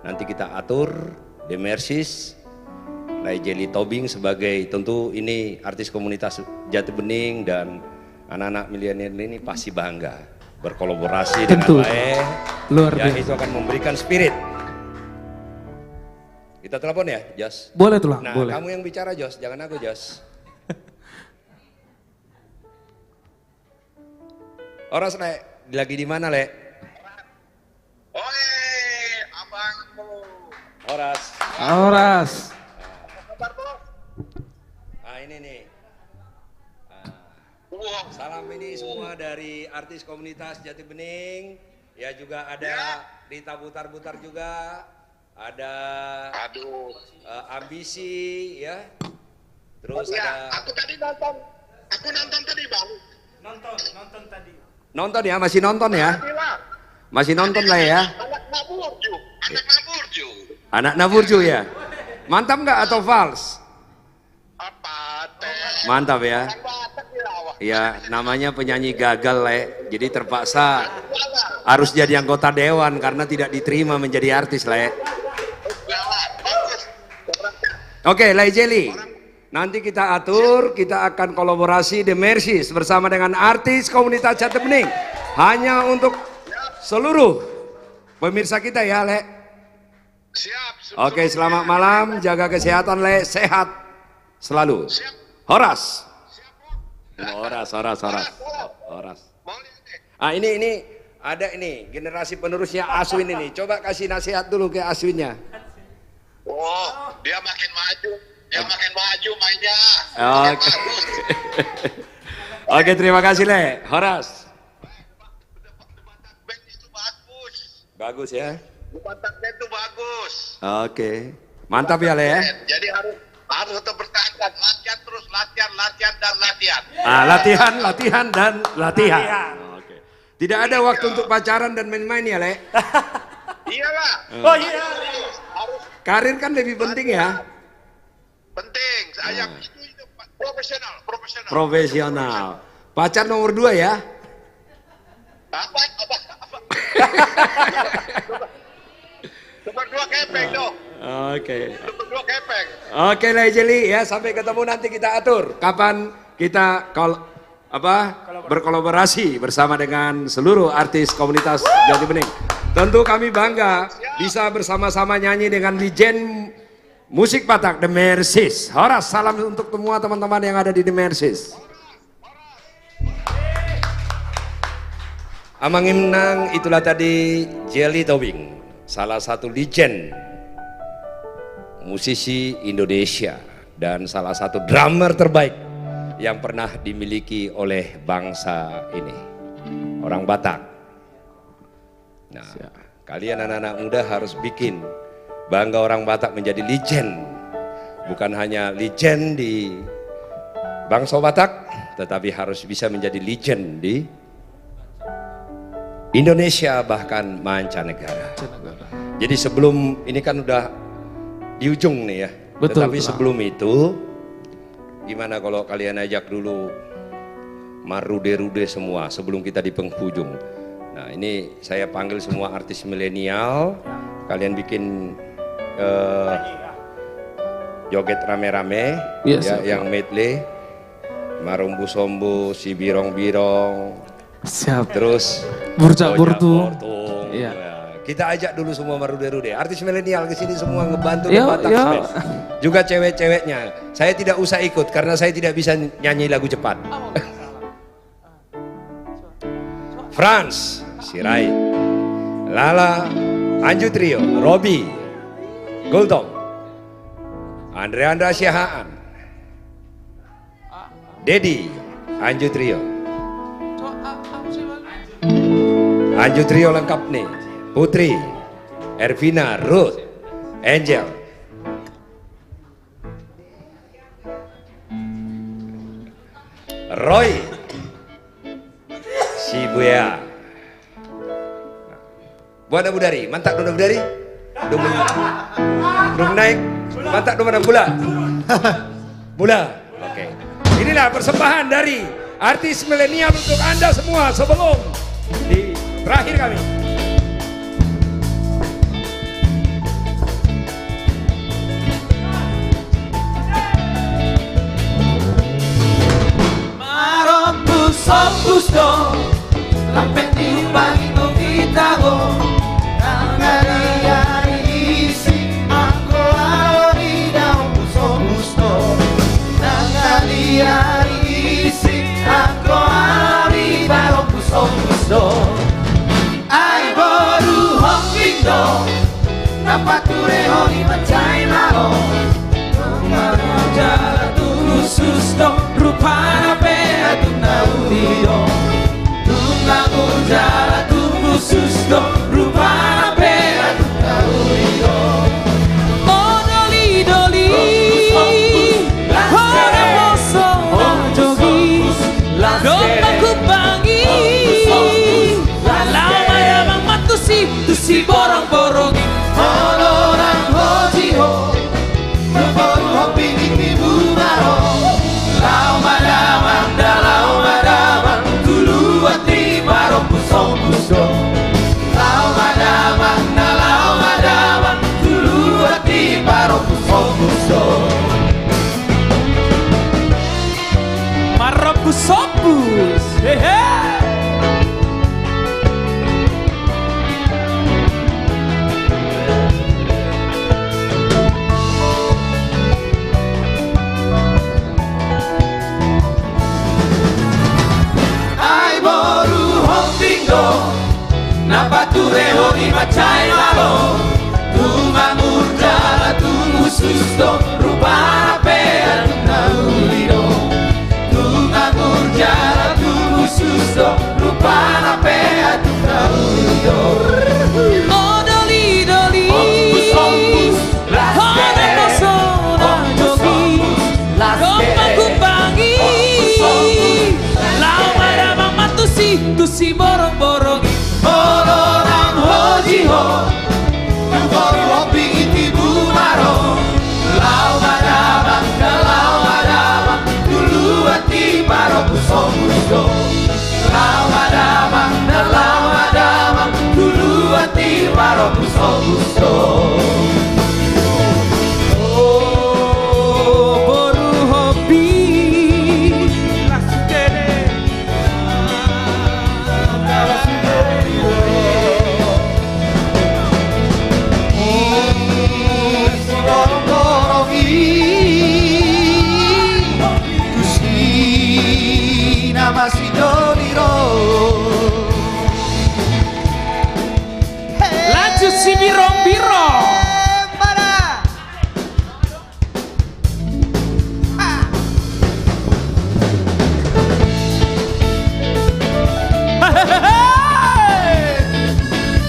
S10: Nanti kita atur The Mercies, Jelly Tobing sebagai, tentu ini artis komunitas Jati Bening dan anak-anak milenial ini pasti bangga berkolaborasi
S1: Tentu.
S10: dengan Lai.
S1: Luar
S10: Ya,
S1: biasa.
S10: itu akan memberikan spirit. Kita telepon ya, Jos?
S1: Boleh, Tulang.
S10: Nah,
S1: Boleh.
S10: kamu yang bicara, Jos, jangan aku, Jos. Horas, Le, lagi di mana, Le? Horas.
S1: Horas.
S10: Ah, ini nih. Salam ini semua dari artis komunitas Jati Bening. Ya, juga ada Rita Butar-Butar juga. Ada Ambisi ya. Terus ada
S12: aku nonton tadi Bang.
S2: Nonton tadi.
S10: Nonton ya, masih nonton ya? Masih nonton lah ya. Anak Naburju ya. Mantap nggak atau fals? Mantap ya. Ya, namanya penyanyi gagal Le. Jadi terpaksa harus jadi anggota dewan karena tidak diterima menjadi artis Le. Oke, Lai Jelly. Nanti kita atur, kita akan kolaborasi The Mercies bersama dengan artis komunitas Jati Bening. Hanya untuk seluruh pemirsa kita ya, Le. Oke, selamat malam, jaga kesehatan, Le. Sehat selalu. Horas. Horas. Ah, ini ada ini generasi penerusnya Aswin ini. Coba kasih nasihat dulu ke Aswinnya.
S12: Oh, dia makin maju mainnya.
S10: Oke. Oke, terima kasih Le. Horas. Bagus ya.
S12: Batak Band itu bagus.
S10: Oke. Mantap ya Le ya.
S12: Jadi harus tetap bertahan, latihan terus, latihan dan latihan.
S10: Ah, latihan dan latihan. Oke. Tidak ada waktu untuk pacaran dan main-main ya Le.
S12: Iyalah.
S2: Oh iya.
S10: Karir kan lebih penting ya.
S12: Penting. Saya itu profesional.
S10: Profesional. Pacar nomor 2 ya.
S12: Apa? Nomor 2 kepeng dong.
S10: Oke.
S12: Nomor 2 kepeng.
S10: Oke Lai Jelly ya, sampai ketemu nanti kita atur kapan kita berkolaborasi bersama dengan seluruh artis komunitas Jati Bening. Tentu kami bangga bisa bersama-sama nyanyi dengan legend musik Batak The Mercies. Horas, salam untuk semua teman-teman yang ada di The Mercies. Amang Imnang, itulah tadi Jelly Tobing, salah satu legend musisi Indonesia dan salah satu drummer terbaik yang pernah dimiliki oleh bangsa ini, orang Batak. Nah, kalian anak-anak muda harus bikin bangga orang Batak menjadi legend, bukan hanya legend di bangsa Batak, tetapi harus bisa menjadi legend di Indonesia bahkan mancanegara. Jadi sebelum ini kan udah di ujung nih ya.
S5: Betul,
S10: Tetapi
S5: betul.
S10: sebelum itu, gimana kalau kalian ajak dulu marude-rude semua sebelum kita di penghujung. Nah ini saya panggil semua artis milenial, kalian bikin joget rame-rame,
S5: Yes,
S10: ya,
S5: siap.
S10: yang medley, marumbu sombu, si birong-birong,
S5: Siap.
S10: terus
S5: Burcak
S10: Bojak
S5: burtu.
S10: Bortung.
S5: Iya.
S10: Ya, kita ajak dulu semua marude-rude, artis milenial ke sini semua ngebantu
S5: Yo,
S10: Batak
S5: yo.
S10: Band. Juga cewek-ceweknya. Saya tidak usah ikut karena saya tidak bisa nyanyi lagu cepat. Franz Sirait, Lala, Anju Trio, Robi, Gultom, Andra Syahaan, Dedi, Anju Trio. Anju Trio lengkap nih. Putri, Ervina, Ruth, Angel. Roy, Shibuya. Buat Abu Dari, mantap Abu Dari. Belum naik, mantap mana Bula. Bula. Oke. Inilah persembahan dari artis milenial untuk Anda semua sebelum di terakhir kami.
S9: Marompus opus do Lampeti ubangito kitago Nangari isi Ako ari daw opus do Nangari isi Ako ari daw opus do Ay boru hopping do Napature honi macai malo Jala tusus do Rupana pea tunaulido Tunangun jala tusus do Rupana pea tunaulido Oh doli doli Hora poso jogi Domba kubangi Lama yamang matusi Tusi borong-borongi Olorang hoji ho Berburu hobi di bumaro Lau madamang dalau madamang Dulu ati barong pusong puso Lau madamang dalau madamang Dulu ati barong pusong puso
S1: Marapus sopus. Hehe.
S9: Ai boru hompingo Napature honi macai malo Tumamur jala tumususto Rupana pea tunaulido Tumamur jala tumususto Rupana pea tunaulido Oh doli doli Ompus ompus Hona poso jogi Domba kubangi Lau madamang matusi Tusi borong-borong Olorang hoji ho Nangkori hobi iti bumaro Lau madamang dalau madamang Dulu ati baro pusong puso Lau madamang dalau madamang Dulu ati baro pusong puso Oh boru hobi
S1: Lanjut si birong-birong.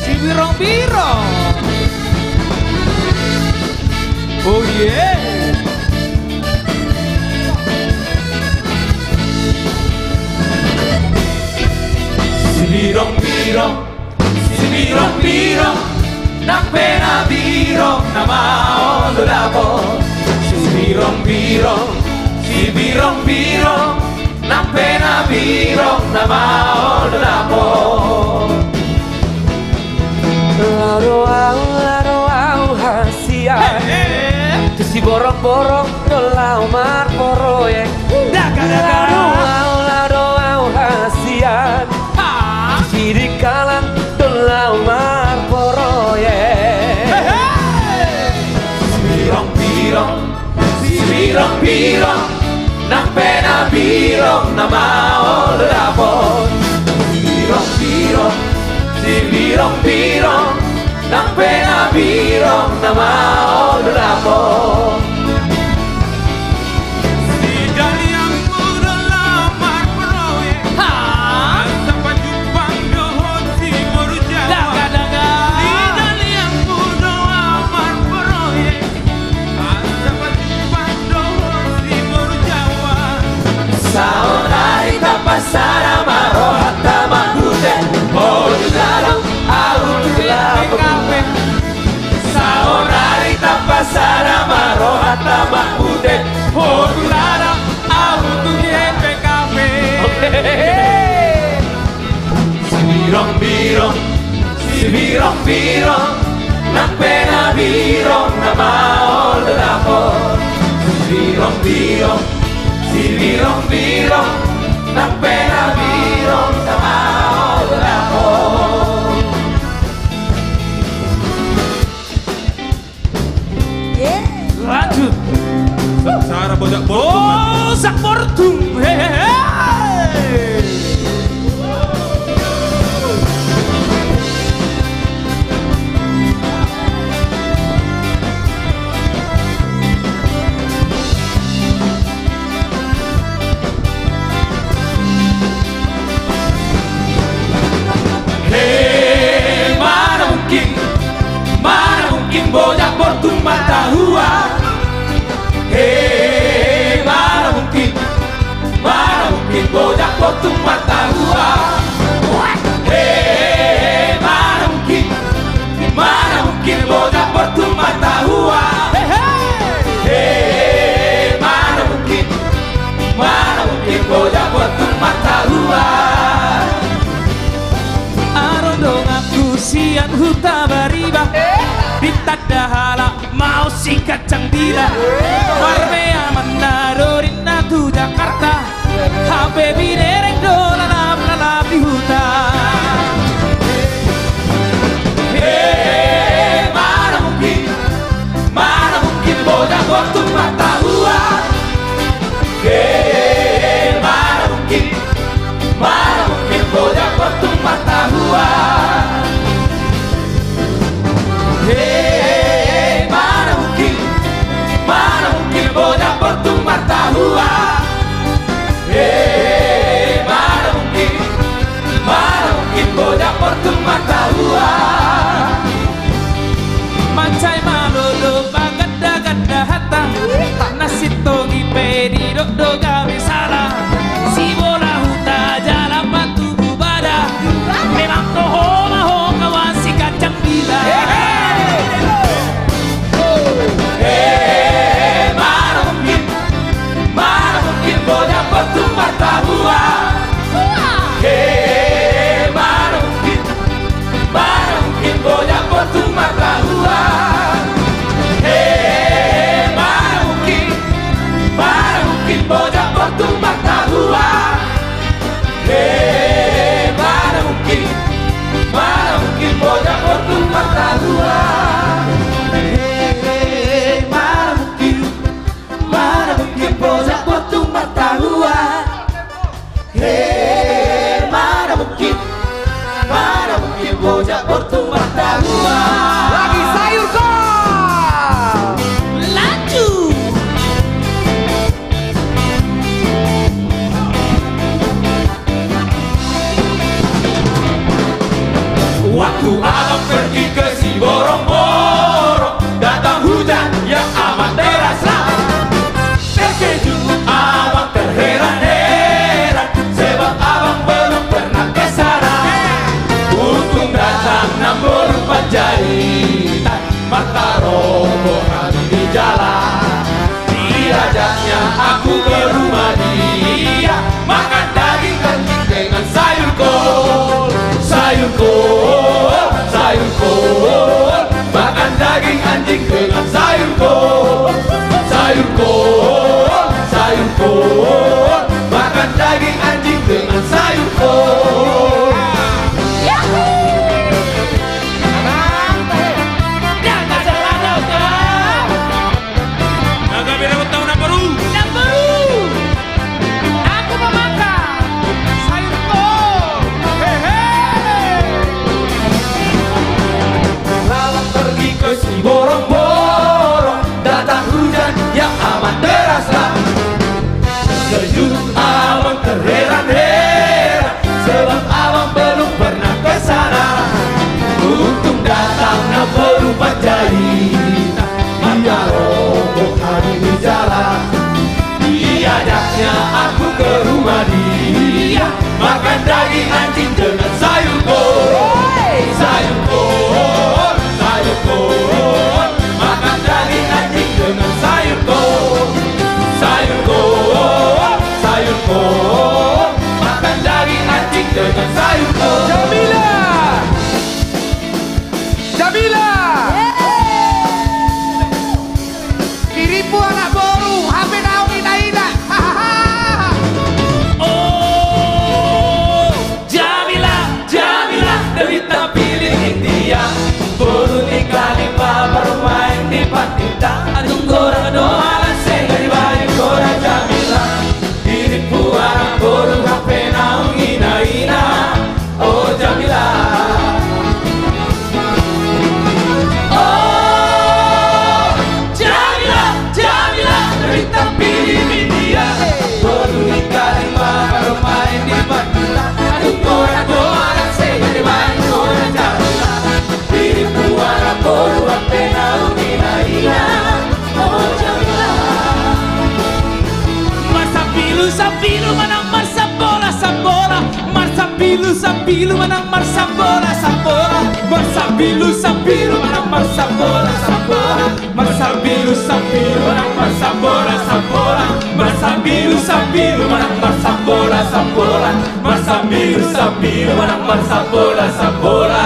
S1: Si birong-birong. Oh yeah.
S9: Si birong-birong Si birong-birong Nak pena birong Na maolo da mau dapur. Laro hasian tu si borong-borong dolau mar poroyek. Laro hasian si di kalan dolau mar poroyek. Birong-birong nang pena birong na mau dapur. Birong-birong nang pena birong na mau dapur. Si galiang muda lamar proyek. Sampai jumpa dohon si baru jawa. Si galiang muda lamar proyek. Sampai jumpa dohon si baru jawa. Saudari tapasara marohata magute. Oh dalam Saudari tapasara marohata magute. Oh dalam auto PKP. Si birong-birong nang pena birong na mau dapur. Si birong-birong nang pena birong na mau dapur.
S1: Lanjut. Sengsara bojak bortung.
S9: Mana mungkin bojak bortung mata hua. Mana mungkin bojak bortung mata hua. Mana mungkin bojak bortung mata hua. Mana mungkin bojak bortung mata hua.
S1: Arondong aku sian huta bariba. Ditadahala mau si kacang dila. Marbea mandarorin tu Jakarta. Habibi dereng do lalap di hutan.
S9: Mana mungkin bojak bortung mata hua. Mana mungkin bojak bortung mata hua. Mana mungkin bojak bortung mata hua. Mana mungkin pandita Adungora doa segari baik kora jamila Diriku anak bodoh hape naung ina-ina Oh Jamila Oh Jamila, Jamila Derita pilih dia Bodoh nikah di baru main di pandita Adungora doa segari baik kora jamila Diriku anak bodoh hape naung ina-ina Oh Jamila Marsapilu menang Marsa bola Sambola Marsapilu menang Marsa bola Sambola Marsapilu menang Marsa bola Sambola Marsapilu menang Marsa bola Sambola Marsapilu menang Marsa bola Sambola Marsapilu menang Marsa bola Sambola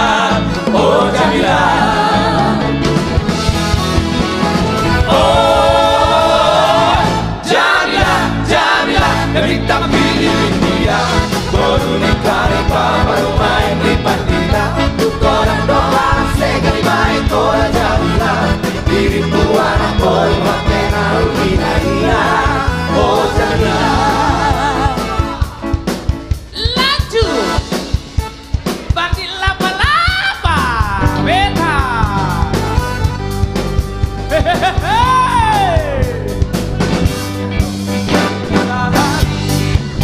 S9: Oh Jamila Oh Jamila Jamila Derita pilih dia Baru nikah baru main di pandita Korang doa sekali baik kora Jamila Diriku anak bodoh hati naung ina-ina Oh Jamila Lanjut Bagi lapa-lapa Beta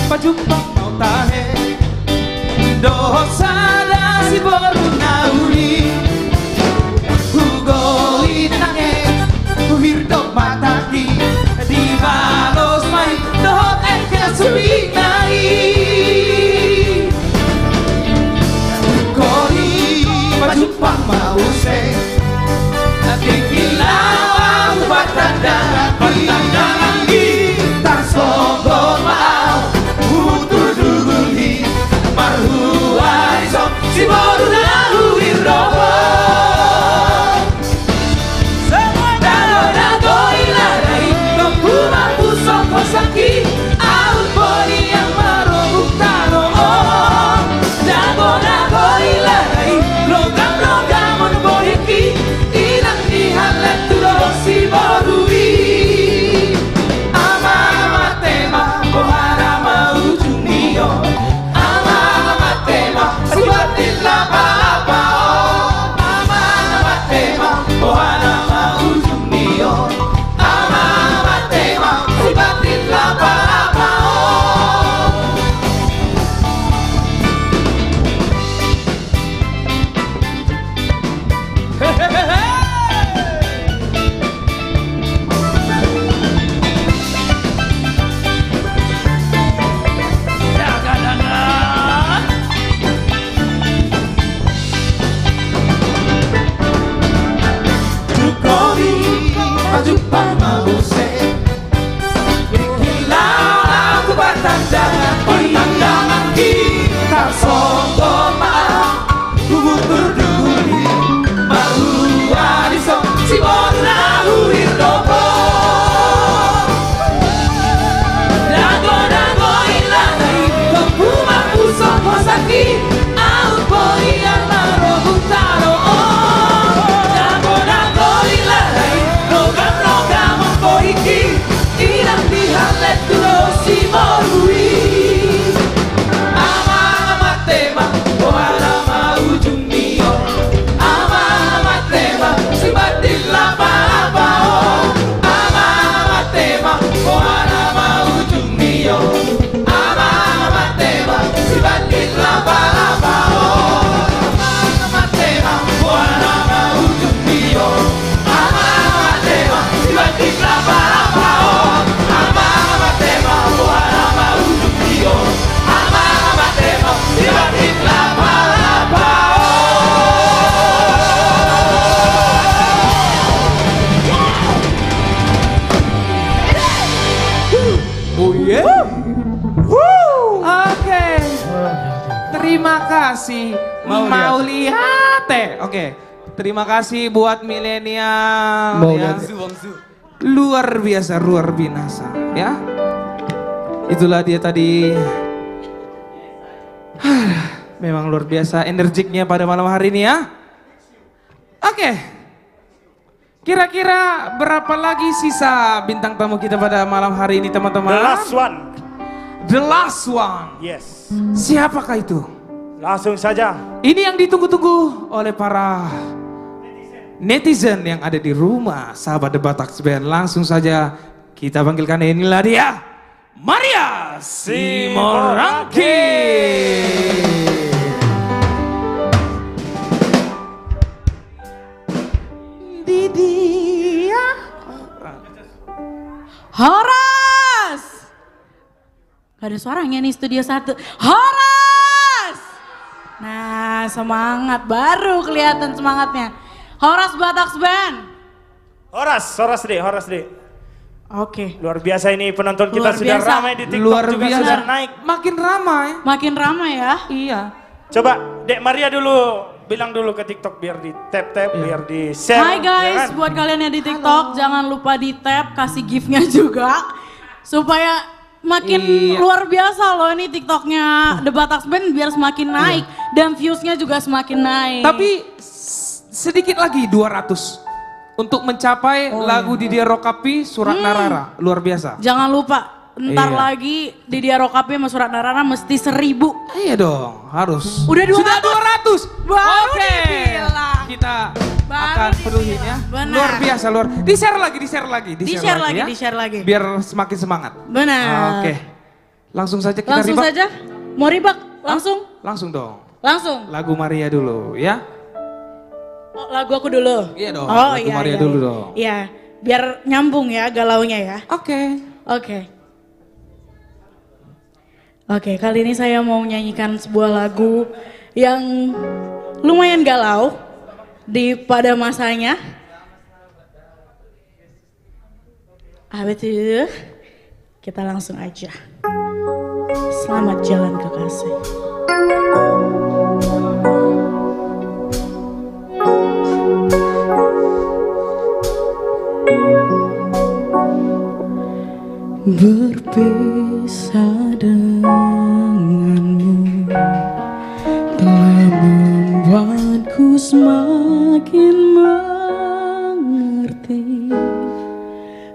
S9: Pajumpa mau tahe Dosa dasi baru nauli Hugo itange Hirdok mataki Di balos main Dohot kena suling nai Kori pajumpa mau se Kikilaw Patandang lagi Tarsonggo maau Utur duguli Marhuari som Si boru nahu irroho Semua dago ilarai Kempuma pusok kosaki Aut bodi yang marobuk tano Dago ilarai Logam on bodiki Inang dihalet tulo si borui Ama tema Bohara mau jumio Ama tema Si batin lapa-lapa Ama tema Bohara mau jumio Ama tema Si batin lapa-lapa Jumpa mau se Kilau aku Patandangan kita songgo maaf Kubutur duli Mahu adiso Si bonahu hirdopo Dago ilanai Kempuma pusok kosaki Au boi amaro butaro Dago ilanai Logam memboiki Inang dihalet tulo si morui Ama tema Bohara mau jumio Ama tema Si batin lapa-lapa Ama tema Bohara mau jumio Ama tema Si batin lapa-lapa Ama tema Bohara mau jumio Ama tema Si batin lapa-lapa Ama tema Bohara mau jumio Ama tema Si batin lapa-lapa
S1: Oh yeah. Oke. Terima kasih. Mau lihat Oke. Terima kasih buat milenial ya. Luar biasa, luar binasa ya. Itulah dia tadi. Memang luar biasa energiknya pada malam hari ini ya. Oke. Kira-kira berapa lagi sisa bintang tamu kita pada malam hari ini teman-teman?
S2: The last one.
S1: The last one.
S2: Yes.
S1: Siapakah itu?
S2: Langsung saja.
S1: Ini yang ditunggu-tunggu oleh para netizen yang ada di rumah, sahabat The Batax Band. Langsung saja kita panggilkan, inilah dia, Maria Simorangki.
S6: Dia Horas. Gak ada suaranya nih Studio 1. Horas. Nah, semangat, baru kelihatan semangatnya. Horas Batax Band.
S2: Horas deh.
S6: Oke.
S2: Luar biasa ini penonton kita
S6: Luar
S2: sudah
S6: biasa.
S2: ramai di TikTok
S1: Luar
S2: juga
S1: biasa.
S2: sudah naik.
S1: Makin ramai.
S6: Makin ramai ya.
S1: Iya.
S2: Coba Dek Maria dulu bilang dulu ke TikTok biar di tap biar di share.
S6: Hai guys,
S2: ya kan?
S6: buat kalian yang di TikTok jangan lupa di tap, kasih gift-nya juga supaya makin luar biasa loh ini TikToknya The Batax Band biar semakin naik dan views-nya juga semakin naik.
S1: Tapi sedikit lagi 200 untuk mencapai lagu Didier Rokapi Surat Narara. Luar biasa.
S6: Jangan lupa ntar
S1: Iya.
S6: lagi di Didier Rokapi sama Surat Narara mesti 1000.
S1: Iya dong, harus.
S6: Udah 200.
S1: Sudah 200.
S6: Baru
S1: Oke.
S6: dibilang.
S1: Kita
S6: Baru
S1: akan penuhin ya.
S6: Benar.
S1: Luar biasa, Di-share lagi.
S6: Di-share
S1: ya.
S6: lagi.
S1: Biar semakin semangat.
S6: Benar.
S1: Oke. Langsung saja kita
S6: Langsung
S1: ribak.
S6: saja. Mau ribak? Langsung?
S1: Langsung dong.
S6: Langsung.
S1: Lagu Maria dulu ya.
S6: Oh, lagu aku dulu.
S1: Iya dong.
S6: Oh,
S1: lagu
S6: iya,
S1: Maria
S6: iya.
S1: dulu dong.
S6: Iya, biar nyambung ya galaunya ya.
S1: Oke.
S6: Oke, kali ini saya mau menyanyikan sebuah lagu yang lumayan galau pada masanya. Betul. Kita langsung aja. Selamat jalan kekasih. Berpisah denganmu telah membuatku semakin mengerti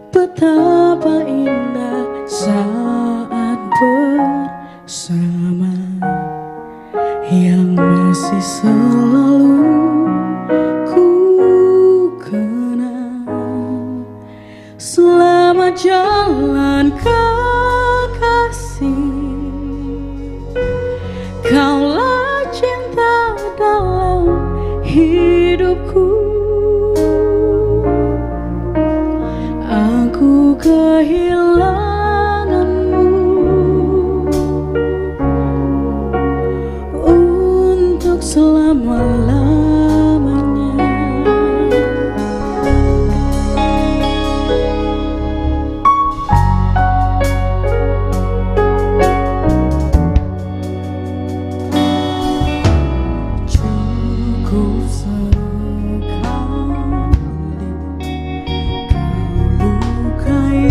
S6: betapa indah saat bersama yang masih selalu ku kenang. Selamat jalan kekasih, kaulah cinta dalam hidupku. Aku kehilanganmu untuk selama-lamanya. Cukup sekali kau lukai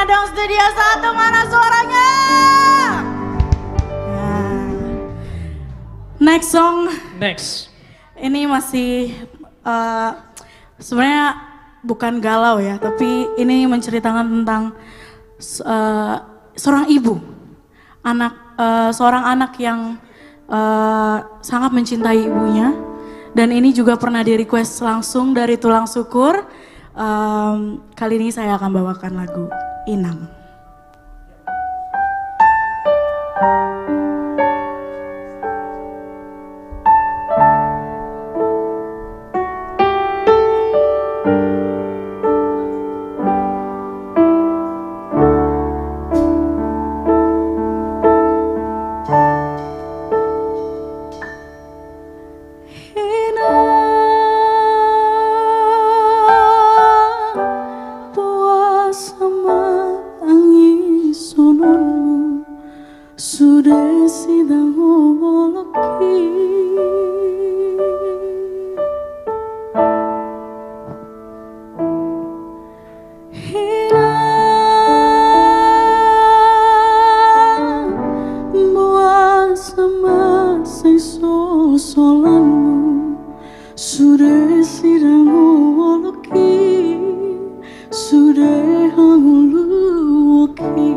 S6: suaranya dong Studio 1, mana suaranya? Nah. Next song.
S3: Next.
S6: Ini masih sebenarnya bukan galau ya, tapi ini menceritakan tentang seorang ibu, seorang anak yang sangat mencintai ibunya, dan ini juga pernah di request langsung dari Tulang Syukur. Kali ini saya akan bawakan lagu Inang.
S13: Sudah sidang woloki Hirang buat sama seso solanmu Sudah sidang woloki Sudah hangulu woki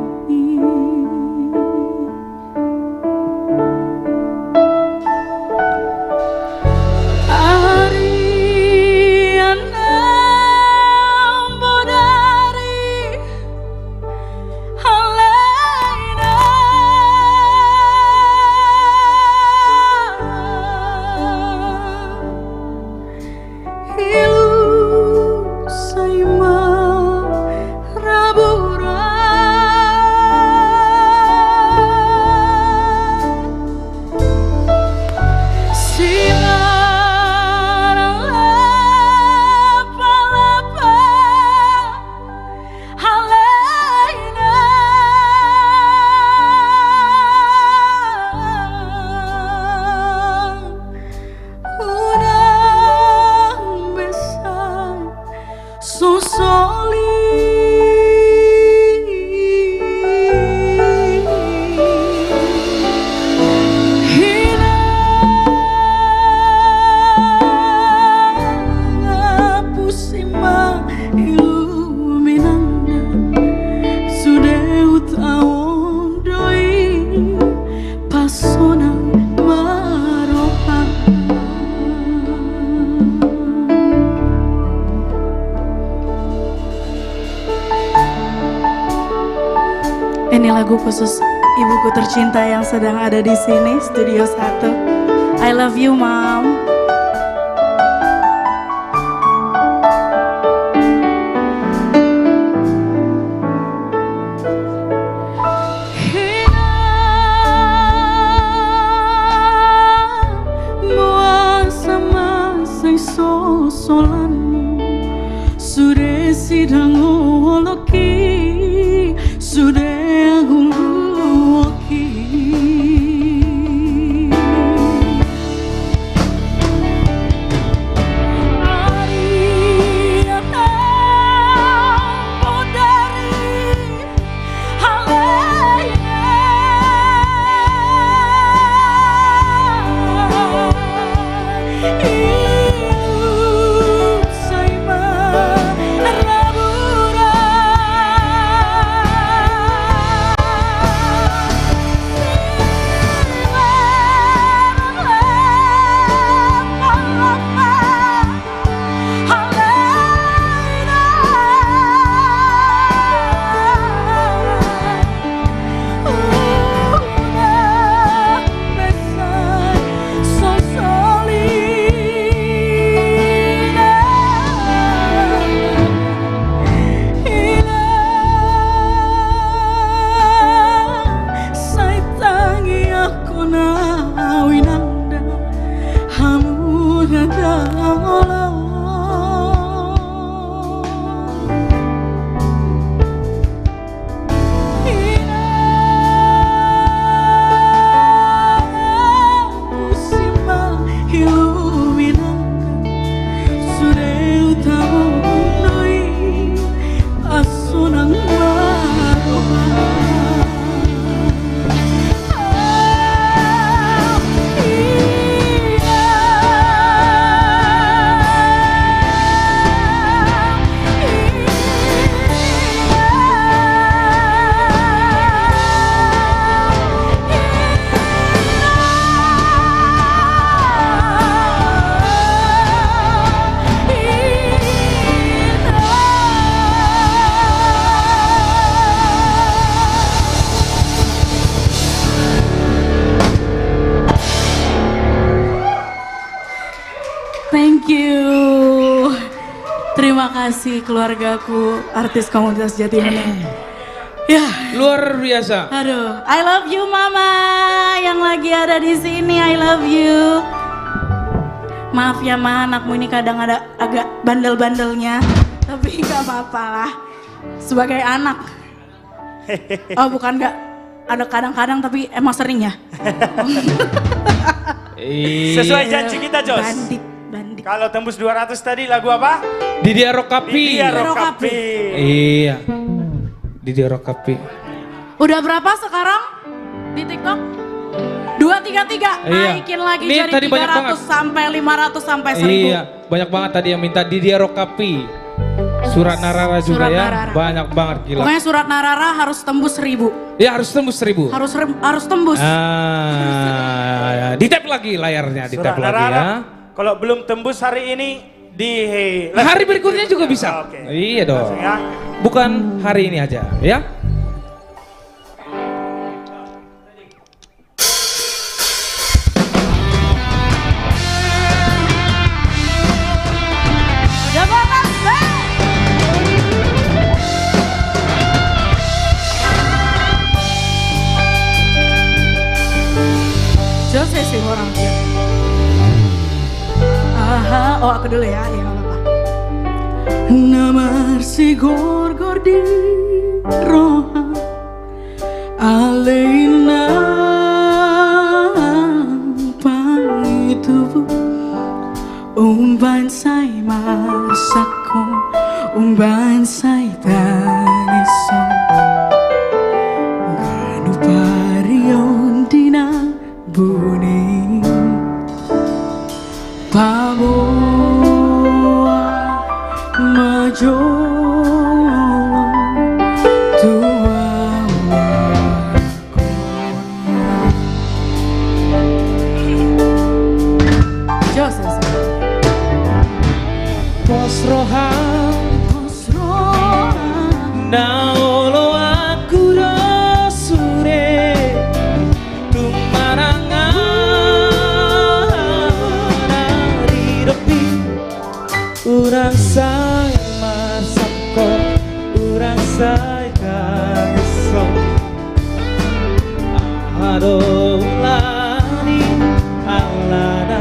S13: Ini lagu khusus ibuku tercinta yang sedang ada di sini, Studio 1. I love you, Mom. Solanmu sudah sidang woloki sudah huluki Sudah utama noi asunang Thank you. Terima kasih keluargaku, artis komunitas Jatibening. Ya,
S1: Luar biasa.
S13: aduh, I love you mama yang lagi ada di sini, I love you. Maaf ya ma, anakmu ini kadang ada agak bandel-bandelnya, tapi nggak apa-apa lah. Sebagai anak. Oh bukan nggak, ada kadang-kadang tapi emang sering ya.
S2: Sesuai janji kita Jos.
S13: Bandit.
S2: Kalau tembus 200 tadi lagu apa?
S1: Didia Rokapi.
S2: Didia Rokapi.
S1: Iya. Didia Rokapi.
S13: Udah berapa sekarang di TikTok? 233,
S1: Iya.
S13: naikin lagi
S1: Nih,
S13: jadi
S1: tadi banyak
S13: 300
S1: banget.
S13: sampai 500 sampai 1000.
S1: Iya, banyak banget tadi yang minta Didia Rokapi. Surat Narara juga
S13: Surat
S1: ya.
S13: Narara.
S1: Banyak banget gila.
S13: Pokoknya surat Narara harus tembus 1000.
S1: Ya harus tembus 1000.
S13: Harus tembus.
S1: Di tap lagi layarnya, di tap
S2: Surat
S1: lagi ya.
S2: Narara. Kalau belum tembus hari ini di
S1: Hari berikutnya juga bisa.
S2: Oke.
S1: Iya dong.
S2: Langsung ya.
S1: Bukan hari ini aja ya.
S13: Udah banget, Bang. Jose sih orang dia. Aha, oh aku dulu ya, ya nggak apa-apa. Namar si gor-gor di roha Aleina pangitu Umban say masako Umban say taniso Ganu parion dina buni Pamoa majo tua Joses
S1: Posrohan Naolo aku dosure Tumarangan Dari repi Urang say masako Urang say kaso Aduh lani alana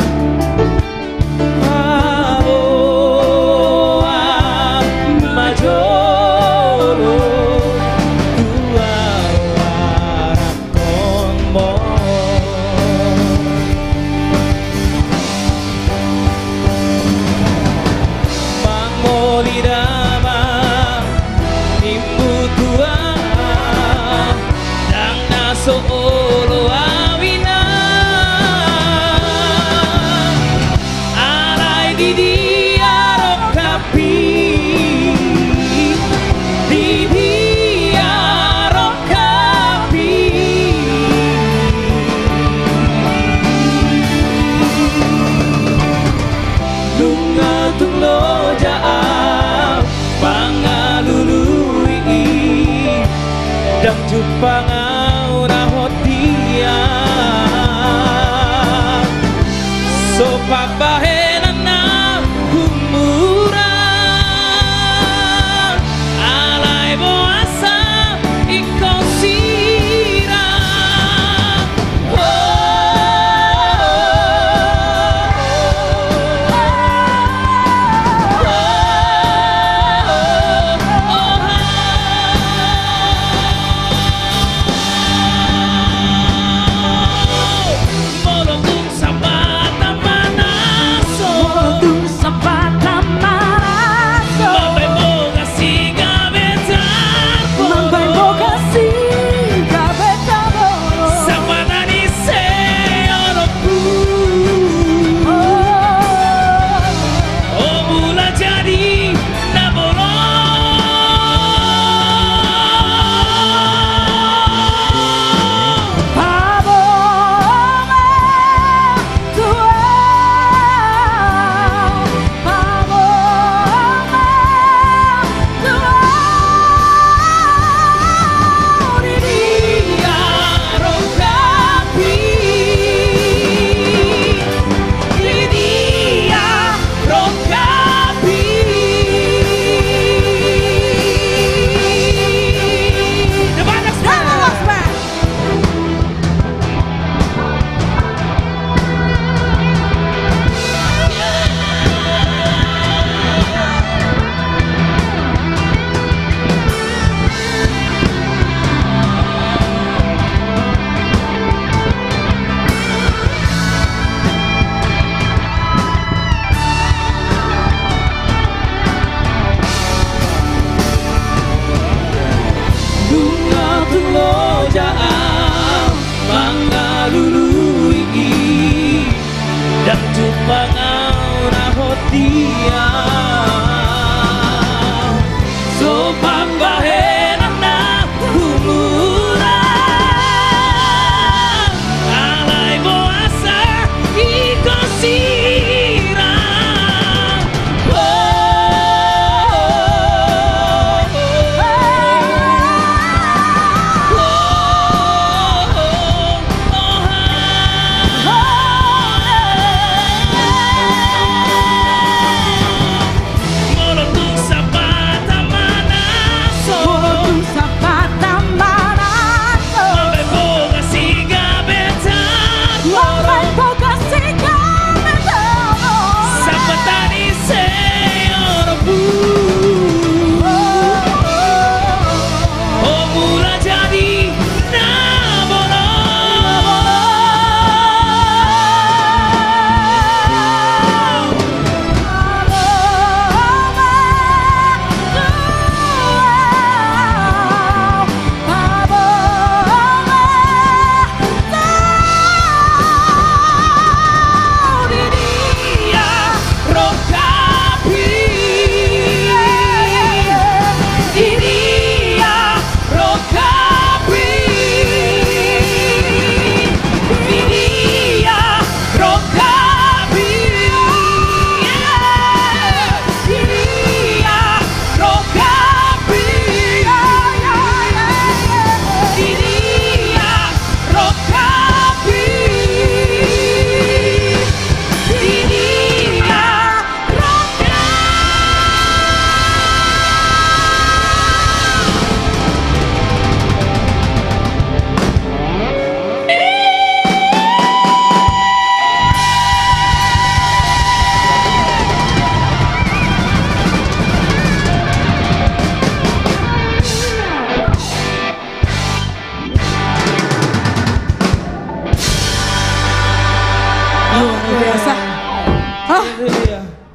S1: Solo awina alai di dia rokapi di dia rokapi lunga tunglo jaa pangalului dang jupanga so papahena na humura alai boasa ikaw sira Molotong sa mata manaso
S9: dia sopan bahenan na umuran alay mo asa ikosirang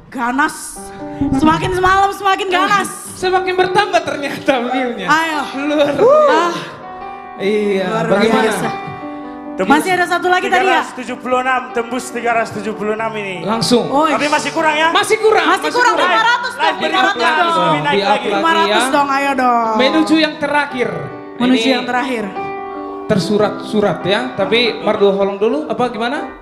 S13: ganas. Semakin semalam semakin ganas.
S1: Semakin bertambah ternyata view-nya.
S13: Ayo.
S1: Luar biasa. Iya,
S13: Luar
S1: bagaimana?
S13: biasa. Masih ada satu lagi tadi ya?
S2: 376, tembus 376 ini.
S1: Langsung.
S2: Tapi masih kurang ya?
S1: Masih kurang.
S13: Masih kurang 500 dong, 500 dong.
S1: Di up lagi
S13: 500
S1: ya.
S13: dong, ayo dong.
S1: Menuju yang terakhir.
S13: Menuju
S1: Ini
S13: yang terakhir.
S1: tersurat-surat ya. Tapi Mardu Holong dulu apa gimana?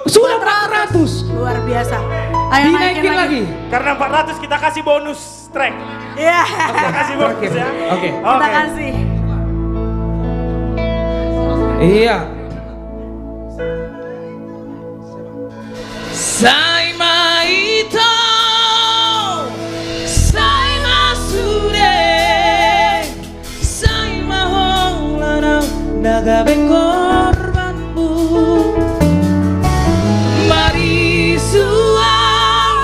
S1: Sudah 400.
S13: Luar biasa. Ayo
S1: Dinaikin lagi.
S2: Karena 400 kita kasih bonus track.
S13: Iya.
S2: Kita kasih bonus ya.
S1: Oke.
S13: Kita kasih.
S1: Iya.
S9: Sai maito Sai masude Sai maholana Nagabe korbanmu Mari suang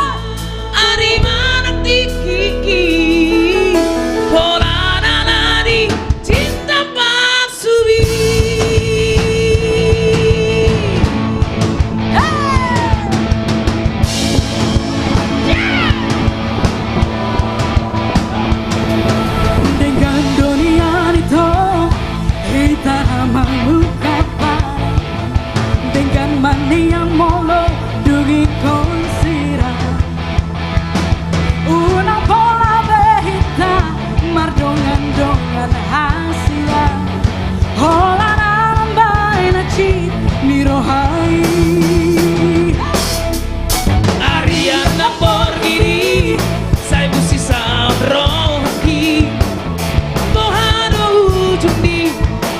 S9: Arimanak dikiki Polana nani Cinta pasubi
S14: Dengan dunia itu kita mengungkapkan dengan mania molo dugi konsira una bola behita mardongan-dongan hasia hola nambah naci mirohai
S9: Ariana Borghini Sai busi sabrohi Mohano ujung di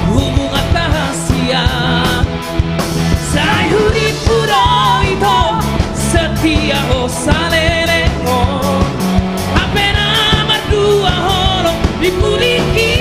S9: hubungan rahasia Sai hudi puro itu setia ho salelemo Apena berdua holong dipuliki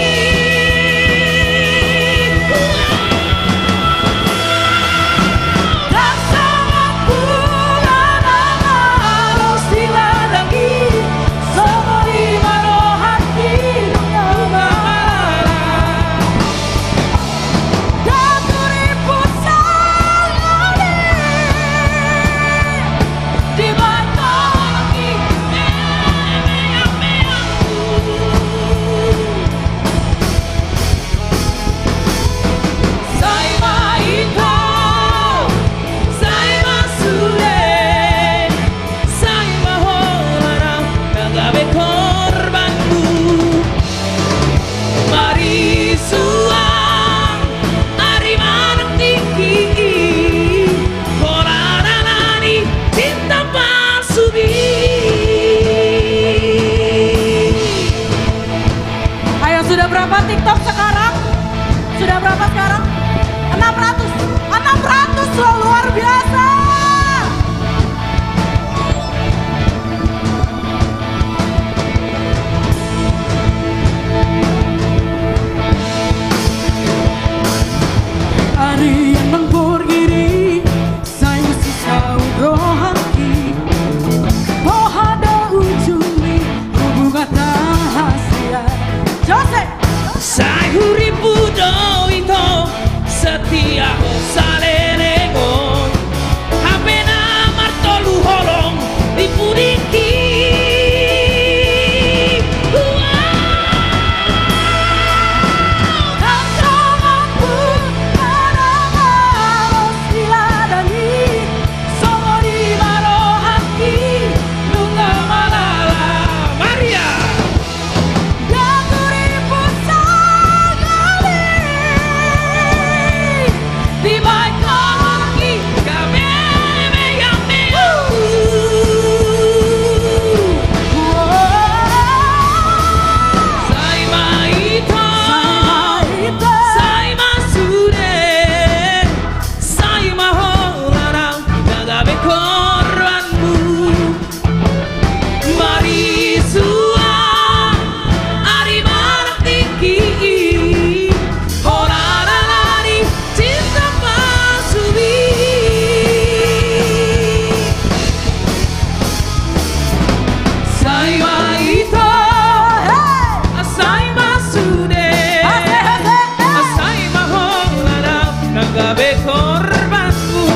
S9: korbanku.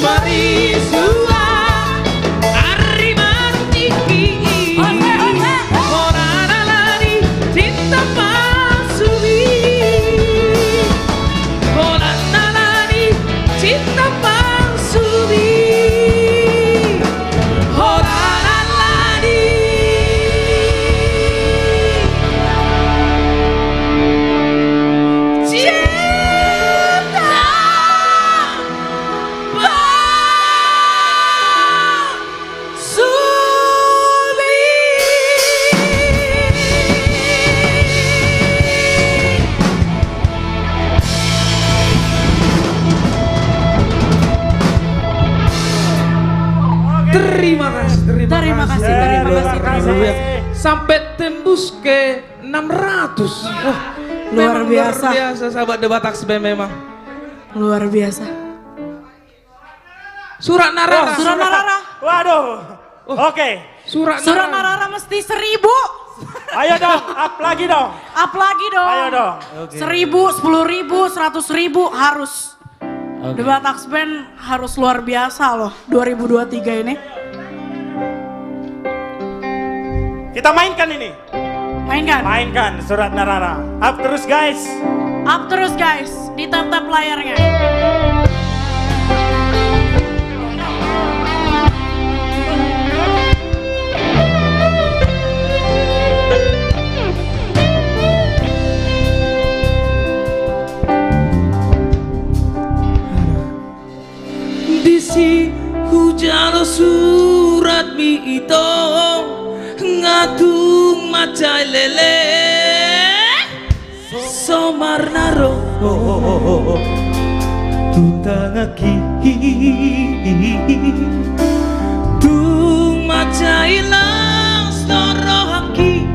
S9: Mari sua ari mantiki. Orang lari cinta pasumi. Orang lari cinta pasumi. Orang lari.
S1: Terima kasih. Sampai tembus ke 600. Wah,
S13: Luar biasa.
S1: Luar biasa sahabat Debat Aksben memang.
S13: Luar biasa.
S1: Surat Narara.
S13: Surat Narara.
S2: Waduh. Oke.
S1: Surat
S13: Narara mesti 1000.
S2: Ayo dong, up lagi dong.
S13: Up lagi dong.
S2: Ayo dong.
S13: 1000, 10.000, 100.000 harus. Debat Aksben harus luar biasa loh 2023 ini.
S2: Kita mainkan ini.
S13: Mainkan.
S2: Mainkan Surat Narara. Up terus guys.
S13: Up terus guys, di tap-tap layarnya.
S9: Disi hujan surat mi itu ngatung macai lele somarnaro tutangaki tung macai lang storohaki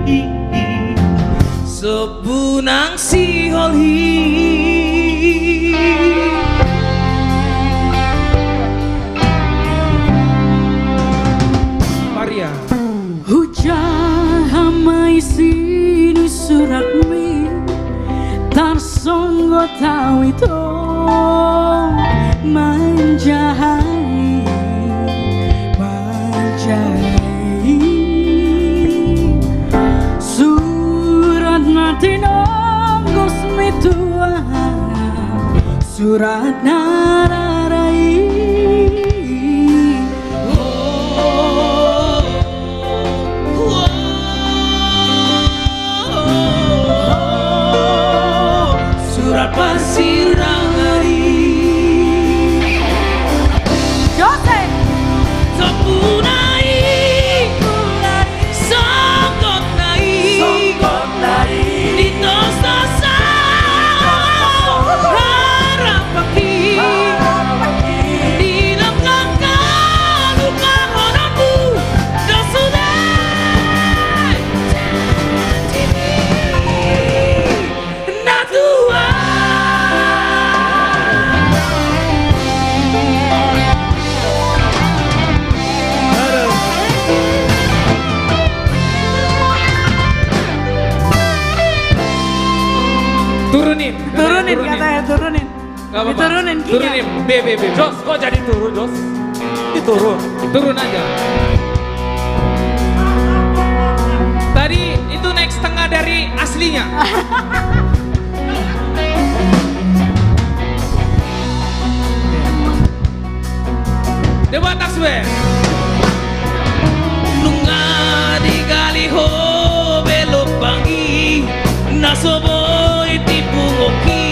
S9: sebunang si holhi.
S14: Hujan hamai sini surat mi tarsonggo tahu itu manjai surat nanti nonggos mitua surat nararai.
S9: Pasir Rangari
S14: Jose
S9: Sampunai Songkot nai Ditos-tosa Harapaki Di dalam luka hononmu Dosudai Natua.
S13: Turunin katanya, turunin.
S1: Gak apa-apa.
S13: Diturunin
S1: Turunin. B.
S3: Jos, kok jadi turun Jos? Diturun.
S1: Turun aja. Tadi itu naik setengah dari aslinya. Debat Aksben.
S9: Nunga digali ho belopangi nasoboy tipu ngoki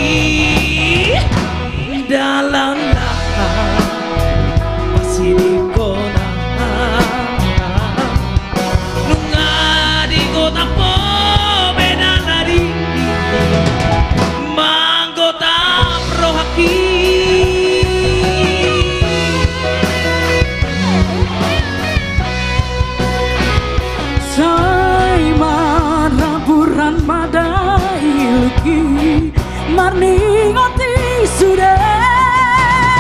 S9: dalam lahan masih di kona nunga di kota po beda lari manggota prohaki.
S14: Madai luki marni ngoti sudah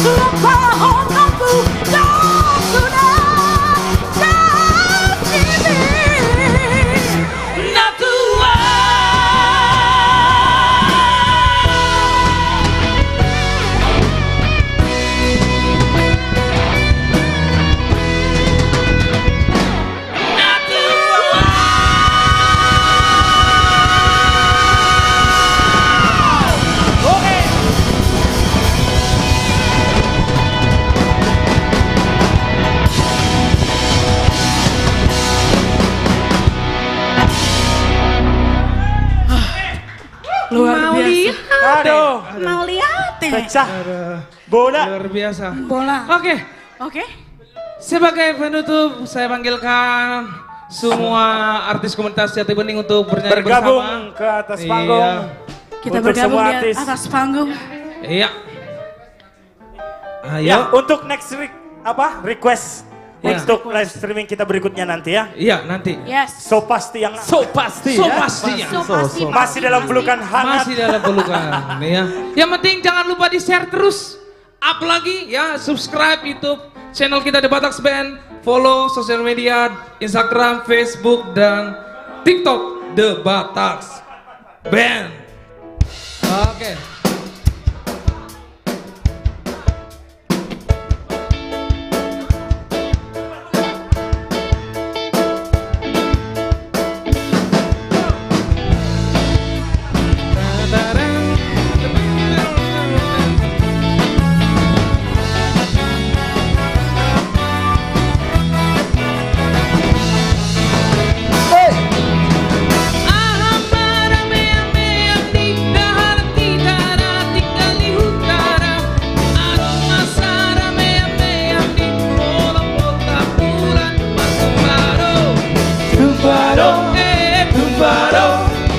S14: sudah tahun aku dan sudah saat ini nak tua.
S13: Luar
S1: Mau
S13: biasa.
S1: lihat.
S2: Aduh.
S13: Mau lihat ya?
S2: Pecah. Bola.
S1: Luar biasa.
S13: Bola.
S1: Oke.
S13: Oke.
S1: Sebagai penutup, saya panggilkan semua artis komunitas Jati Bening untuk bernyanyi
S2: Bergabung
S1: bersama.
S2: ke atas panggung.
S1: Iya.
S13: Kita
S2: Untuk
S13: bergabung
S2: semua
S13: di
S2: artis.
S13: atas panggung.
S1: Iya. Ayo.
S2: Ya, untuk next request
S1: Ya.
S2: untuk live streaming kita berikutnya nanti ya.
S1: Iya, nanti.
S13: Yes.
S2: So pasti yang
S1: So pasti.
S2: ya?
S1: Pastinya.
S2: Masih dalam pelukan hangat.
S1: Masih dalam pelukan. Ya. Yang penting jangan lupa di-share terus. Up lagi ya, subscribe YouTube channel kita The Batax Band, follow sosial media Instagram, Facebook dan TikTok The Batax Band. Oke.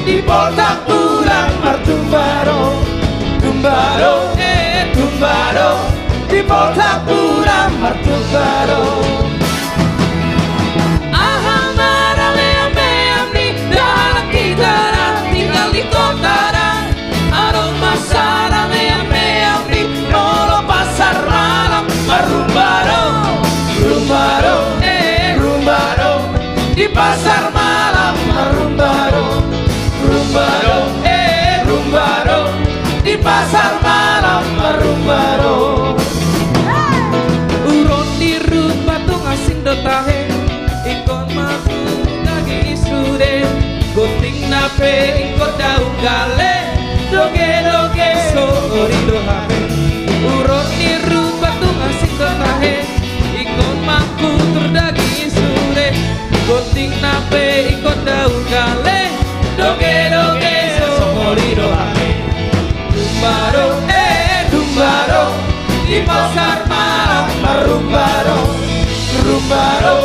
S9: Di Poltak Bulan Martumbaro, Tumbaro, Tumbaro, di Poltak Bulan Martumbaro. Aham marah leam meam di dalam kitara, tinggal di kotara. Aroma sara meam meam di molo pasar malam Marumbaro, Rumbaro, Rumbaro, di pasar malam Marumbaro. Rumbaro, Rumbaro, di pasar malam Marumbaro.
S1: Uron di rumah tuh ngasing dotahe, ikon maku dagi isude, gunting nape ikon daun gale, doge doge sori dohape. Uron di rumah tuh ngasing dotahe, ikon maku terdagi isude, gunting nape ikon daun gale, doge doge sori dohape. Tumbaro, tumbaro, di pasar malam Marumbaro, Rumbaro,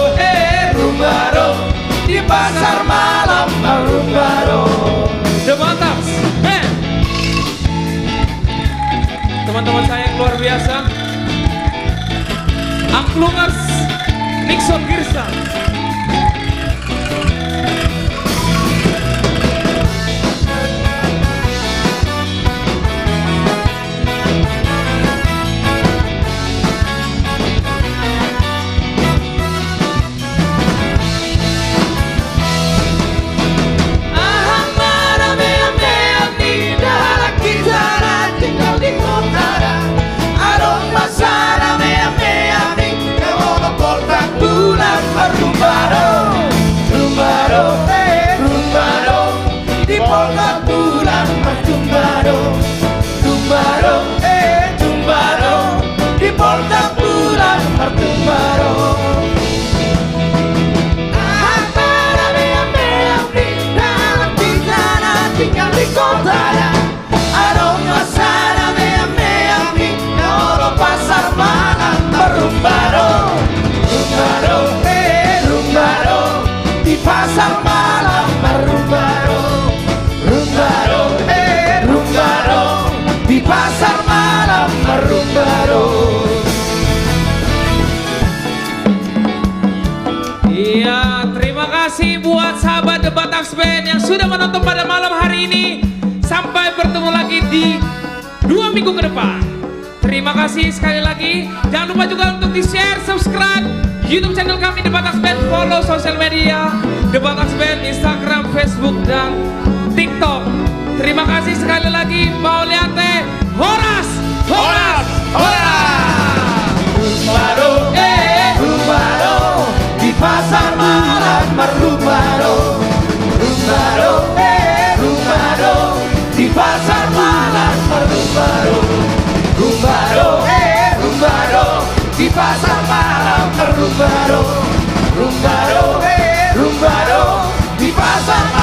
S1: Rumbaro, di pasar malam Marumbaro. The Batax, teman-teman saya yang luar biasa, Angklungers, Nixon Girsa.
S9: Pasar malam Marumbaro, Rumbaro, Rumbaro, di pasar malam Marumbaro.
S1: Iya, terima kasih buat sahabat The Batax Band yang sudah menonton pada malam hari ini. Sampai bertemu lagi di 2 minggu ke depan. Terima kasih sekali lagi. Jangan lupa juga untuk di-share, subscribe YouTube channel kami The Batax Band, follow sosial media The Batax Band, Instagram, Facebook, dan TikTok. Terima kasih sekali lagi. Mau liate, Horas, Horas, Horas.
S9: Rumbado, Rumbado, di pasar malam Rumbado, Rumbado, Rumbado, di pasar malam Rumbado, Rumbado, Rumbado, di pasar malam Rumbado, Rumbado, Rumbado, di pasar malam.